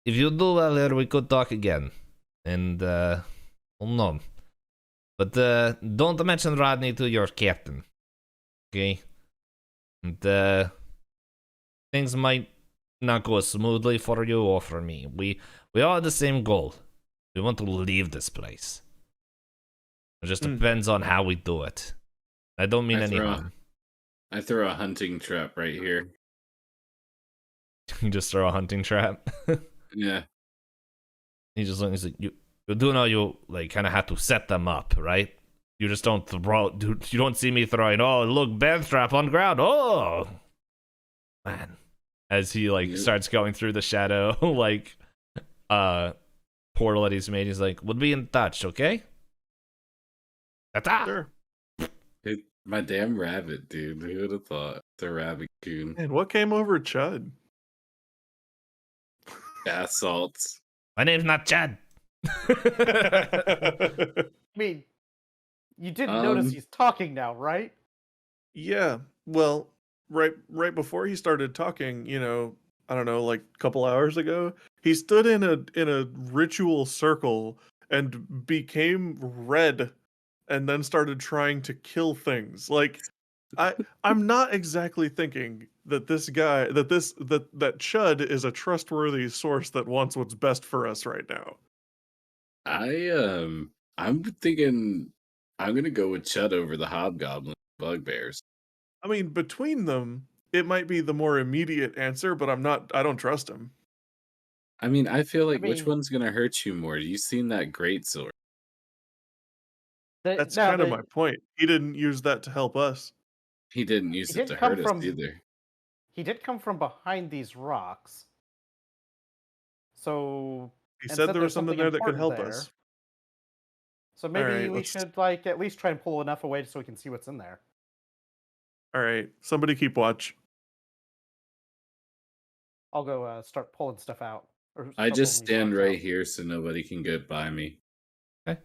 if you do well here, we could talk again, and well, no, but don't mention Rodney to your captain, okay? And things might not go smoothly for you or for me. We all have the same goal. We want to leave this place. It just depends on how we do it. I don't mean any harm. I throw a hunting trap right here. You just throw a hunting trap? Yeah. He's like, you do know you kind of have to set them up, right? You just don't throw. Dude, you don't see me throwing. Oh, look, bear trap on ground. Oh, man. As he starts going through the shadow portal that he's made, he's like, we'll be in touch, okay? Ta-ta! Sure. My damn rabbit, dude. Who would have thought? The rabbit coon. And what came over Chud? Bath salts. My name's not Chad. I mean, you didn't notice he's talking now, right? Yeah. Well, right before he started talking, I don't know, a couple hours ago, he stood in a ritual circle and became red and then started trying to kill things. I'm not exactly thinking that this guy that Chud is a trustworthy source that wants what's best for us right now. I'm thinking I'm gonna go with Chud over the hobgoblin bugbears. I mean, between them, it might be the more immediate answer, but I don't trust him. I mean, I feel like which one's gonna hurt you more? You seen that great sword? That's kind of my point. He didn't use that to help us. He didn't use it to hurt us either. He did come from behind these rocks. So he said there was something there that could help us. So maybe we should at least try and pull enough away so we can see what's in there. All right, somebody keep watch. I'll go start pulling stuff out. I just stand right here so nobody can get by me. Okay.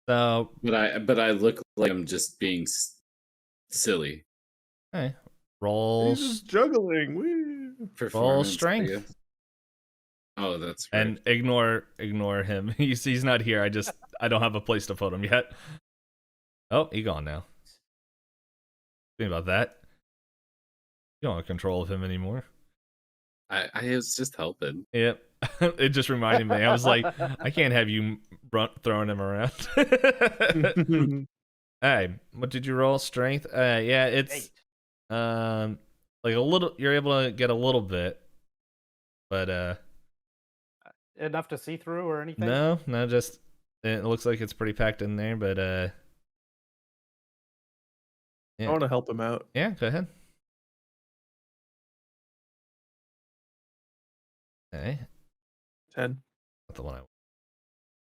So, but I look like I'm just being silly. Okay. Roll. He's just juggling. Woo. Roll strength. Oh, that's right. And ignore him. He's not here. I don't have a place to put him yet. Oh, he's gone now. Think about that. You don't have control of him anymore. I was just helping. Yep. It just reminded me. I was like, I can't have you throwing him around. Hey, what did you roll? Strength? Yeah, it's 8. A little. You're able to get a little bit, but enough to see through or anything. No, just it looks like it's pretty packed in there. But yeah. I want to help him out. Yeah, go ahead. Okay. 10. Not the one I want.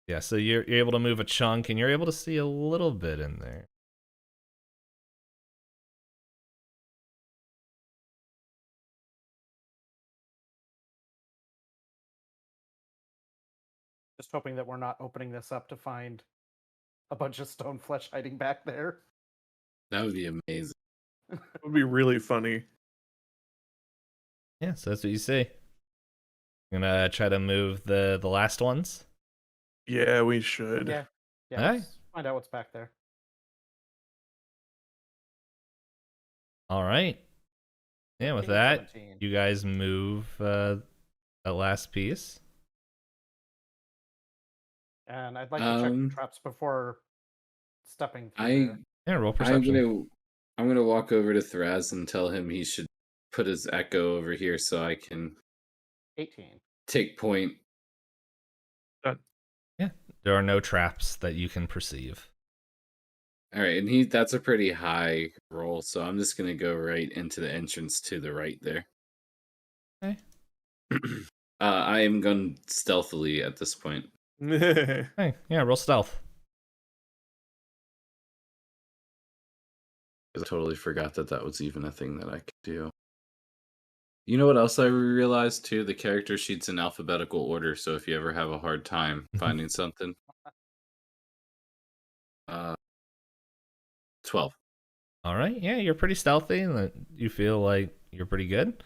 Yeah, so you're able to move a chunk, and you're able to see a little bit in there. Just hoping that we're not opening this up to find a bunch of stone flesh hiding back there. That would be amazing. It would be really funny. Yeah, so that's what you see. Gonna try to move the last ones. Yeah, we should. Yeah. Yeah. Alright. Let's find out what's back there. All right. Yeah, with 15, that, 17. you guys move that last piece. And I'd like to check the traps before stepping through there. Yeah, roll I'm perception. gonna walk over to Thraz and tell him he should put his echo over here so I can 18. take point. Yeah, there are no traps that you can perceive. All right, and that's a pretty high roll, so I'm just gonna go right into the entrance to the right there. Okay. I am going stealthily at this point. Hey, yeah, roll stealth. I totally forgot that was even a thing that I could do. You know what else I realized too? The character sheet's in alphabetical order, so if you ever have a hard time finding something. 12. All right, yeah, you're pretty stealthy, and you feel like you're pretty good.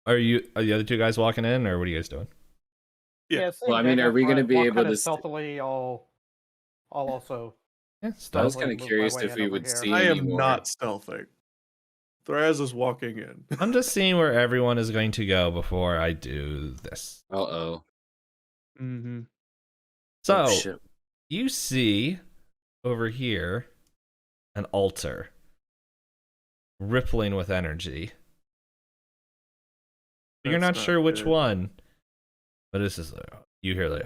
Are the other two guys walking in, or what are you guys doing? Yeah. Well, I mean, are we gonna be able to stealthily? I'll also. Yeah, I was stealth. kind of move my curious way if in we over would here. see I any am more. not stealthing. Thraz is walking in. I'm just seeing where everyone is going to go before I do this. Uh-oh. Mm-hmm. So, Oh, shit. you see over here an altar rippling with energy. You're not That's sure not which good. one, but this is you hear like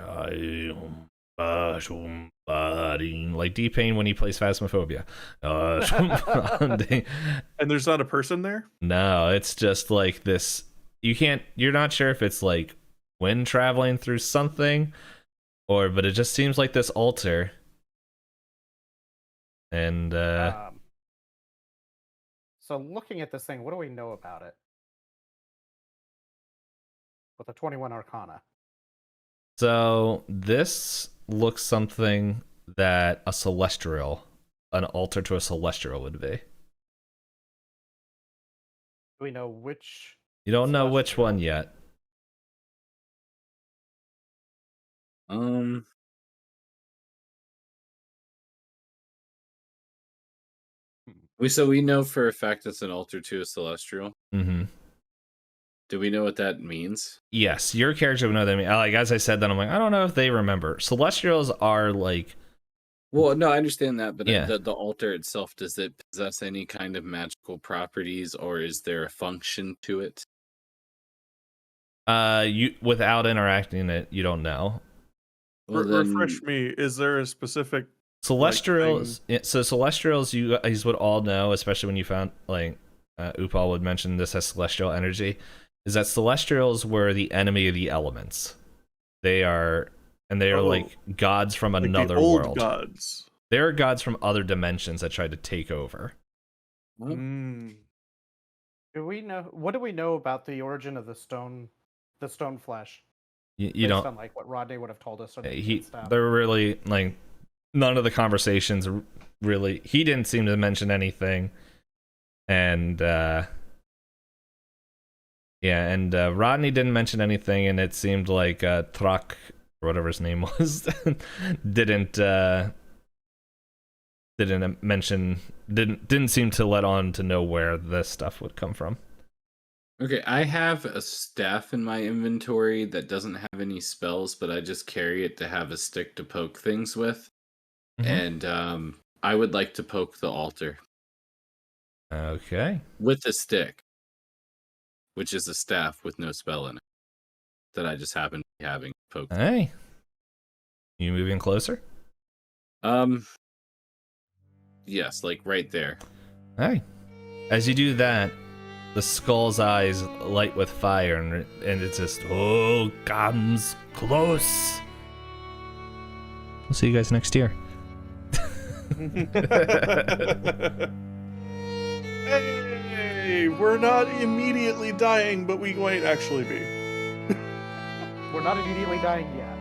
like Itisdpayne when he plays Phasmophobia. And there's not a person there? No, it's just like this. You're not sure if it's like wind traveling through something, but it just seems like this altar. And So looking at this thing, what do we know about it? With the 21 Arcana. so this looks something that an altar to a celestial would be. Do we know which? You don't know which Celestial. one yet. So we know for a fact it's an altar to a celestial. Mm-hmm. Do we know what that means? Yes, your character would know that. Like as I said, that I'm like, I don't know if they remember. Celestials are like. Well, no, I understand that, but Yeah. the altar itself, does it possess any kind of magical properties, or is there a function to it? You without interacting it, you don't know. Well, then, Refresh me. Is there a specific Celestials. So celestials, you guys would all know, especially when you found Upal would mention this as celestial energy. Is that celestials were the enemy of the elements? They are like gods from like another the old world. gods? They're gods from other dimensions that tried to take over. Mm. Do we know? What do we know about the origin of the stone flesh? You Based don't. on like what Rodney would have told us. They're really like none of the conversations really. He didn't seem to mention anything, and Rodney didn't mention anything, and it seemed like Trak or whatever his name was didn't seem to let on to know where this stuff would come from. Okay, I have a staff in my inventory that doesn't have any spells, but I just carry it to have a stick to poke things with. Mhm. And I would like to poke the altar Okay. with a stick, which is a staff with no spell in it that I just happen to be having poked. Hey, you moving closer? Yes, like right there. Hey, as you do that, the skull's eyes light with fire, and it's just comes close. We'll see you guys next year. Hey, we're not immediately dying, but we might actually be. We're not immediately dying yet.